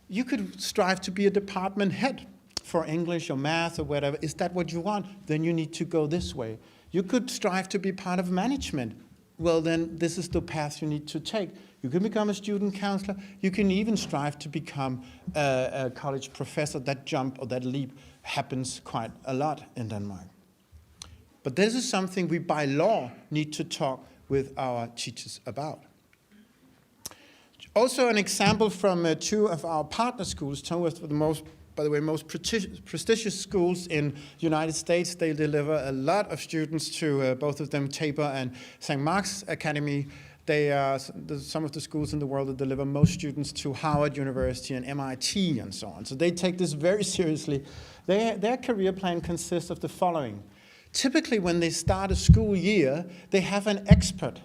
You could strive to be a department head for English or math or whatever. Is that what you want? Then you need to go this way. You could strive to be part of management. Well, then this is the path you need to take. You can become a student counselor. You can even strive to become a college professor. That jump or that leap happens quite a lot in Denmark. But this is something we, by law, need to talk with our teachers about. Also, an example from 2 of our partner schools, two of the most, by the way, most prestigious schools in the United States. They deliver a lot of students to both of them, Tabor and St. Mark's Academy. They are some of the schools in the world that deliver most students to Harvard University and MIT and so on. So they take this very seriously. Their career plan consists of the following. Typically, when they start a school year, they have an expert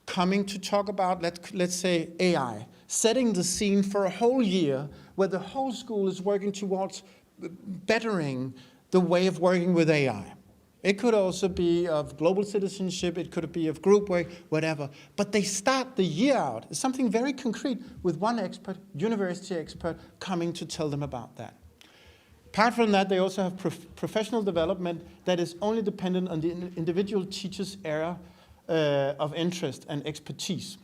coming to talk about, let's say, AI, setting the scene for a whole year where the whole school is working towards bettering the way of working with AI. It could also be of global citizenship, it could be of group work, whatever. But they start the year out, it's something very concrete, with one expert, university expert, coming to tell them about that. Apart from that, they also have professional development that is only dependent on the individual teacher's area of interest and expertise.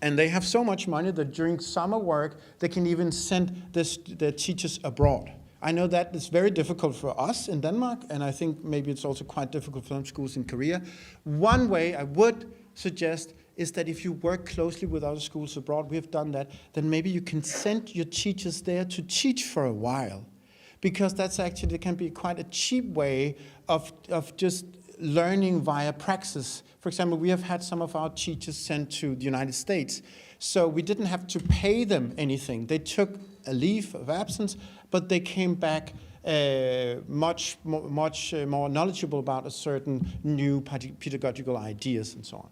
And they have so much money that during summer work, they can even send their teachers abroad. I know that it's very difficult for us in Denmark, and I think maybe it's also quite difficult for some schools in Korea. One way I would suggest is that if you work closely with other schools abroad, we have done that, then maybe you can send your teachers there to teach for a while. because that's actually can be quite a cheap way of just learning via praxis. For example, we have had some of our teachers sent to the United States, so we didn't have to pay them anything. They took a leave of absence, but they came back much more knowledgeable about a certain new pedagogical ideas and so on.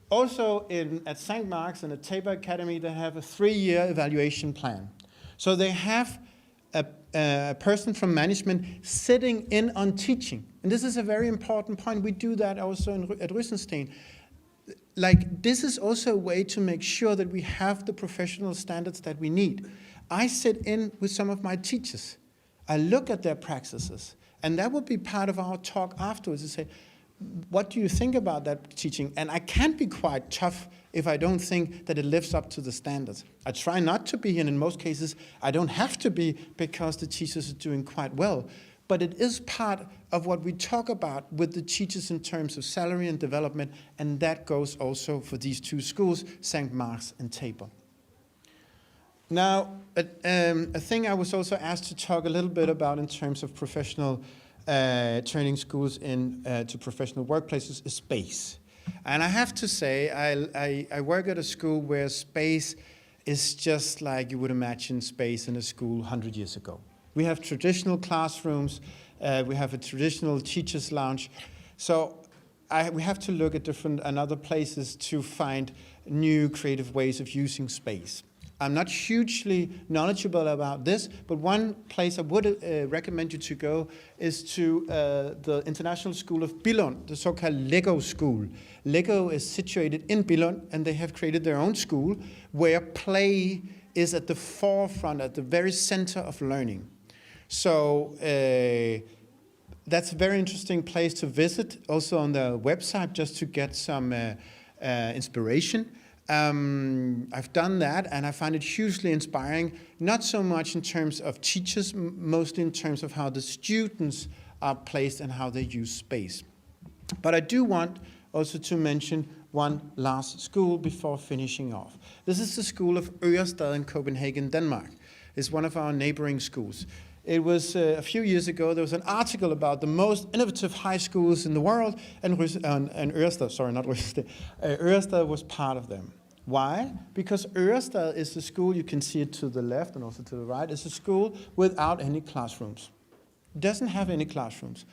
Also, at St. Mark's and at Tabor Academy, they have a 3-year evaluation plan. So they have a person from management sitting in on teaching. And this is a very important point. We do that also at Rysensteen. Like, this is also a way to make sure that we have the professional standards that we need. I sit in with some of my teachers. I look at their practices. And that will be part of our talk afterwards to say, what do you think about that teaching? And I can be quite tough if I don't think that it lives up to the standards. I try not to be, and in most cases, I don't have to be because the teachers are doing quite well. But it is part of what we talk about with the teachers in terms of salary and development, and that goes also for these 2 schools, St. Mark's and Tabor. Now, a thing I was also asked to talk a little bit about in terms of professional turning schools into professional workplaces is space. And I have to say, I work at a school where space is just like you would imagine space in a school 100 years ago. We have traditional classrooms, we have a traditional teacher's lounge. So we have to look at other places to find new creative ways of using space. I'm not hugely knowledgeable about this, but one place I would recommend you to go is to the International School of Billund, the so-called Lego School. Lego is situated in Billund, and they have created their own school where play is at the forefront, at the very center of learning. So that's a very interesting place to visit, also on the website, just to get some inspiration. I've done that, and I find it hugely inspiring, not so much in terms of teachers, mostly in terms of how the students are placed and how they use space. But I do want also to mention one last school before finishing off. This is the school of Ørestad in Copenhagen, Denmark. It's one of our neighboring schools. It was a few years ago, there was an article about the most innovative high schools in the world, and Ørestad, sorry, not Rysensteen, Ørestad was part of them. Why? Because Ørestad is a school, you can see it to the left and also to the right, it's a school without any classrooms. It doesn't have any classrooms.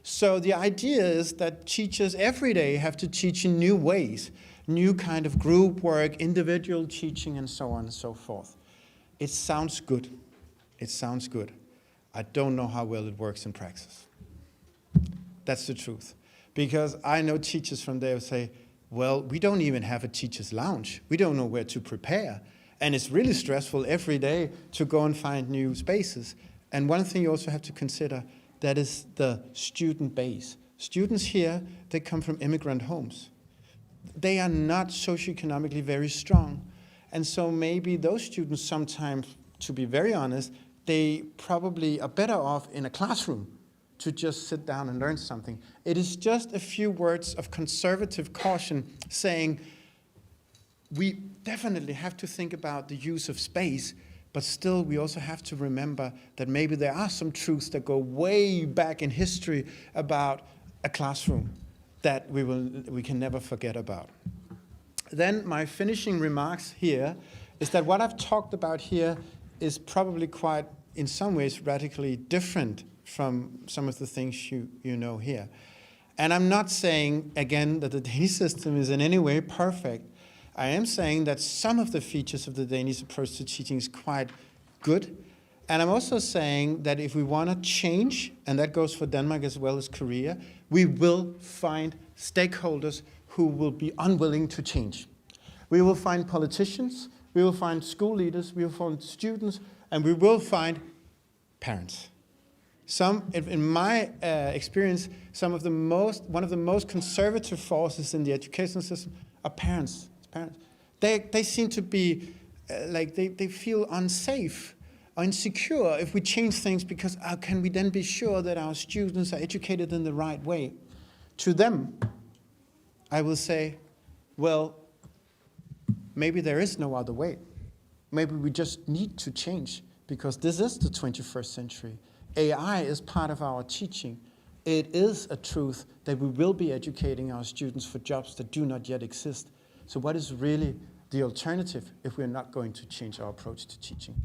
So the idea is that teachers every day have to teach in new ways, new kind of group work, individual teaching, and so on and so forth. It sounds good. It sounds good. I don't know how well it works in practice. That's the truth. Because I know teachers from there who say, well, we don't even have a teacher's lounge. We don't know where to prepare. And it's really stressful every day to go and find new spaces. And one thing you also have to consider, that is the student base. Students here, they come from immigrant homes. They are not socioeconomically very strong. And so maybe those students sometimes, to be very honest, they probably are better off in a classroom to just sit down and learn something. It is just a few words of conservative caution saying we definitely have to think about the use of space, but still we also have to remember that maybe there are some truths that go way back in history about a classroom that we can never forget about. Then my finishing remarks here is that what I've talked about here is probably quite, in some ways, radically different from some of the things you know here. And I'm not saying, again, that the Danish system is in any way perfect. I am saying that some of the features of the Danish approach to teaching is quite good. And I'm also saying that if we want to change, and that goes for Denmark as well as Korea, we will find stakeholders who will be unwilling to change. We will find politicians, we will find school leaders, we will find students, and we will find parents. In my experience, one of the most conservative forces in the education system are parents. They seem to be like they feel unsafe or insecure if we change things, because how can we then be sure that our students are educated in the right way? To them, I will say, well, maybe there is no other way. Maybe we just need to change because this is the 21st century. AI is part of our teaching. It is a truth that we will be educating our students for jobs that do not yet exist. So what is really the alternative if we're not going to change our approach to teaching?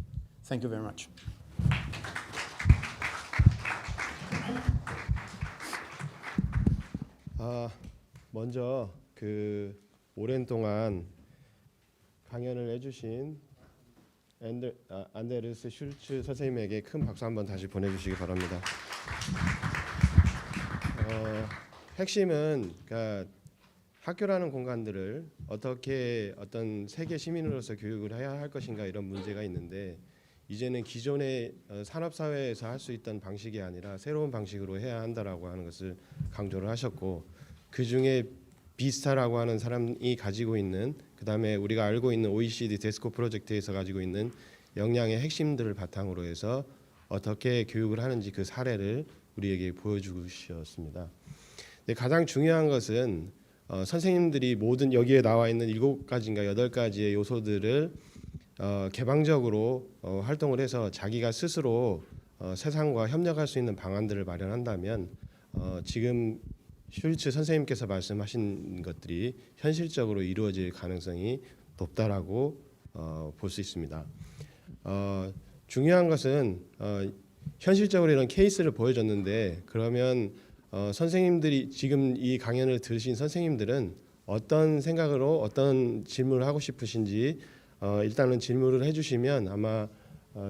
Thank you very much. 먼저 그 오랜 동안 강연을 해주신 안데르스 슐츠 선생님에게 큰 박수 한번 다시 보내주시기 바랍니다. 핵심은 그러니까 학교라는 공간들을 어떻게 어떤 세계 시민으로서 교육을 해야 할 것인가 이런 문제가 있는데 이제는 기존의 산업사회에서 할 수 있던 방식이 아니라 새로운 방식으로 해야 한다라고 하는 것을 강조를 하셨고 그중에 비스타라고 하는 사람이 가지고 있는 그다음에 우리가 알고 있는 OECD 데스코 프로젝트에서 가지고 있는 역량의 핵심들을 바탕으로 해서 어떻게 교육을 하는지 그 사례를 우리에게 보여주셨습니다. 근데 가장 중요한 것은 선생님들이 모든 여기에 나와 있는 7가지인가 8가지의 요소들을 개방적으로 활동을 해서 자기가 스스로 세상과 협력할 수 있는 방안들을 마련한다면 지금 슐츠 선생님께서 말씀하신 것들이 현실적으로 이루어질 가능성이 높다라고 볼 수 있습니다. 중요한 것은 현실적으로 이런 케이스를 보여줬는데 그러면 선생님들이 지금 이 강연을 들으신 선생님들은 어떤 생각으로 어떤 질문을 하고 싶으신지 일단은 질문을 해주시면 아마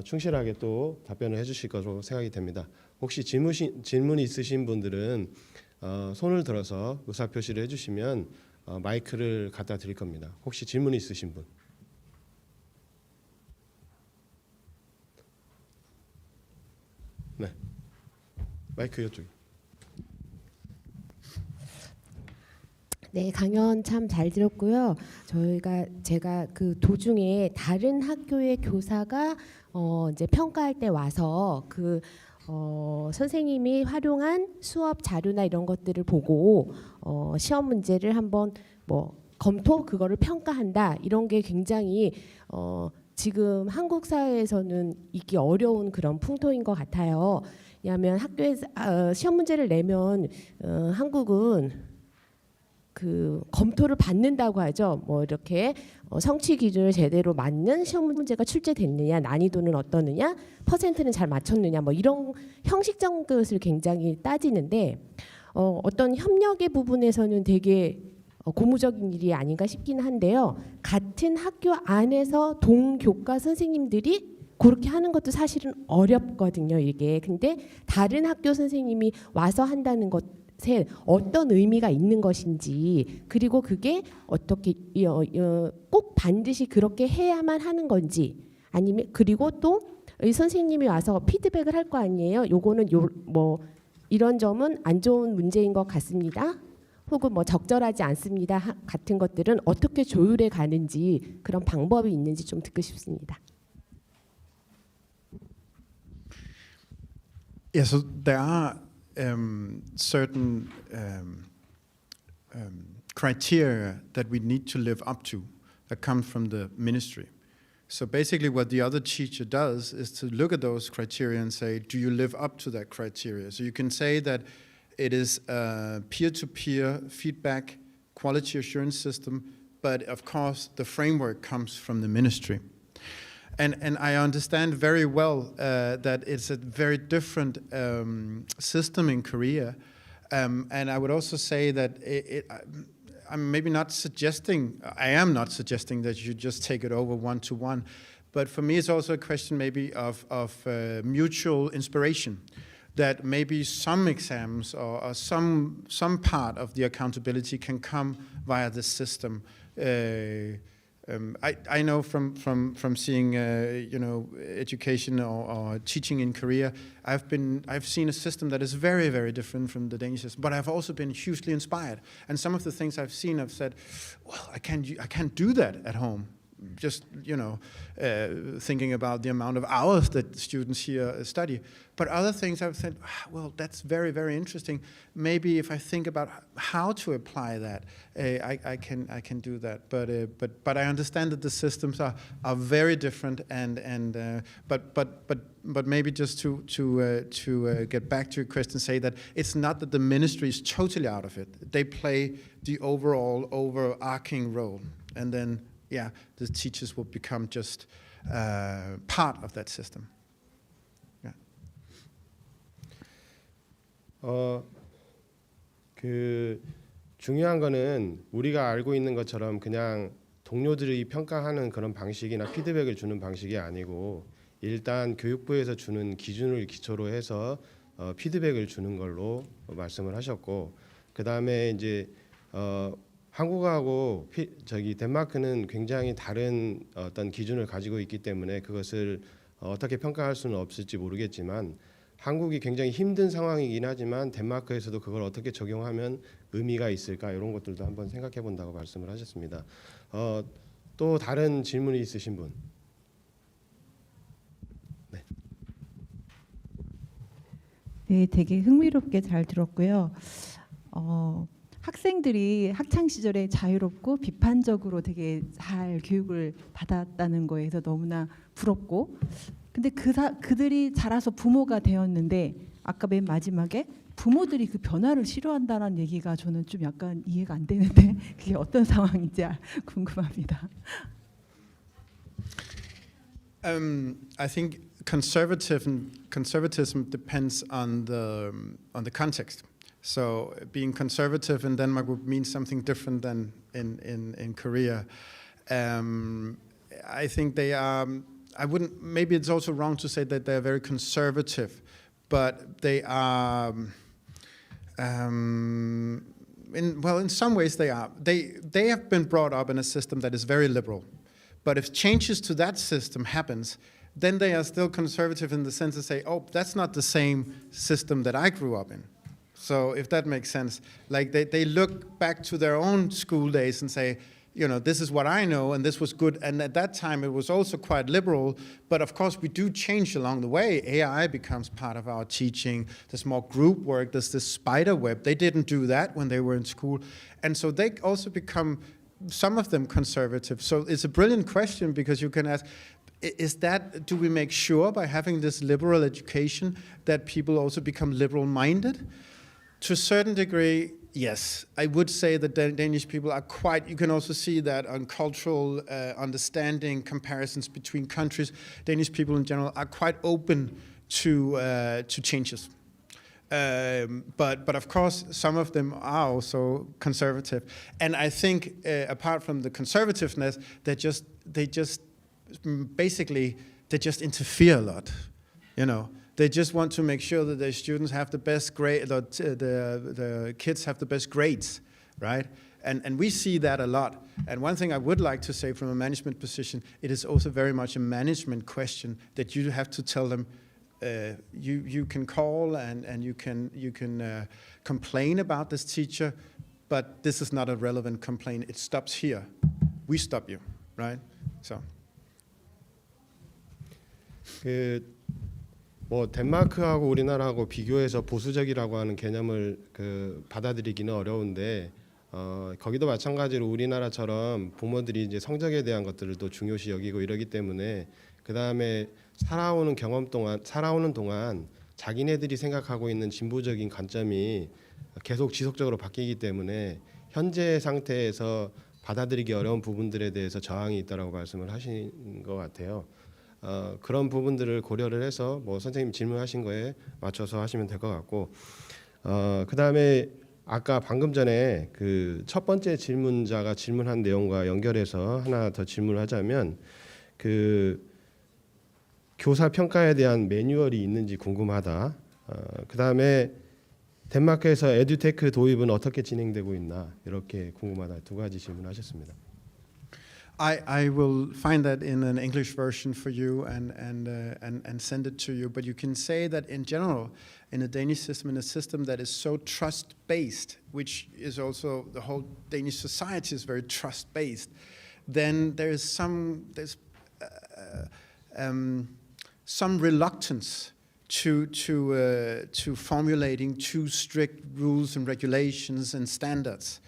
충실하게 또 답변을 해주실 것으로 생각이 됩니다. 혹시 질문이 있으신 분들은 손을 들어서 의사표시를 해주시면 마이크를 갖다 드릴 겁니다. 혹시 질문이 있으신 분? 네, 마이크 이쪽에. 네, 강연 참 잘 들었고요. 제가 그 도중에 다른 학교의 교사가 이제 평가할 때 와서 그 선생님이 활용한 수업 자료나 이런 것들을 보고 시험 문제를 한번 검토 그거를 평가한다 이런 게 굉장히 지금 한국 사회에서는 있기 어려운 그런 풍토인 것 같아요. 왜냐하면 학교에서 시험 문제를 내면 한국은 그 검토를 받는다고 하죠. 이렇게 성취 기준을 제대로 맞는 시험 문제가 출제됐느냐, 난이도는 어떠느냐, 퍼센트는 잘 맞췄느냐, 이런 형식적인 것을 굉장히 따지는데 어떤 협력의 부분에서는 되게 고무적인 일이 아닌가 싶긴 한데요. 같은 학교 안에서 동교과 선생님들이 그렇게 하는 것도 사실은 어렵거든요. 이게 근데 다른 학교 선생님이 와서 한다는 것 어떤 의미가 있는 것인지 그리고 그게 어떻게 꼭 반드시 그렇게 해야만 하는 건지 아니면 그리고 또 이 선생님이 와서 피드백을 할 거 아니에요. 요거는 이런 점은 안 좋은 문제인 것 같습니다. 혹은 적절하지 않습니다. 같은 것들은 어떻게 조율해 가는지 그런 방법이 있는지 좀 듣고 싶습니다. Yeah, so there are certain criteria that we need to live up to that come from the ministry. So basically what the other teacher does is to look at those criteria and say, do you live up to that criteria? So you can say that it is a peer-to-peer feedback quality assurance system, but of course the framework comes from the ministry. And I understand very well that it's a very different system in Korea. And I would also say that I'm maybe not suggesting, I am not suggesting that you just take it over one-to-one. But for me, it's also a question maybe of mutual inspiration. That maybe some exams or some part of the accountability can come via the system. I know from seeing education or teaching in Korea, I've seen a system that is very, very different from the Danish system. But I've also been hugely inspired. And some of the things I've seen, I've said, well, I can't do that at home. just thinking about the amount of hours that students here study. But other things I've said, well, that's very, very interesting. Maybe if I think about how to apply that, I can do that. But I understand that the systems are very different, but maybe just to get back to your question, say that it's not that the ministry is totally out of it. They play the overarching role, and then the teachers will become just part of that system. 그 중요한 거는 우리가 알고 있는 것처럼 그냥 동료들이 평가하는 그런 방식이나 피드백을 주는 방식이 아니고 일단 교육부에서 주는 기준을 기초로 해서 피드백을 주는 걸로 말씀을 하셨고, 그 다음에 이제 한국하고 덴마크는 굉장히 다른 어떤 기준을 가지고 있기 때문에 그것을 어떻게 평가할 수는 없을지 모르겠지만, 한국이 굉장히 힘든 상황이긴 하지만 덴마크에서도 그걸 어떻게 적용하면 의미가 있을까, 이런 것들도 한번 생각해 본다고 말씀을 하셨습니다. 또 다른 질문이 있으신 분? 네. 네, 되게 흥미롭게 잘 들었고요. 학생들이 학창 시절에 자유롭고 비판적으로 되게 잘 교육을 받았다는 거에서 너무나 부럽고, 근데 그들이 자라서 부모가 되었는데 아까 맨 마지막에 부모들이 그 변화를 싫어한다는 얘기가 저는 좀 약간 이해가 안 되는데 그게 어떤 상황인지 궁금합니다. I think conservatism depends on the context. So being conservative in Denmark would mean something different than in Korea. I think they are. I wouldn't. Maybe it's also wrong to say that they're very conservative, but they are. In some ways they are. They have been brought up in a system that is very liberal, but if changes to that system happens, then they are still conservative in the sense to say, oh, that's not the same system that I grew up in. So if that makes sense, like they look back to their own school days and say, this is what I know, and this was good. And at that time, it was also quite liberal. But of course, we do change along the way. AI becomes part of our teaching. There's more group work. There's this spider web. They didn't do that when they were in school. And so they also become, some of them, conservative. So it's a brilliant question, because you can ask, do we make sure by having this liberal education that people also become liberal-minded? To a certain degree, yes. I would say that Danish people are quite, you can also see that on cultural understanding, comparisons between countries, Danish people in general are quite open to changes. But of course, some of them are also conservative. And I think apart from the conservativeness, they just interfere a lot, They just want to make sure that their students have the best grade, that the kids have the best grades, right? And we see that a lot. And one thing I would like to say from a management position, it is also very much a management question that you have to tell them. You can call and you can complain about this teacher, but this is not a relevant complaint. It stops here. We stop you, right? So. 덴마크하고 우리나라하고 비교해서 보수적이라고 하는 개념을 받아들이기는 어려운데, 거기도 마찬가지로 우리나라처럼 부모들이 이제 성적에 대한 것들을 또 중요시 여기고 이러기 때문에, 그 다음에 살아오는 동안 자기네들이 생각하고 있는 진보적인 관점이 계속 지속적으로 바뀌기 때문에 현재 상태에서 받아들이기 어려운 부분들에 대해서 저항이 있다라고 말씀을 하신 것 같아요. 그런 부분들을 고려를 해서 선생님 질문하신 거에 맞춰서 하시면 될 것 같고, 그 다음에 아까 방금 전에 그 첫 번째 질문자가 질문한 내용과 연결해서 하나 더 질문을 하자면, 그 교사 평가에 대한 매뉴얼이 있는지 궁금하다. 그 다음에 덴마크에서 에듀테크 도입은 어떻게 진행되고 있나, 이렇게 궁금하다. 두 가지 질문하셨습니다. I will find that in an English version for you and send it to you. But you can say that in general, in a Danish system, in a system that is so trust-based, which is also the whole Danish society is very trust-based, then there's some reluctance to formulating too strict rules and regulations and standards,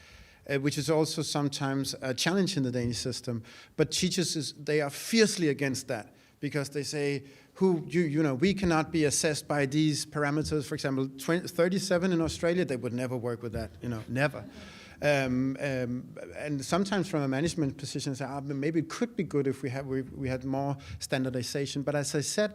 which is also sometimes a challenge in the Danish system. But teachers they are fiercely against that, because they say, we cannot be assessed by these parameters. For example, 37 in Australia, they would never work with that, never. And sometimes from a management position, say, maybe it could be good if we had more standardization. But as I said,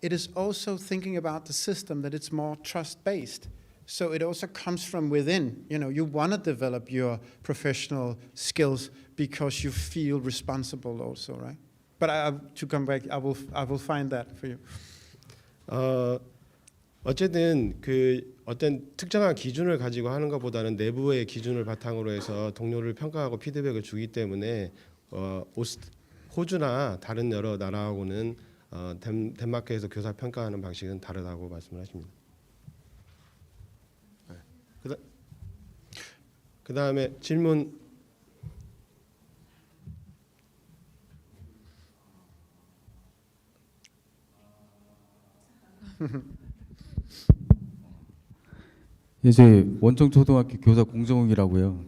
it is also thinking about the system, that it's more trust-based. So it also comes from within. You want to develop your professional skills because you feel responsible also, right? But to come back, I will find that for you. 어쨌든 어떤 특정한 기준을 가지고 하는 것보다는 내부의 기준을 바탕으로 해서 동료를 평가하고 피드백을 주기 때문에 호주나 다른 여러 나라하고는 덴마크에서 교사 평가하는 방식은 다르다고 말씀을 하십니다. 그 다음에 질문. 이제 원청초등학교 교사 공정욱이라고요.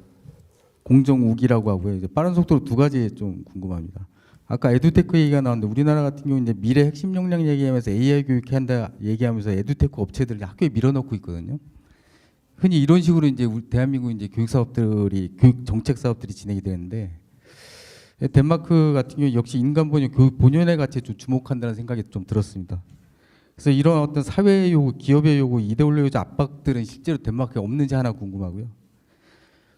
공정욱이라고 하고요. 이제 빠른 속도로 두 가지 좀 궁금합니다. 아까 에듀테크 얘기가 나왔는데 우리나라 같은 경우 이제 미래 핵심 역량 얘기하면서 AI 교육한다 얘기하면서 에듀테크 업체들을 학교에 밀어넣고 있거든요. 흔히 이런 식으로 이제 우리 대한민국 이제 교육 정책 사업들이 진행이 되는데, 덴마크 같은 경우 역시 인간 본연, 교육 본연의 가치에 좀 주목한다는 생각이 좀 들었습니다. 그래서 이런 어떤 사회의 요구, 기업의 요구, 이데올로기적 압박들은 실제로 덴마크에 없는지 하나 궁금하고요.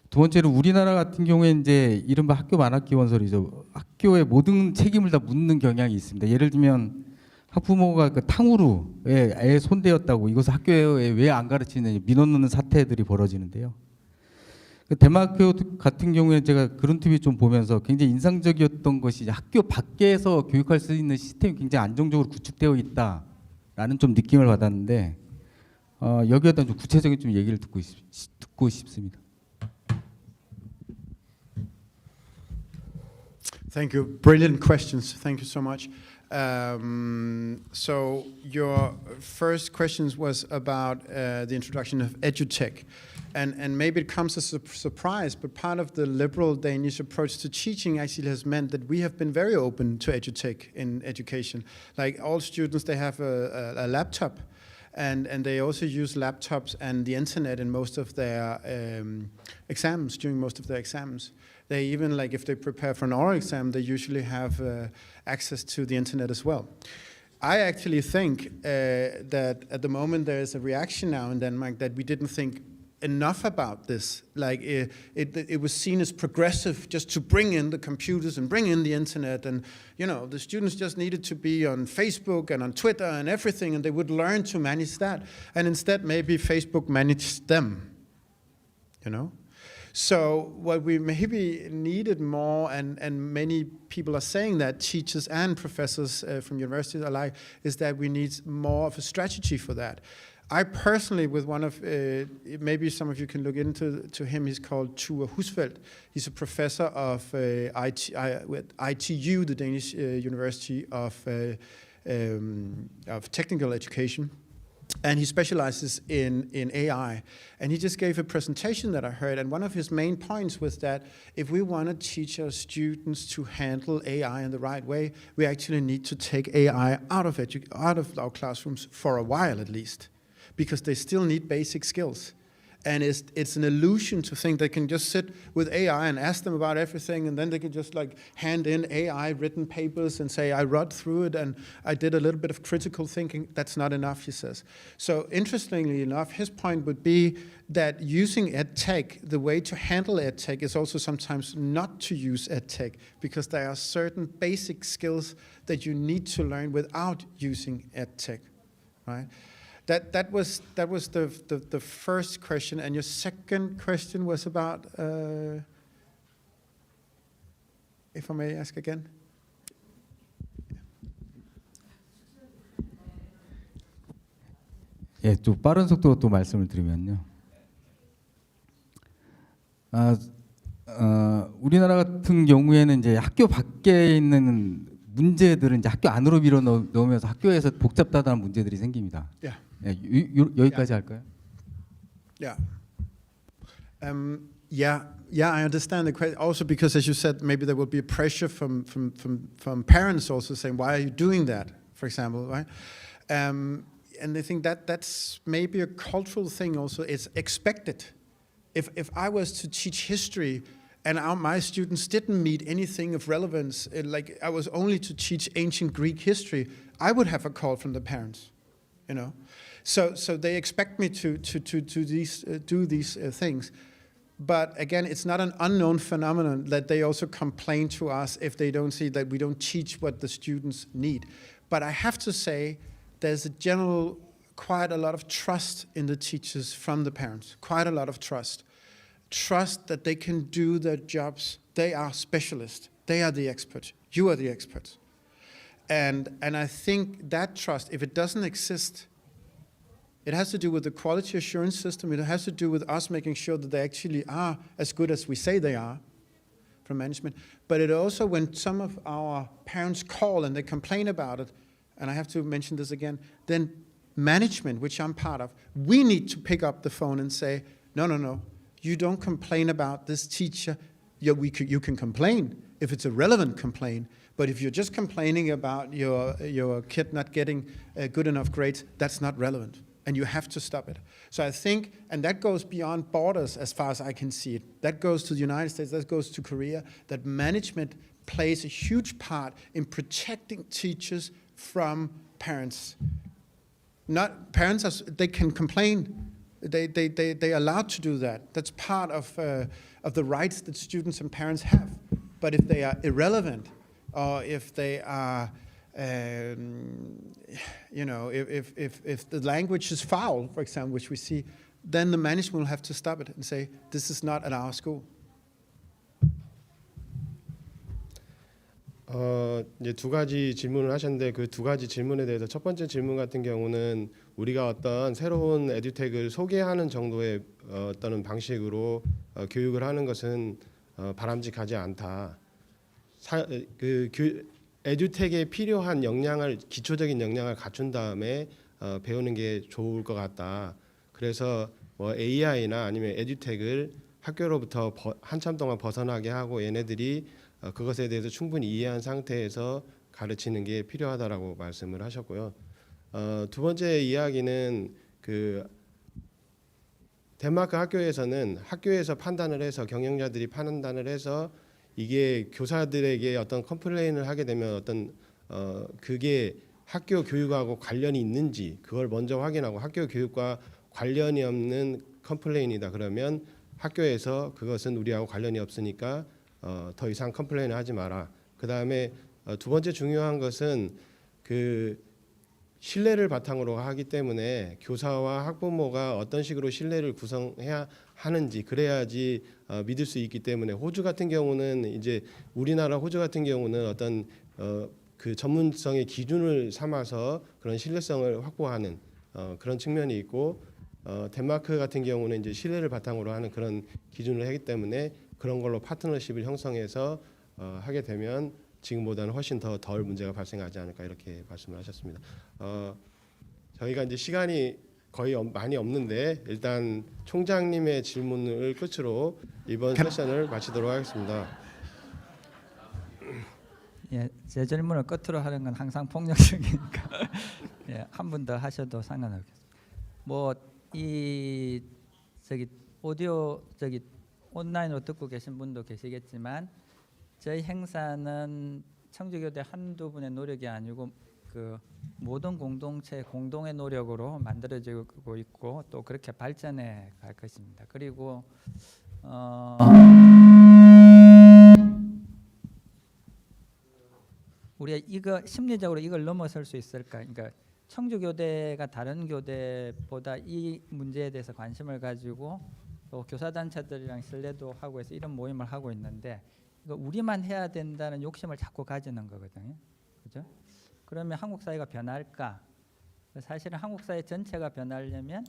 두 번째로 우리나라 같은 경우에 이제 이른바 학교 만학기 원설이죠. 학교의 모든 책임을 다 묻는 경향이 있습니다. 예를 들면 학부모가 그 탕후루에 애 손대었다고 이것을 학교에 왜 안 가르치느냐 민원 넣는 사태들이 벌어지는데요. 덴마크 같은 경우에 제가 그런 TV 좀 보면서 굉장히 인상적이었던 것이 학교 밖에서 교육할 수 있는 시스템이 굉장히 안정적으로 구축되어 있다라는 좀 느낌을 받았는데 여기에 대한 좀 구체적인 좀 얘기를 듣고 싶습니다. Thank you. Brilliant questions. Thank you so much. So your first questions was about the introduction of edutech. And maybe it comes as a surprise, but part of the liberal Danish approach to teaching actually has meant that we have been very open to edutech in education. Like all students, they have a laptop. And they also use laptops and the internet in most of their exams, during most of their exams. They even, like if they prepare for an oral exam, they usually have access to the internet as well. I actually think that at the moment there is a reaction now in Denmark that we didn't think enough about this. Like it was seen as progressive just to bring in the computers and bring in the internet, and the students just needed to be on Facebook and on Twitter and everything, and they would learn to manage that. And instead maybe Facebook managed them, So what we maybe needed more, and many people are saying that, teachers and professors from universities alike, is that we need more of a strategy for that. I personally, with one of, maybe some of you can look into him, he's called Tue Husfeldt. He's a professor of ITU, the Danish University of Technical Education. And he specializes in AI. And he just gave a presentation that I heard. And one of his main points was that if we want to teach our students to handle AI in the right way, we actually need to take AI out of our classrooms for a while at least, because they still need basic skills. And it's an illusion to think they can just sit with AI and ask them about everything, and then they can just like hand in AI written papers and say, I read through it and I did a little bit of critical thinking. That's not enough, he says. So interestingly enough, his point would be that using EdTech, the way to handle EdTech is also sometimes not to use EdTech, because there are certain basic skills that you need to learn without using EdTech, right? That was the first question, and your second question was about, if I may ask again. 예, 좀 빠른 속도로 또 말씀을 드리면요. 우리나라 같은 경우에는 이제 학교 밖에 있는 문제들은 이제 학교 안으로 밀어 넣으면서 학교에서 복잡하다는 문제들이 생깁니다. Yeah. 여기까지 할까요? Yeah. Yeah, I understand the question. Also, because as you said, maybe there will be pressure from parents also saying, "Why are you doing that?" For example, right? And I think that's maybe a cultural thing. Also, it's expected. If I was to teach history, and my students didn't meet anything of relevance, like I was only to teach ancient Greek history, I would have a call from the parents, you know. So they expect me to do these things. But again, it's not an unknown phenomenon that they also complain to us if they don't see that we don't teach what the students need. But I have to say, there's a general, quite a lot of trust in the teachers from the parents, quite a lot of trust. Trust that they can do their jobs. They are specialists. They are the experts. You are the experts. And I think that trust, if it doesn't exist, it has to do with the quality assurance system. It has to do with us making sure that they actually are as good as we say they are from management. But it also, when some of our parents call and they complain about it, and I have to mention this again, then management, which I'm part of, we need to pick up the phone and say, no, you don't complain about this teacher. Yeah, you can complain if it's a relevant complaint, but if you're just complaining about your kid not getting good enough grades, that's not relevant. And you have to stop it. So I think, and that goes beyond borders as far as I can see it. That goes to the United States, that goes to Korea, that management plays a huge part in protecting teachers from parents. Not parents, they can complain. They're allowed to do that. That's part of the rights that students and parents have. But if they are irrelevant, or if they are you know, if the language is foul, for example, which we see, then the management will have to stop it and say, this is not at our school. 이제 두 가지 질문을 하셨는데 그 두 가지 질문에 대해서 첫 번째 질문 같은 경우는 우리가 어떤 새로운 에듀텍을 소개하는 정도의 어떤 방식으로 교육을 하는 것은 바람직하지 않다. 에듀텍에 필요한 역량을, 기초적인 역량을 갖춘 다음에 배우는 게 좋을 것 같다. 그래서 뭐 AI나 아니면 에듀텍을 학교로부터 한참 동안 벗어나게 하고 얘네들이 그것에 대해서 충분히 이해한 상태에서 가르치는 게 필요하다라고 말씀을 하셨고요. 두 번째 이야기는 그 덴마크 학교에서는 학교에서 판단을 해서 경영자들이 판단을 해서 이게 교사들에게 어떤 컴플레인을 하게 되면 어떤 그게 학교 교육하고 관련이 있는지 그걸 먼저 확인하고 학교 교육과 관련이 없는 컴플레인이다 그러면 학교에서 그것은 우리하고 관련이 없으니까 더 이상 컴플레인을 하지 마라. 그 다음에 두 번째 중요한 것은 그 신뢰를 바탕으로 하기 때문에 교사와 학부모가 어떤 식으로 신뢰를 구성해야 하는지 그래야지 믿을 수 있기 때문에 호주 같은 경우는 이제 우리나라 호주 같은 경우는 어떤 그 전문성의 기준을 삼아서 그런 신뢰성을 확보하는 그런 측면이 있고 덴마크 같은 경우는 이제 신뢰를 바탕으로 하는 그런 기준을 하기 때문에 그런 걸로 파트너십을 형성해서 하게 되면 지금보다는 훨씬 덜 문제가 발생하지 않을까 이렇게 말씀을 하셨습니다. 저희가 이제 시간이 거의 많이 없는데 일단 총장님의 질문을 끝으로 이번 세션을 마치도록 하겠습니다. 예, 제 질문을 끝으로 하는 건 항상 폭력적이니까 예, 한 분 더 하셔도 상관없겠습니다. 뭐 이 오디오 온라인으로 듣고 계신 분도 계시겠지만 저희 행사는 청주교대 한두 분의 노력이 아니고 그 모든 공동체 공동의 노력으로 만들어지고 있고 또 그렇게 발전해 갈 것입니다. 그리고 우리가 이거 심리적으로 이걸 넘어설 수 있을까? 그러니까 청주교대가 다른 교대보다 이 문제에 대해서 관심을 가지고 또 교사단체들이랑 신뢰도 하고 해서 이런 모임을 하고 있는데 이거 우리만 해야 된다는 욕심을 자꾸 가지는 거거든요. 그죠? 그러면 한국 사회가 변할까? 사실은 한국 사회 전체가 변하려면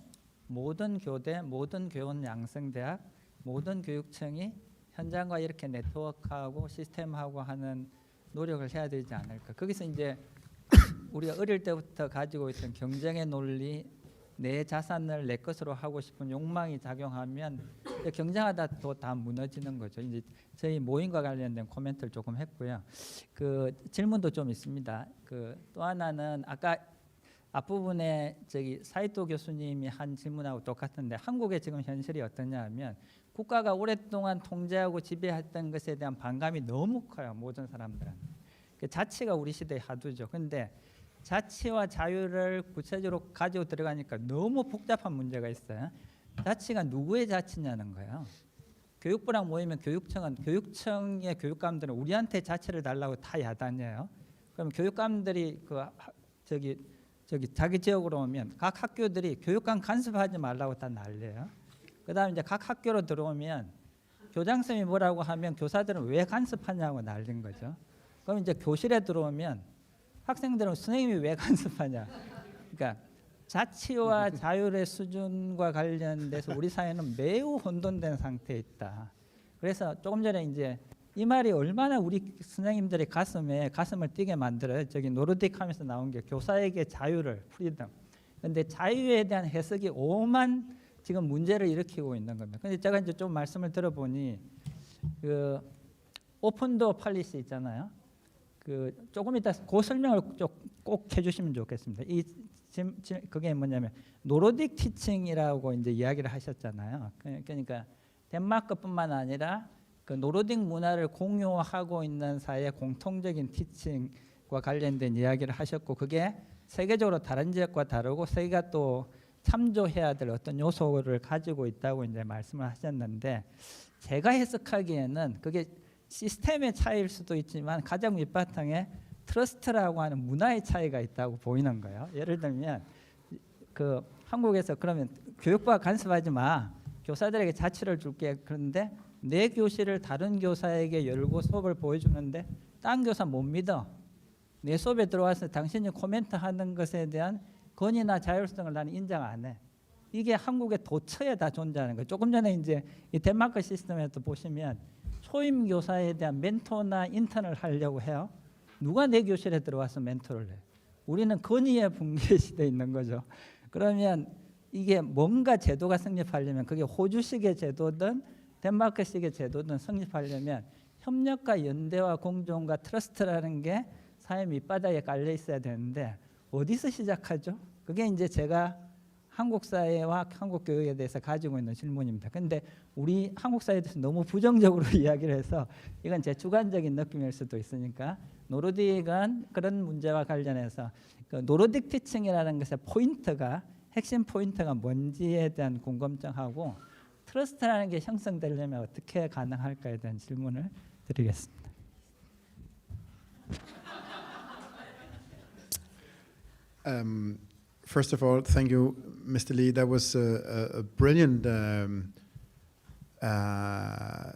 모든 교대, 모든 교원 양성대학, 모든 교육청이 현장과 이렇게 네트워크하고 시스템하고 하는 노력을 해야 되지 않을까. 거기서 이제 우리가 어릴 때부터 가지고 있던 경쟁의 논리, 내 자산을 내 것으로 하고 싶은 욕망이 작용하면 경쟁하다 또 다 무너지는 거죠. 이제 저희 모임과 관련된 코멘트를 조금 했고요. 그 질문도 좀 있습니다. 그 또 하나는 아까 앞부분에 저기 사이토 교수님이 한 질문하고 똑같은데 한국의 지금 현실이 어떠냐면 국가가 오랫동안 통제하고 지배했던 것에 대한 반감이 너무 커요. 모든 사람들은. 그 자치가 우리 시대의 하두죠. 근데 자치와 자유를 구체적으로 가지고 들어가니까 너무 복잡한 문제가 있어요. 자치가 누구의 자치냐는 거예요. 교육부랑 모이면 교육청의 교육감들은 우리한테 자치를 달라고 다 야단이에요. 그럼 교육감들이 저기 자기 지역으로 오면 각 학교들이 교육감 간섭하지 말라고 다 난리예요. 그다음에 이제 각 학교로 들어오면 교장선생님이 뭐라고 하면 교사들은 왜 간섭하냐고 난린 거죠. 그럼 이제 교실에 들어오면 학생들은 선생님이 왜 간섭하냐. 그러니까 자치와 자율의 수준과 관련돼서 우리 사회는 매우 혼돈된 상태에 있다. 그래서 조금 전에 이제 이 말이 얼마나 우리 선생님들의 가슴을 뛰게 만들어요. 저기 노르딕 하면서 나온 게 교사에게 자유를 프리덤. 근데 자유에 대한 해석이 오만 지금 문제를 일으키고 있는 겁니다. 근데 제가 이제 좀 말씀을 들어보니 그 오픈도어 팔리시 있잖아요. 그 조금 이따 그 설명을 꼭 해주시면 좋겠습니다. 그게 뭐냐면 노르딕 티칭이라고 이제 이야기를 하셨잖아요. 그러니까 덴마크뿐만 아니라 그 노르딕 문화를 공유하고 있는 사회의 공통적인 티칭과 관련된 이야기를 하셨고 그게 세계적으로 다른 지역과 다르고 세계가 또 참조해야 될 어떤 요소를 가지고 있다고 이제 말씀을 하셨는데 제가 해석하기에는 그게 시스템의 차이일 수도 있지만 가장 밑바탕에 트러스트라고 하는 문화의 차이가 있다고 보이는 거예요. 예를 들면 그 한국에서 그러면 교육부가 간섭하지 마. 교사들에게 자치를 줄게. 그런데 내 교실을 다른 교사에게 열고 수업을 보여주는데 딴 교사 못 믿어. 내 수업에 들어와서 당신이 코멘트하는 것에 대한 권위나 자율성을 나는 인정 안 해. 이게 한국의 도처에 다 존재하는 거예요. 조금 전에 이제 이 덴마크 시스템에도 보시면 초임 교사에 대한 멘토나 인턴을 하려고 해요. 누가 내 교실에 들어와서 멘토를 해? 우리는 권위의 붕괴 시대에 있는 거죠. 그러면 이게 뭔가 제도가 성립하려면 그게 호주식의 제도든 덴마크식의 제도든 성립하려면 협력과 연대와 공존과 트러스트라는 게 사회 밑바닥에 깔려 있어야 되는데 어디서 시작하죠? 그게 이제 제가 한국 사회와 한국 교육에 대해서 가지고 있는 질문입니다. 근데 우리 한국 사회에 대해서 너무 부정적으로 이야기를 해서 이건 제 주관적인 느낌일 수도 있으니까 노르딕은 그런 문제와 관련해서 그 노르딕 티칭이라는 것의 포인트가 핵심 포인트가 뭔지에 대한 궁금증하고 트러스트라는 게 형성되려면 어떻게 가능할까에 대한 질문을 드리겠습니다. First of all, thank you, Mr. Lee. That was a brilliant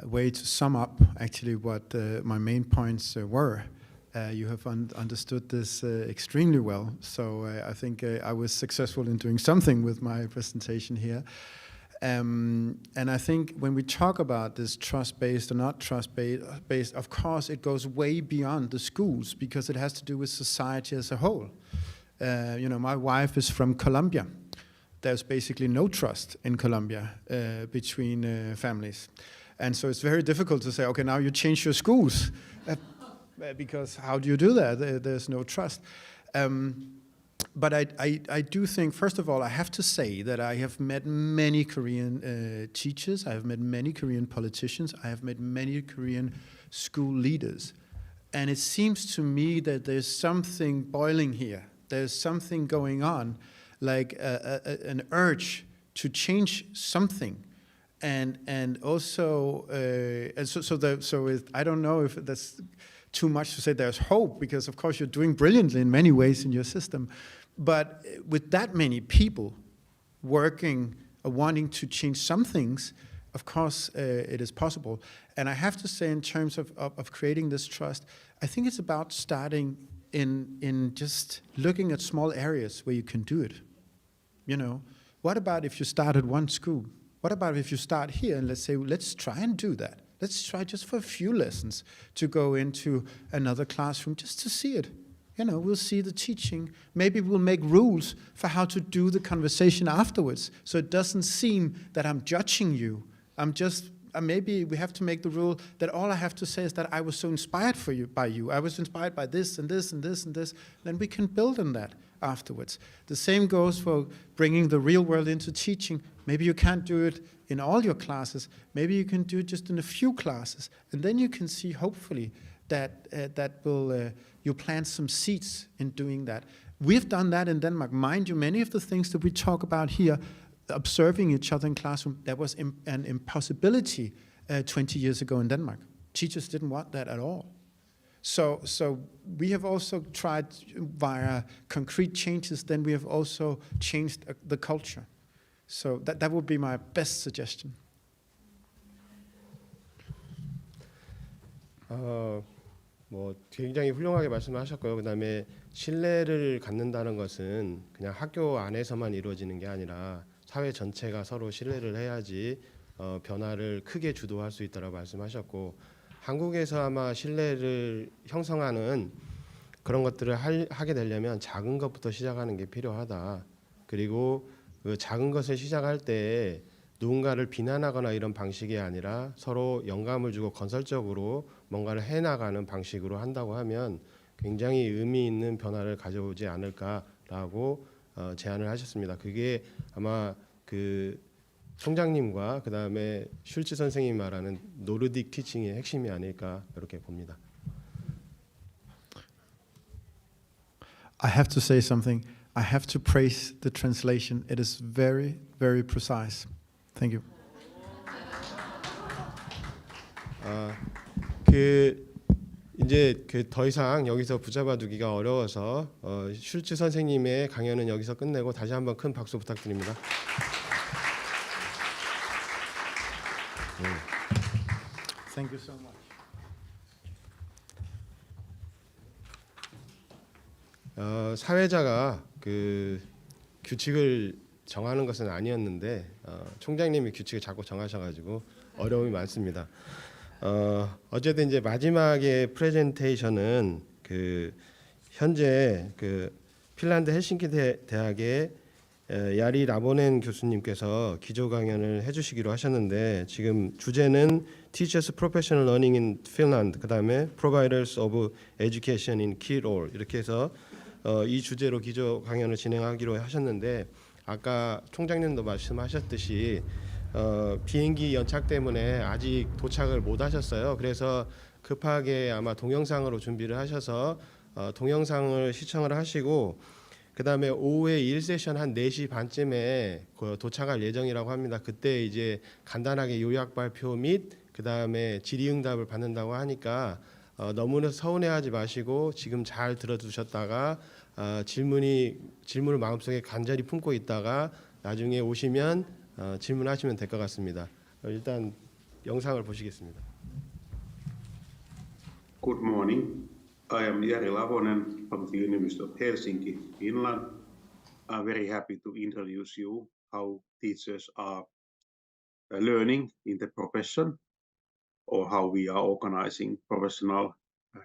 way to sum up actually what my main points were. You have understood this extremely well. So I think I was successful in doing something with my presentation here. And I think when we talk about this trust-based or not trust-based, of course it goes way beyond the schools because it has to do with society as a whole. You know, my wife is from Colombia. There's basically no trust in Colombia between families. And so it's very difficult to say, okay, now you change your schools. Because how do you do that? There's no trust. But I do think, first of all, I have to say that I have met many Korean teachers. I have met many Korean politicians. I have met many Korean school leaders. And it seems to me that there's something boiling here. There's something going on, like an urge to change something, and also I don't know if that's too much to say. There's hope because of course you're doing brilliantly in many ways in your system, but with that many people working, wanting to change some things, of course it is possible. And I have to say, in terms of creating this trust, I think it's about starting in just looking at small areas where you can do it. You know, what about if you start at one school? What about if you start here and let's say, let's try and do that? Let's try just for a few lessons to go into another classroom just to see it. You know, we'll see the teaching. Maybe we'll make rules for how to do the conversation afterwards, so it doesn't seem that I'm judging you. I'm just, maybe we have to make the rule that all I have to say is that I was so inspired by you. I was inspired by this and this and this and this. Then we can build on that afterwards. The same goes for bringing the real world into teaching. Maybe you can't do it in all your classes. Maybe you can do it just in a few classes, and then you can see, hopefully, that you plant some seeds in doing that. We've done that in Denmark. Mind you, many of the things that we talk about here, observing each other in classroom, that was an impossibility 20 years ago in Denmark. Teachers didn't want that at all. So we have also tried via concrete changes, then we have also changed the culture. So that would be my best suggestion. 뭐 굉장히 훌륭하게 말씀하셨고요. 그다음에 신뢰를 갖는다는 것은 그냥 학교 안에서만 이루어지는 게 아니라 사회 전체가 서로 신뢰를 해야지 변화를 크게 주도할 수 있다고 말씀하셨고, 한국에서 아마 신뢰를 형성하는 그런 것들을 하게 되려면 작은 것부터 시작하는 게 필요하다. 그리고 그 작은 것을 시작할 때 누군가를 비난하거나 이런 방식이 아니라 서로 영감을 주고 건설적으로 뭔가를 해나가는 방식으로 한다고 하면 굉장히 의미 있는 변화를 가져오지 않을까라고 제안을 하셨습니다. 그게 아마 그 총장님과 그 다음에 슐츠 선생님이 말하는 노르딕 티칭의 핵심이 아닐까 이렇게 봅니다. I have to say something. I have to praise the translation. It is very, very precise. Thank you. 이제 더 이상 여기서 붙잡아두기가 어려워서 슐츠 선생님의 강연은 여기서 끝내고 다시 한번 큰 박수 부탁드립니다. Thank you so much. 사회자가 그 규칙을 정하는 것은 아니었는데 총장님이 규칙을 자꾸 정하셔가지고 어려움이 많습니다. 어쨌든 이제 마지막에 프레젠테이션은 그 현재 그 핀란드 헬싱키 대학의 야리 라보넨 교수님께서 기조 강연을 해주시기로 하셨는데, 지금 주제는 Teachers Professional Learning in Finland, 그 다음에 Providers of Education in Key Role, 이렇게 해서 이 주제로 기조 강연을 진행하기로 하셨는데, 아까 총장님도 말씀하셨듯이 비행기 연착 때문에 아직 도착을 못 하셨어요. 그래서 급하게 아마 동영상으로 준비를 하셔서 동영상을 시청을 하시고, 그 다음에 오후에 1세션 한 4시 반쯤에 도착할 예정이라고 합니다. 그때 이제 간단하게 요약 발표 및 그 다음에 질의응답을 받는다고 하니까 너무나 서운해하지 마시고 지금 잘 들어두셨다가 질문을 마음속에 간절히 품고 있다가 나중에 오시면 질문하시면 될 것 같습니다. 일단 영상을 보시겠습니다. Good morning. I am Jari Lavonen from the University of Helsinki, Finland. I'm very happy to introduce you how teachers are learning in the profession, or how we are organizing professional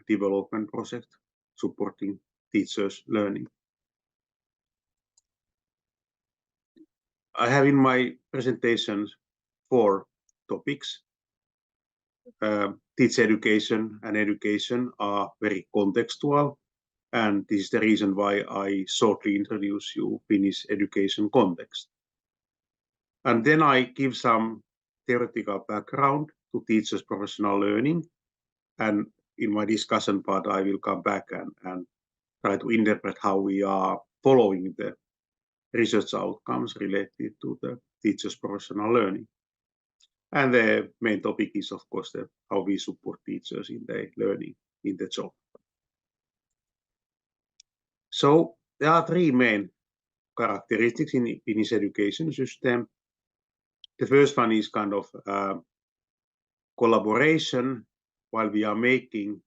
development project supporting teachers' learning. I have in my presentation 4 topics. Teacher education and education are very contextual, and this is the reason why I shortly introduce you Finnish education context. And then I give some theoretical background to teachers' professional learning, and in my discussion part I will come back and try to interpret how we are following the research outcomes related to the teachers' professional learning. And the main topic is, of course, how we support teachers in their learning in the job. So there are 3 main characteristics in Finnish education system. The first one is kind of collaboration while we are making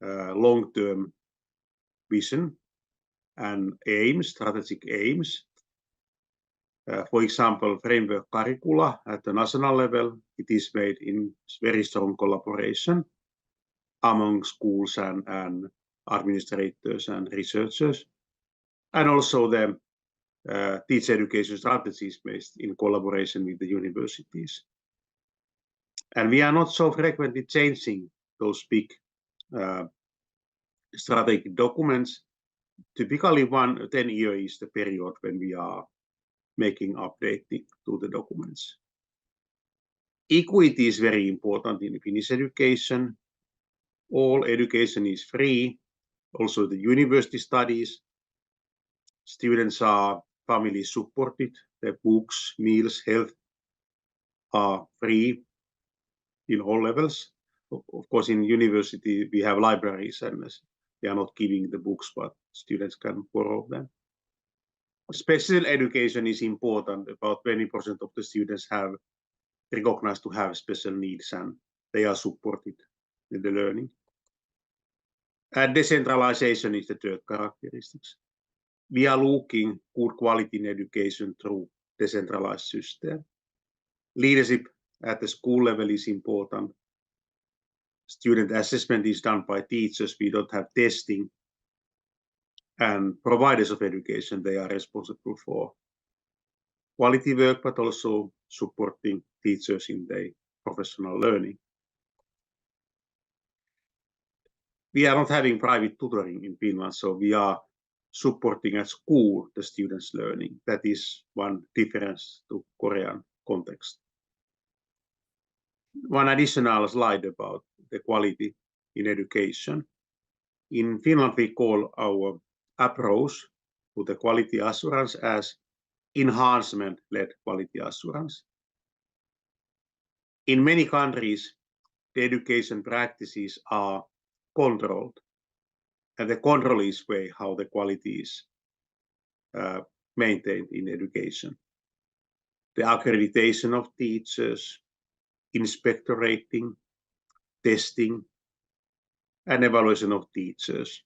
long-term vision and aims, strategic aims. For example, framework curricula at the national level, it is made in very strong collaboration among schools and administrators and researchers. And also the teacher education strategies based in collaboration with the universities. And we are not so frequently changing those big strategic documents. Typically 10 years is the period when we are making updating to the documents. Equity is very important in Finnish education. All education is free, also the university studies. Students are family supported, their books, meals, health are free in all levels. Of course, in university we have libraries and we are not giving the books, but students can borrow them. Special education is important. About 20% of the students have recognized to have special needs and they are supported in the learning. And decentralization is the third characteristics. We are looking good quality in education through decentralized system. Leadership at the school level is important. Student assessment is done by teachers. We don't have testing. And providers of education, they are responsible for quality work, but also supporting teachers in their professional learning. We are not having private tutoring in Finland, so we are supporting at school the students' learning. That is one difference to Korean context. One additional slide about the quality in education. In Finland, we call our approach to the quality assurance as enhancement-led quality assurance. In many countries, the education practices are controlled, and the control is way how the quality is maintained in education. The accreditation of teachers, inspector rating, testing, and evaluation of teachers.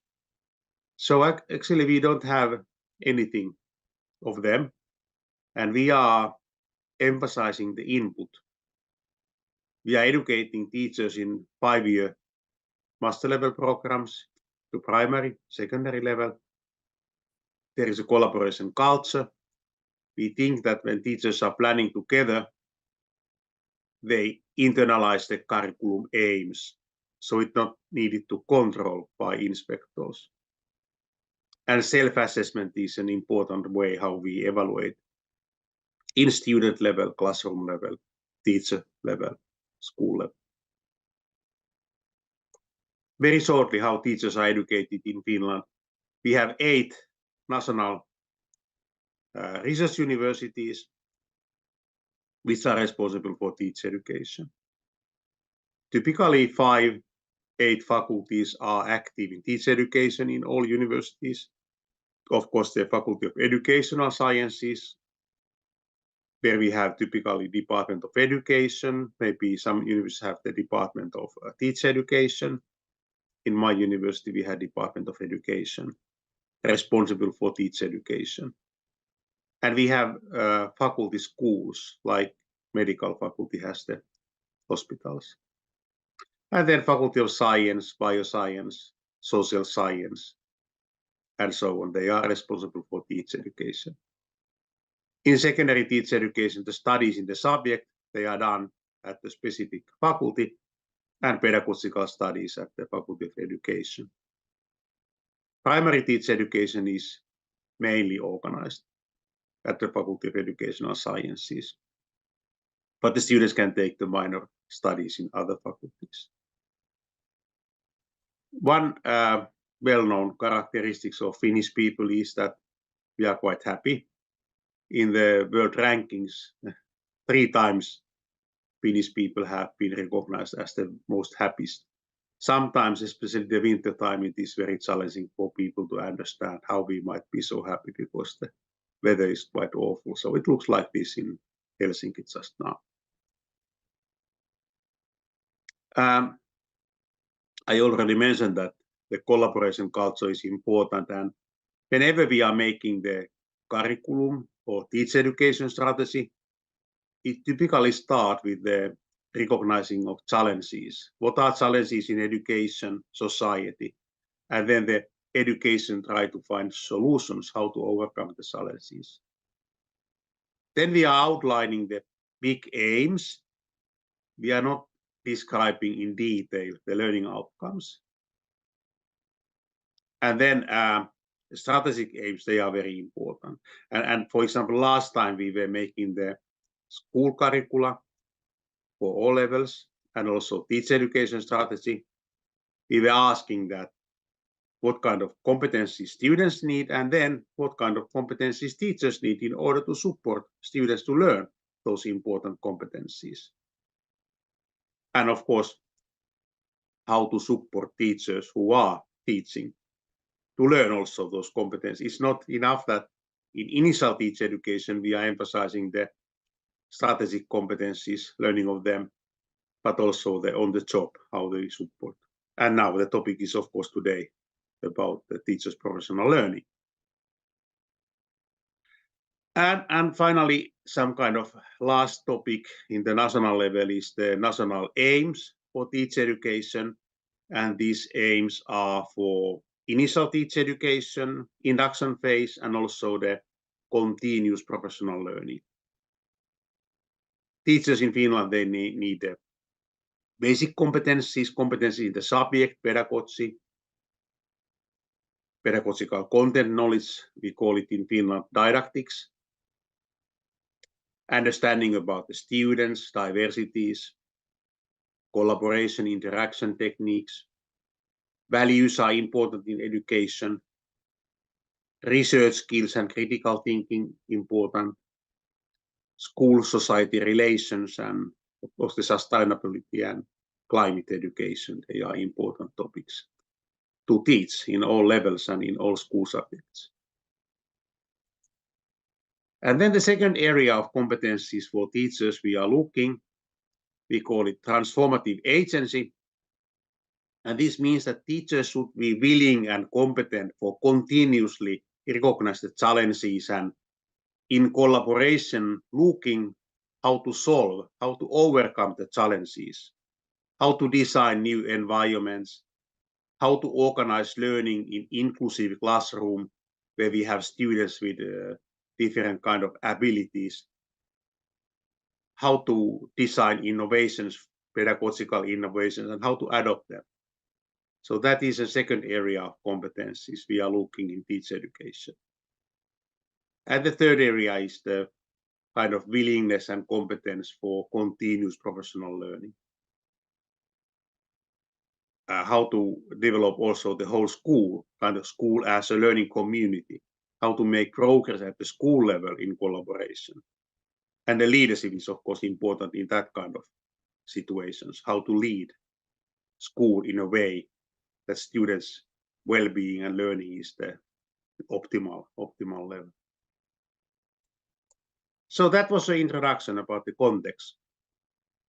So actually we don't have anything of them, and we are emphasizing the input. We are educating teachers in 5-year master level programs to primary, secondary level. There is a collaboration culture. We think that when teachers are planning together, they internalize the curriculum aims, so it's not needed to control by inspectors. And self-assessment is an important way how we evaluate in student level, classroom level, teacher level, school level. Very shortly, how teachers are educated in Finland. We have 8 national research universities which are responsible for teacher education. Typically 5-8 faculties are active in teacher education in all universities. Of course, the Faculty of Educational Sciences, where we have typically Department of Education. Maybe some universities have the Department of Teacher Education. In my university, we had Department of Education responsible for teacher education. And we have faculty schools, like medical faculty has the hospitals. And then Faculty of Science, Bioscience, Social Science, and so on. They are responsible for teacher education. In secondary teacher education, the studies in the subject, they are done at the specific faculty, and pedagogical studies at the Faculty of Education. Primary teacher education is mainly organized at the Faculty of Educational Sciences, but the students can take the minor studies in other faculties. One well-known characteristics of Finnish people is that we are quite happy. In the world rankings, 3 times Finnish people have been recognized as the most happiest. Sometimes, especially the winter time, it is very challenging for people to understand how we might be so happy because the weather is quite awful. So it looks like this in Helsinki just now. I already mentioned that the collaboration culture is important, and whenever we are making the curriculum or teacher education strategy, it typically starts with the recognizing of challenges. What are challenges in education, society? And then the education try to find solutions, how to overcome the challenges. Then we are outlining the big aims. We are not describing in detail the learning outcomes. And then strategic aims, they are very important. And for example, last time we were making the school curricula for all levels and also teacher education strategy. We were asking that what kind of competencies students need, and then what kind of competencies teachers need in order to support students to learn those important competencies. And of course, how to support teachers who are teaching to learn also those competencies. It's not enough that in initial teacher education, we are emphasizing the strategic competencies, learning of them, but also the on the job, how they support. And now the topic is, of course, today about the teachers' professional learning. And finally, some kind of last topic in the national level is the national aims for teacher education. And these aims are for initial teacher education, induction phase, and also the continuous professional learning. Teachers in Finland, they need the basic competencies in the subject, pedagogy, pedagogical content knowledge, we call it in Finland didactics, understanding about the students, diversities, collaboration, interaction techniques. Values are important in education. Research skills and critical thinking important. School-society relations, and of course the sustainability and climate education, they are important topics to teach in all levels and in all school subjects. And then the second area of competencies for teachers we are looking, we call it transformative agency. And this means that teachers should be willing and competent for continuously recognize the challenges and in collaboration looking how to solve, how to overcome the challenges, how to design new environments, how to organize learning in inclusive classroom where we have students with different kind of abilities, how to design innovations, pedagogical innovations, and how to adopt them. So that is a second area of competencies we are looking in teacher education. And the third area is the kind of willingness and competence for continuous professional learning. How to develop also the whole school, kind of school as a learning community, how to make progress at the school level in collaboration. And the leadership is, of course, important in that kind of situations, how to lead school in a way that students' well-being and learning is the optimal level. So that was the introduction about the context.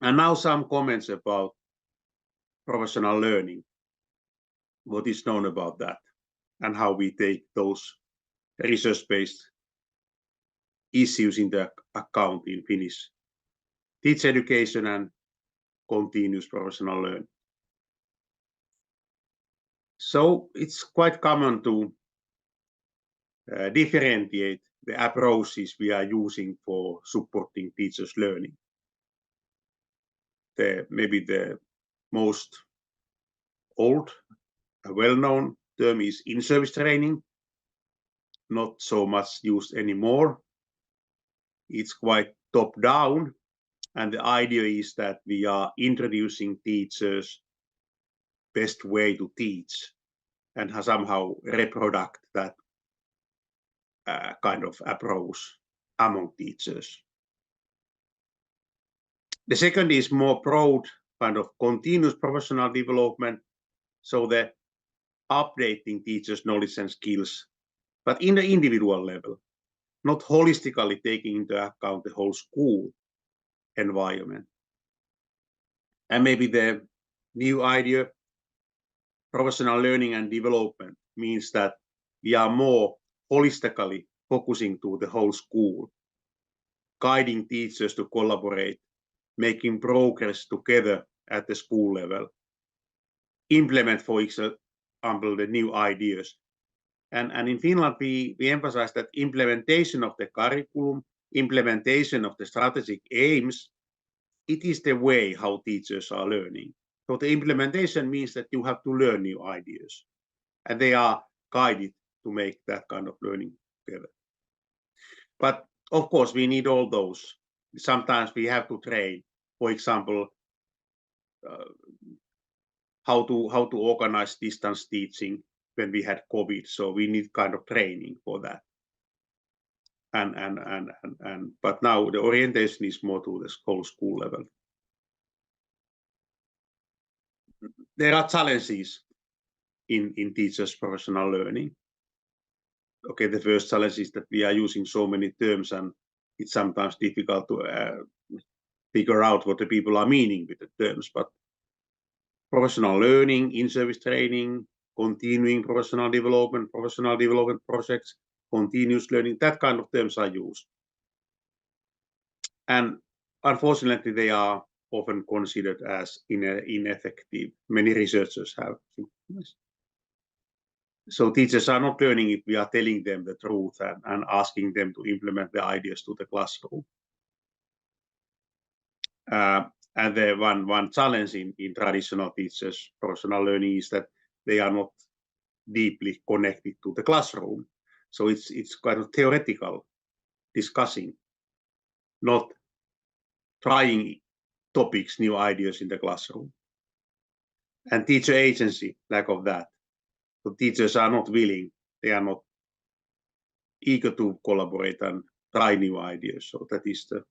And now some comments about professional learning, what is known about that, and how we take those research-based issues into account in Finnish teacher education and continuous professional learning. So it's quite common to differentiate the approaches we are using for supporting teachers' learning. Maybe the most old, well-known term is in-service training, not so much used anymore. It's quite top-down, and the idea is that we are introducing teachers' best way to teach and somehow reproduct that kind of approach among teachers. The second is more broad, kind of continuous professional development, so the updating teachers' knowledge and skills, but in the individual level, not holistically taking into account the whole school environment. And maybe the new idea, professional learning and development, means that we are more holistically focusing to the whole school, guiding teachers to collaborate, making progress together at the school level, implement, for example, the new ideas. And in Finland, we emphasize that implementation of the curriculum, implementation of the strategic aims, it is the way how teachers are learning. So the implementation means that you have to learn new ideas, and they are guided to make that kind of learning together. But of course, we need all those. Sometimes we have to train, for example, how to organize distance teaching when we had COVID. So we need kind of training for that. But now the orientation is more to the whole school level. There are challenges in teachers' professional learning. Okay, the first challenge is that we are using so many terms, and it's sometimes difficult to figure out what the people are meaning with the terms. But professional learning, in-service training, continuing professional development projects, continuous learning, that kind of terms are used. And unfortunately, they are often considered as ineffective. Many researchers have. So teachers are not learning if we are telling them the truth and asking them to implement the ideas to the classroom. And the one challenge in traditional teachers' professional learning is that they are not deeply connected to the classroom. So it's kind of theoretical discussing, not trying topics, new ideas in the classroom. And teacher agency, lack of that. So teachers are not willing, they are not eager to collaborate and try new ideas. So that is the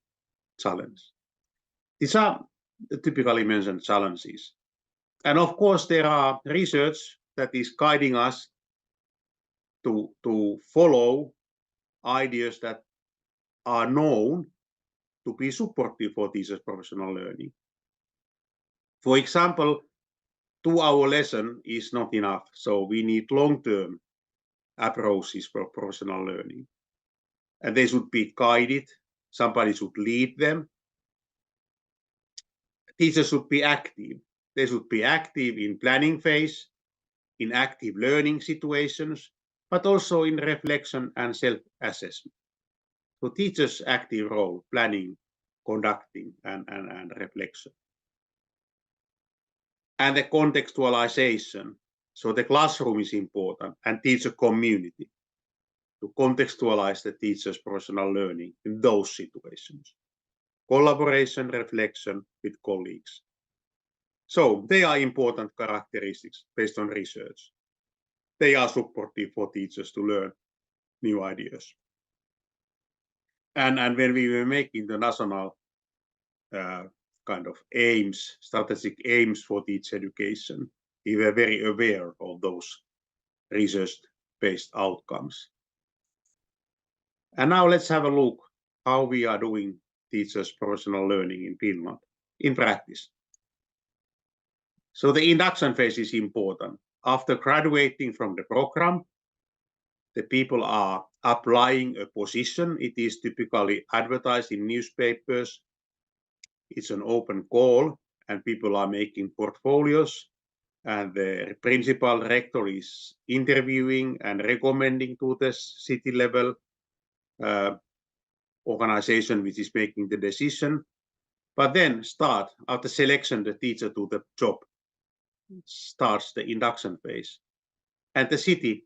challenge. These are the typically mentioned challenges. And of course, there are research that is guiding us to follow ideas that are known to be supportive for teachers' professional learning. For example, 2-hour lesson is not enough, so we need long-term approaches for professional learning. And they should be guided, somebody should lead them. Teachers should be active. They should be active in planning phase, in active learning situations, but also in reflection and self-assessment. So teachers' active role, planning, conducting, and reflection. And the contextualization. So the classroom is important, and teacher community to contextualize the teacher's professional learning in those situations. Collaboration, reflection with colleagues. So they are important characteristics based on research. They are supportive for teachers to learn new ideas. And when we were making the national kind of aims, strategic aims for teacher education, we were very aware of those research-based outcomes. And now let's have a look how we are doing teachers' professional learning in Finland in practice. So the induction phase is important. After graduating from the program, the people are applying a position. It is typically advertised in newspapers. It's an open call, and people are making portfolios, and the principal rector is interviewing and recommending to the city level organization which is making the decision. But then after selection, the teacher to the job starts the induction phase. And the city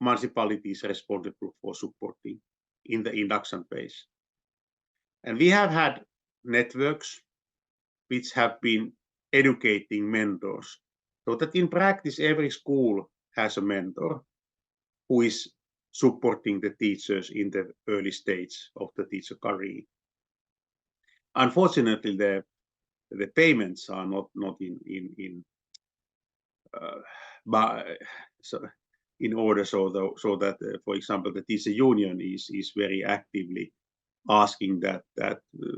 municipality is responsible for supporting in the induction phase. And we have had networks which have been educating mentors, so that in practice every school has a mentor who is supporting the teachers in the early stage of the teacher career. Unfortunately, the payments are not in order, so that for example the teacher union is very actively asking that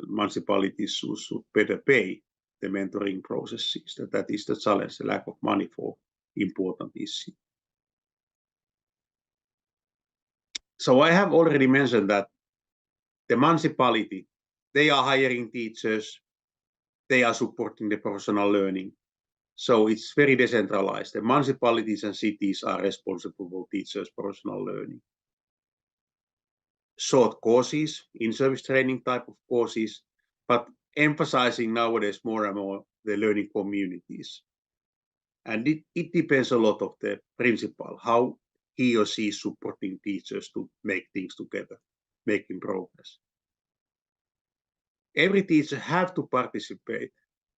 municipalities should better pay the mentoring processes. That is the challenge, the lack of money for important issue. So I have already mentioned that the municipality, they are hiring teachers, they are supporting the professional learning. So it's very decentralized. The municipalities and cities are responsible for teachers' professional learning. Short courses, in-service training type of courses, but emphasizing nowadays more and more the learning communities. And it depends a lot of the principal, how he or she is supporting teachers to make things together, making progress. Every teacher have to participate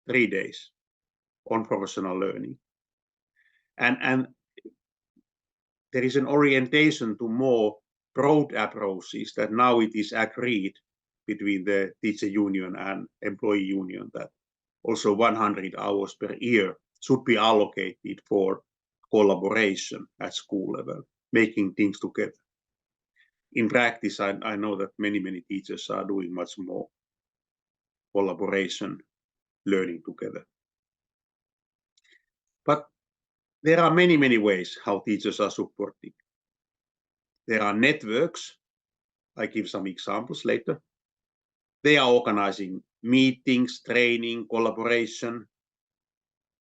3 days on professional learning. And there is an orientation to more broad approaches that now it is agreed between the teacher union and employee union that also 100 hours per year should be allocated for collaboration at school level, making things together. In practice, I know that many teachers are doing much more collaboration, learning together. But there are many ways how teachers are supporting. There are networks. I give some examples later. They are organizing meetings, training, collaboration,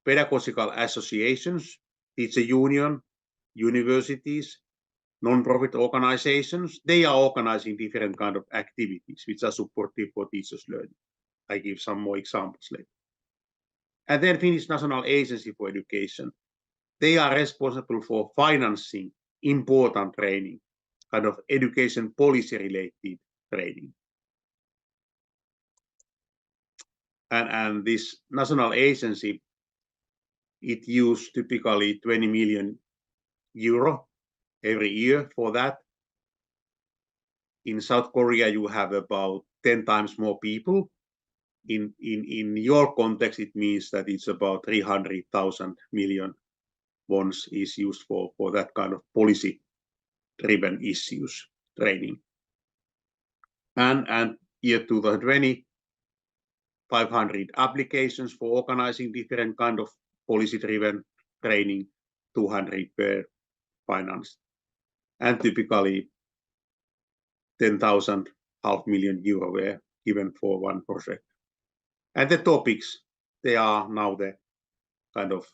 pedagogical associations, teacher union, universities, non-profit organizations. They are organizing different kind of activities which are supportive for teachers' learning. I give some more examples later. And then Finnish National Agency for Education. They are responsible for financing important training, kind of education policy related training. And this national agency, it used typically 20 million euro every year for that. In South Korea, you have about 10 times more people. In your context, it means that it's about 300,000 million bonds is used for that kind of policy-driven issues training. And year 2020, 500 applications for organizing different kind of policy-driven training, 200 per finance, and typically 10,000, €500,000 were given for one project. And the topics, they are now the kind of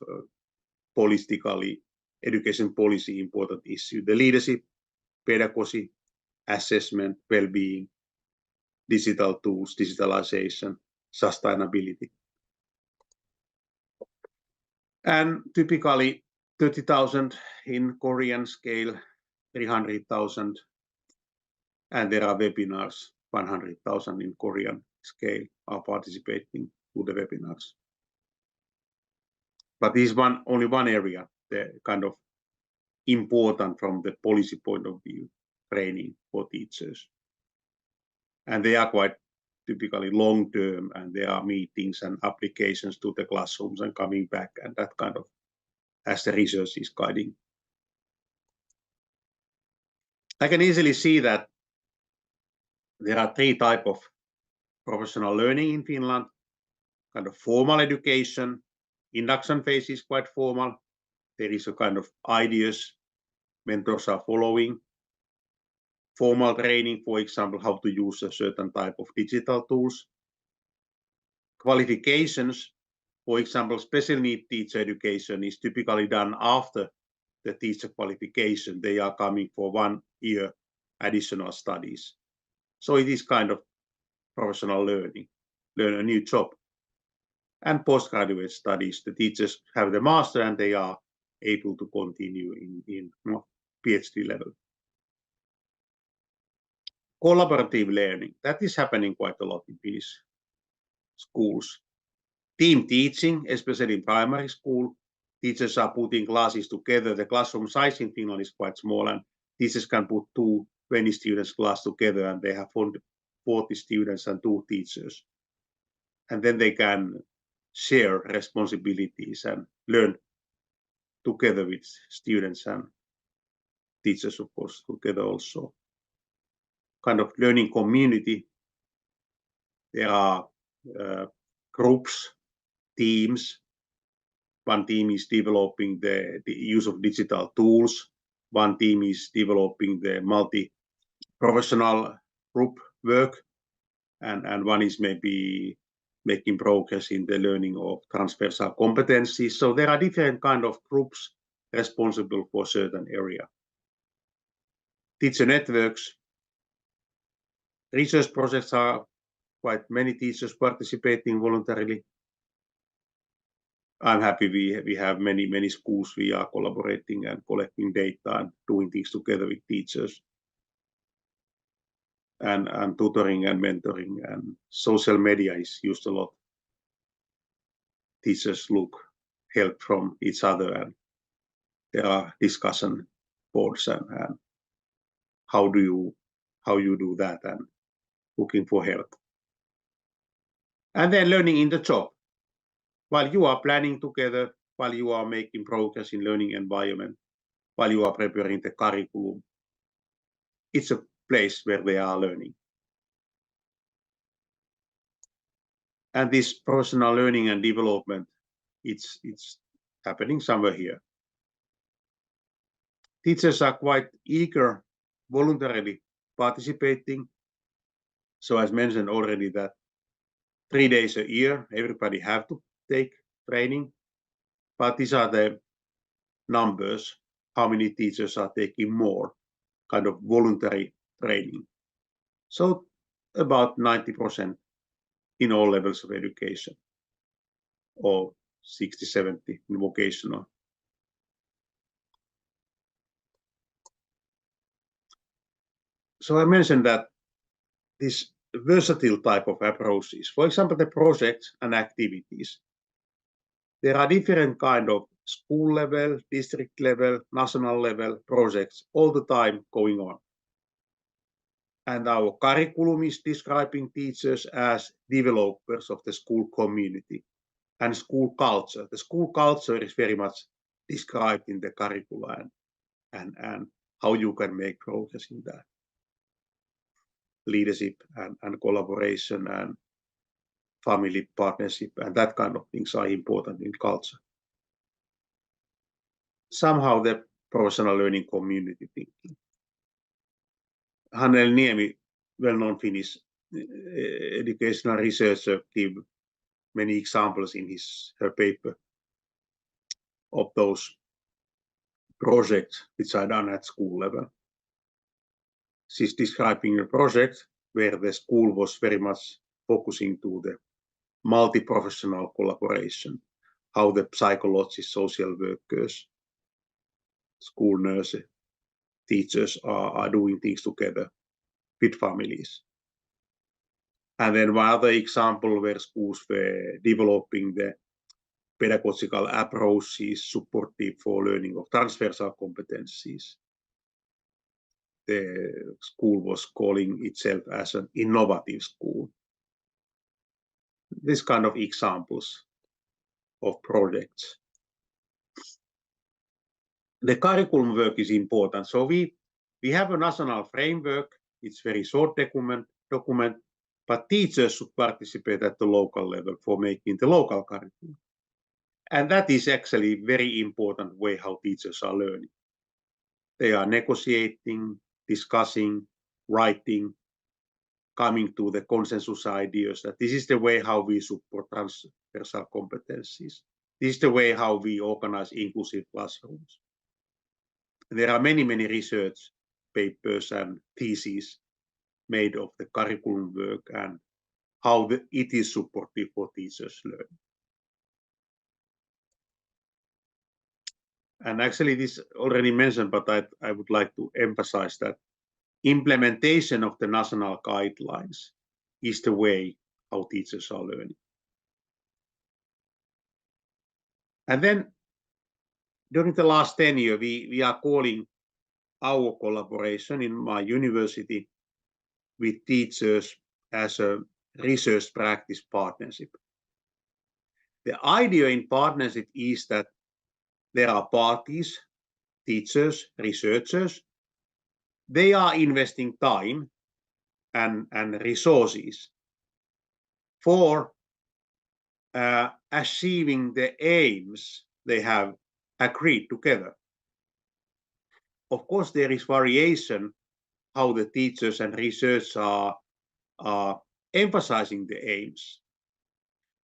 politically education policy important issue: the leadership, pedagogy, assessment, well-being, digital tools, digitalization, sustainability. And typically 30,000 in Korean scale, 300,000, and there are webinars, 100,000 in Korean scale are participating to the webinars. But this is only one area, the kind of important from the policy point of view, training for teachers. And they are quite typically long-term, and there are meetings and applications to the classrooms and coming back, and that kind of, as the research is guiding. I can easily see that there are 3 types of professional learning in Finland: kind of formal education. Induction phase is quite formal. There is a kind of ideas mentors are following. Formal training, for example, how to use a certain type of digital tools. Qualifications, for example, special need teacher education is typically done after the teacher qualification. They are coming for 1 year additional studies. So it is kind of professional learning, learn a new job. And postgraduate studies, the teachers have the master and they are able to continue in PhD level. Collaborative learning, that is happening quite a lot in Finnish schools. Team teaching, especially in primary school, teachers are putting classes together. The classroom size in Finland is quite small, and teachers can put 20 students class together, and they have 40 students and 2 teachers. And then they can share responsibilities and learn together with students and teachers, of course, together also. Kind of learning community. There are groups, teams. One team is developing the use of digital tools. One team is developing the professional group work, and one is maybe making progress in the learning of transversal competencies. So there are different kind of groups responsible for certain area. Teacher networks, research projects are quite many teachers participating voluntarily. I'm happy we have many schools we are collaborating and collecting data and doing things together with teachers. And tutoring and mentoring and social media is used a lot. Teachers look help from each other, and there are discussion boards and how you do that, and looking for help. And then learning in the job. While you are planning together, while you are making progress in learning environment, while you are preparing the curriculum, it's a place where they are learning. And this professional learning and development, it's happening somewhere here. Teachers are quite eager, voluntarily participating. So as mentioned already, that 3 days a year, everybody have to take training. But these are the numbers, how many teachers are taking more kind of voluntary training. So about 90% in all levels of education, or 60-70 in vocational. So I mentioned that this versatile type of approaches, for example, the projects and activities, there are different kind of school level, district level, national level projects all the time going on. And our curriculum is describing teachers as developers of the school community and school culture. The school culture is very much described in the curriculum and how you can make progress in that. Leadership and collaboration and family partnership and that kind of things are important in culture. Somehow the professional learning community thinking. Hannel Niemi, well-known Finnish educational researcher, gave many examples in her paper of those projects which are done at school level. She's describing a project where the school was very much focusing to the multi-professional collaboration, how the psychologists, social workers, school nurses, teachers are doing things together with families. And then one other example where schools were developing the pedagogical approaches supportive for learning of transversal competencies. The school was calling itself as an innovative school. This kind of examples of projects. The curriculum work is important. So we have a national framework. It's very short document, but teachers should participate at the local level for making the local curriculum. And that is actually a very important way how teachers are learning. They are negotiating, discussing, writing, coming to the consensus ideas that this is the way how we support transversal competencies. This is the way how we organize inclusive classrooms. There are many research papers and theses made of the curriculum work and how it is supportive for teachers' learning. And actually this already mentioned, but I would like to emphasize that implementation of the national guidelines is the way how teachers are learning. And then during the last 10 years, we are calling our collaboration in my university with teachers as a research practice partnership. The idea in partnership is that there are parties, teachers, researchers. They are investing time and resources for achieving the aims they have agreed together. Of course, there is variation how the teachers and research are emphasizing the aims.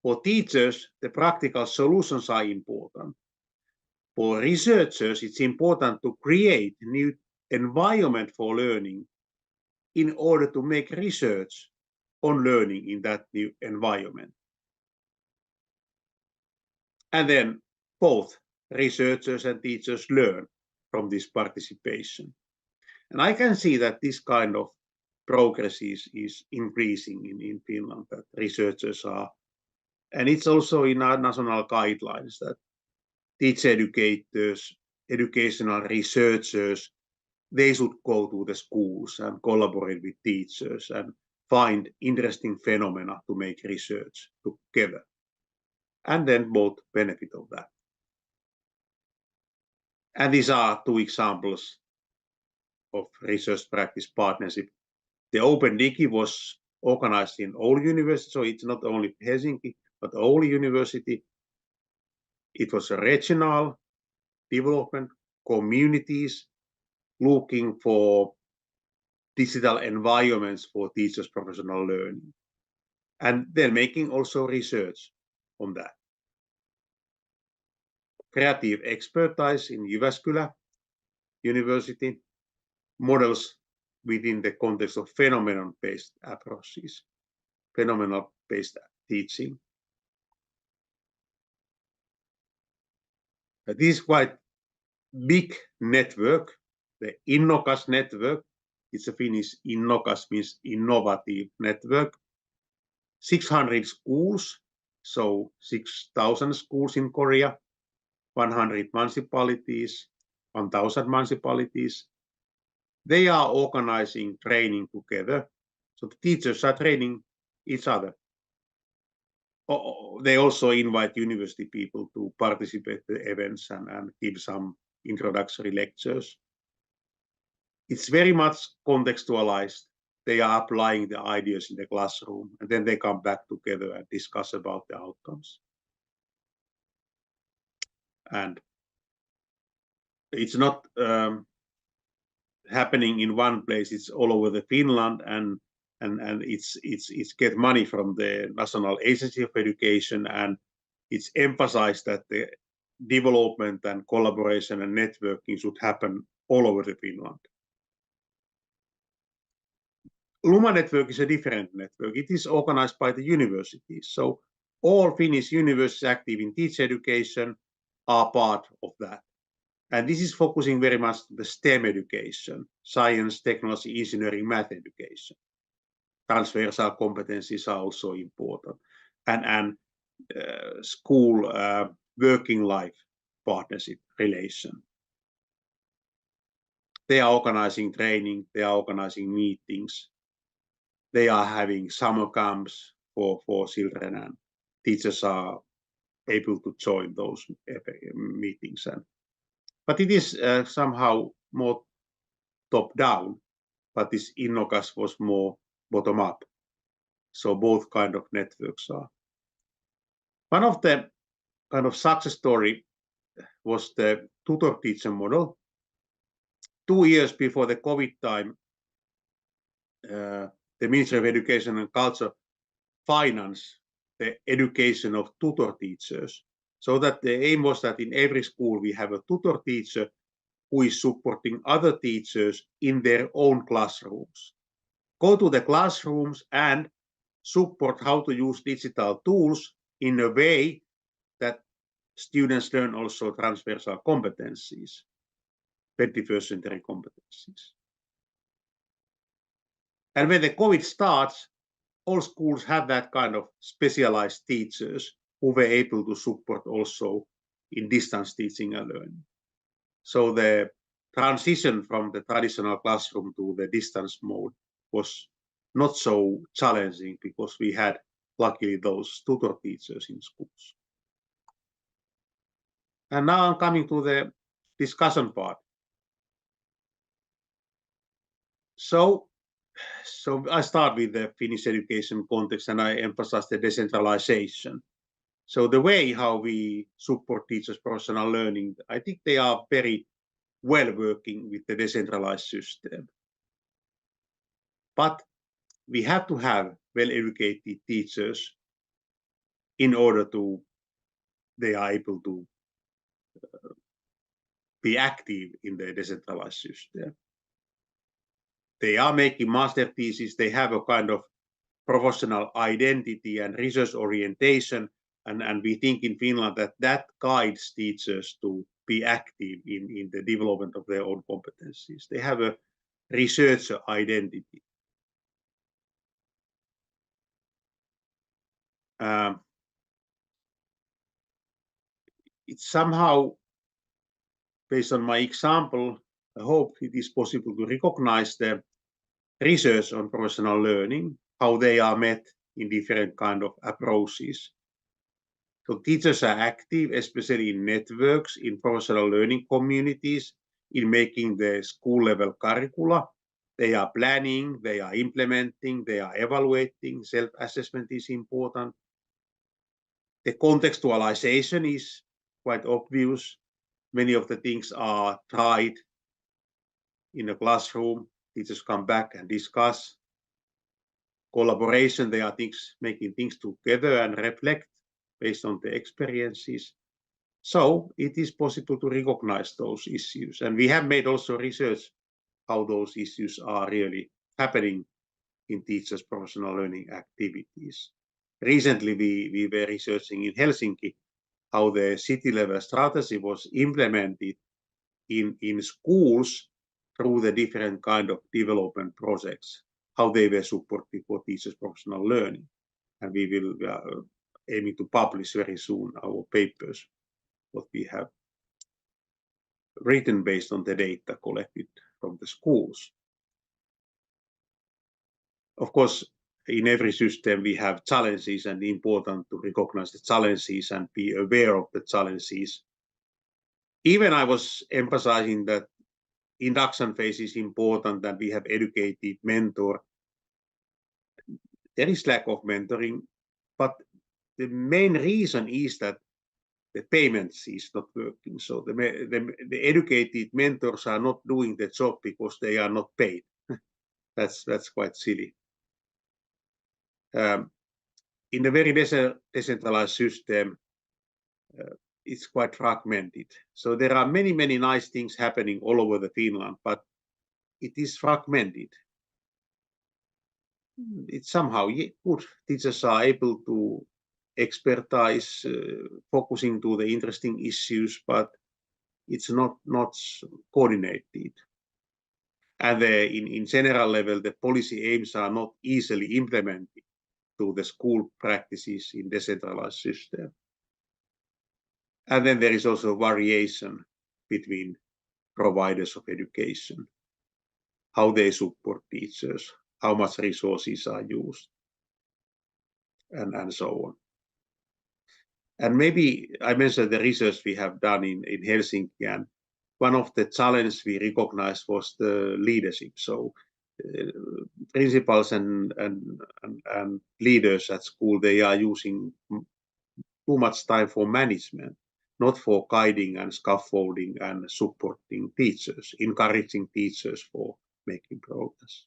For teachers, the practical solutions are important. For researchers, it's important to create a new environment for learning in order to make research on learning in that new environment. And then both researchers and teachers learn from this participation. And I can see that this kind of progress is increasing in Finland, that researchers are, and it's also in our national guidelines that teacher educators, educational researchers, they should go to the schools and collaborate with teachers and find interesting phenomena to make research together. And then both benefit of that. And these are two examples of research practice partnership. The Open Digi was organized in Oulu University, so it's not only Helsinki, but Oulu University. It was a regional development, communities looking for digital environments for teachers' professional learning, and then making also research on that. Creative expertise in Jyväskylä University, models within the context of phenomenon-based approaches, phenomenon-based teaching. This is quite big network, the Innokas network. It's a Finnish Innokas means innovative network. 600 schools, so 6,000 schools in Korea, 100 municipalities, 1,000 municipalities. They are organizing training together. So the teachers are training each other. They also invite university people to participate in the events and give some introductory lectures. It's very much contextualized. They are applying the ideas in the classroom, and then they come back together and discuss about the outcomes. And it's not happening in one place. It's all over the Finland, and it's get money from the National Agency of Education, and it's emphasized that the development and collaboration and networking should happen all over the Finland. Luma network is a different network. It is organized by the universities. So all Finnish universities active in teacher education are part of that. And this is focusing very much on the STEM education, science, technology, engineering, math education. Transversal competencies are also important. And school working life partnership relation. They are organizing training, they are organizing meetings, they are having summer camps for children, and teachers are able to join those meetings. But it is somehow more top-down, but this Innokas was more bottom-up. So both kind of networks are. One of the kind of success story was the tutor-teacher model. 2 years before the COVID time, the Ministry of Education and Culture financed the education of tutor teachers, so that the aim was that in every school we have a tutor teacher who is supporting other teachers in their own classrooms. Go to the classrooms and support how to use digital tools in a way that students learn also transversal competencies, 21st century competencies. And when the COVID starts, all schools have that kind of specialized teachers who were able to support also in distance teaching and learning. So the transition from the traditional classroom to the distance mode was not so challenging because we had luckily those tutor teachers in schools. And now I'm coming to the discussion part. So I start with the Finnish education context, and I emphasize the decentralization. So the way how we support teachers' professional learning, I think they are very well working with the decentralized system. But we have to have well-educated teachers in order to they are able to be active in the decentralized system. They are making master theses. They have a kind of professional identity and research orientation, and we think in Finland that guides teachers to be active in the development of their own competencies. They have a researcher identity. It's somehow, based on my example, I hope it is possible to recognize the research on professional learning, how they are met in different kind of approaches. So teachers are active, especially in networks, in professional learning communities, in making the school level curricula. They are planning, they are implementing, they are evaluating, self-assessment is important. The contextualization is quite obvious. Many of the things are tried in a classroom. Teachers come back and discuss. Collaboration, they are making things together and reflect based on the experiences. So it is possible to recognize those issues. And we have made also research how those issues are really happening in teachers' professional learning activities. Recently, we were researching in Helsinki how the city level strategy was implemented in schools through the different kind of development projects, how they were supported for teachers' professional learning. And we will aiming to publish very soon our papers, what we have written based on the data collected from the schools. Of course, in every system we have challenges, and important to recognize the challenges and be aware of the challenges. Even I was emphasizing that induction phase is important, that we have educated mentor. There is lack of mentoring, but the main reason is that the payments is not working. So the educated mentors are not doing the job because they are not paid. That's quite silly. In a very decentralized system, it's quite fragmented. So there are many nice things happening all over the Finland, but it is fragmented. It's somehow good. Teachers are able to expertise, focusing to the interesting issues, but it's not coordinated. And in general level, the policy aims are not easily implemented to the school practices in decentralized system. And then there is also variation between providers of education, how they support teachers, how much resources are used, and so on. And maybe I mentioned the research we have done in Helsinki, and one of the challenges we recognized was the leadership. So principals and leaders at school, they are using too much time for management, not for guiding and scaffolding and supporting teachers, encouraging teachers for making progress.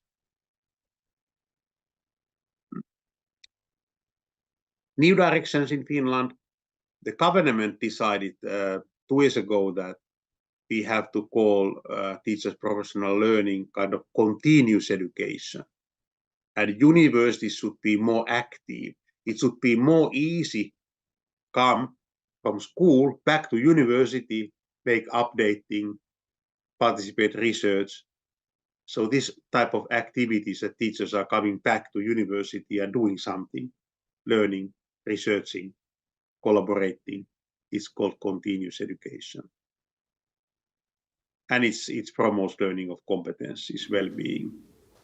New directions in Finland. The government decided 2 years ago that we have to call teachers' professional learning kind of continuous education. And universities should be more active. It should be more easy come from school back to university, make updating, participate research. So this type of activities that teachers are coming back to university and doing something, learning, researching, collaborating, is called continuous education. And it promotes learning of competencies, well-being,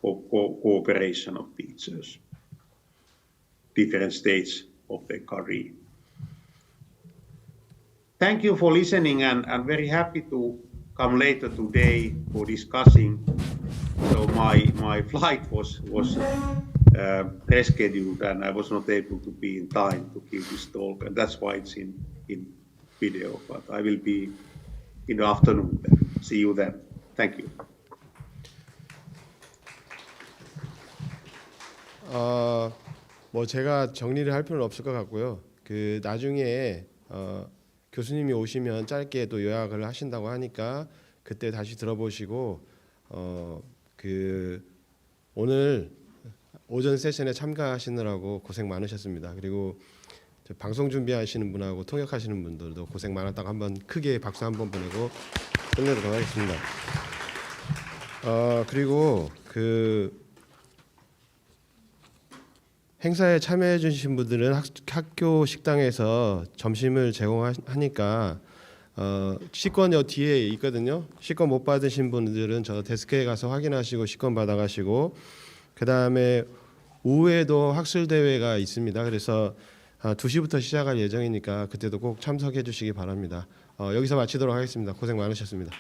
cooperation of teachers, different stages of their career. Thank you for listening, and I'm very happy to come later today for discussing. So my flight was rescheduled, and I was not able to be in time to give this talk, and that's why it's in video. But I will be in the afternoon then. See you then. Thank you. 뭐 제가 정리를 할 필요는 없을 것 같고요. 그 나중에 교수님이 오시면 짧게 또 요약을 하신다고 하니까 그때 다시 들어보시고 그 오늘 오전 세션에 참가하시느라고 고생 많으셨습니다. 그리고 방송 준비하시는 분하고 통역하시는 분들도 고생 많았다고 한번 크게 박수 한번 보내고 끝내도록 하겠습니다. 그리고 그 행사에 참여해 주신 분들은 학교 식당에서 점심을 제공하니까 식권 여 뒤에 있거든요. 식권 못 받으신 분들은 저 데스크에 가서 확인하시고 식권 받아가시고, 그 다음에 오후에도 학술 대회가 있습니다. 그래서 2시부터 시작할 예정이니까 그때도 꼭 참석해 주시기 바랍니다. 여기서 마치도록 하겠습니다. 고생 많으셨습니다.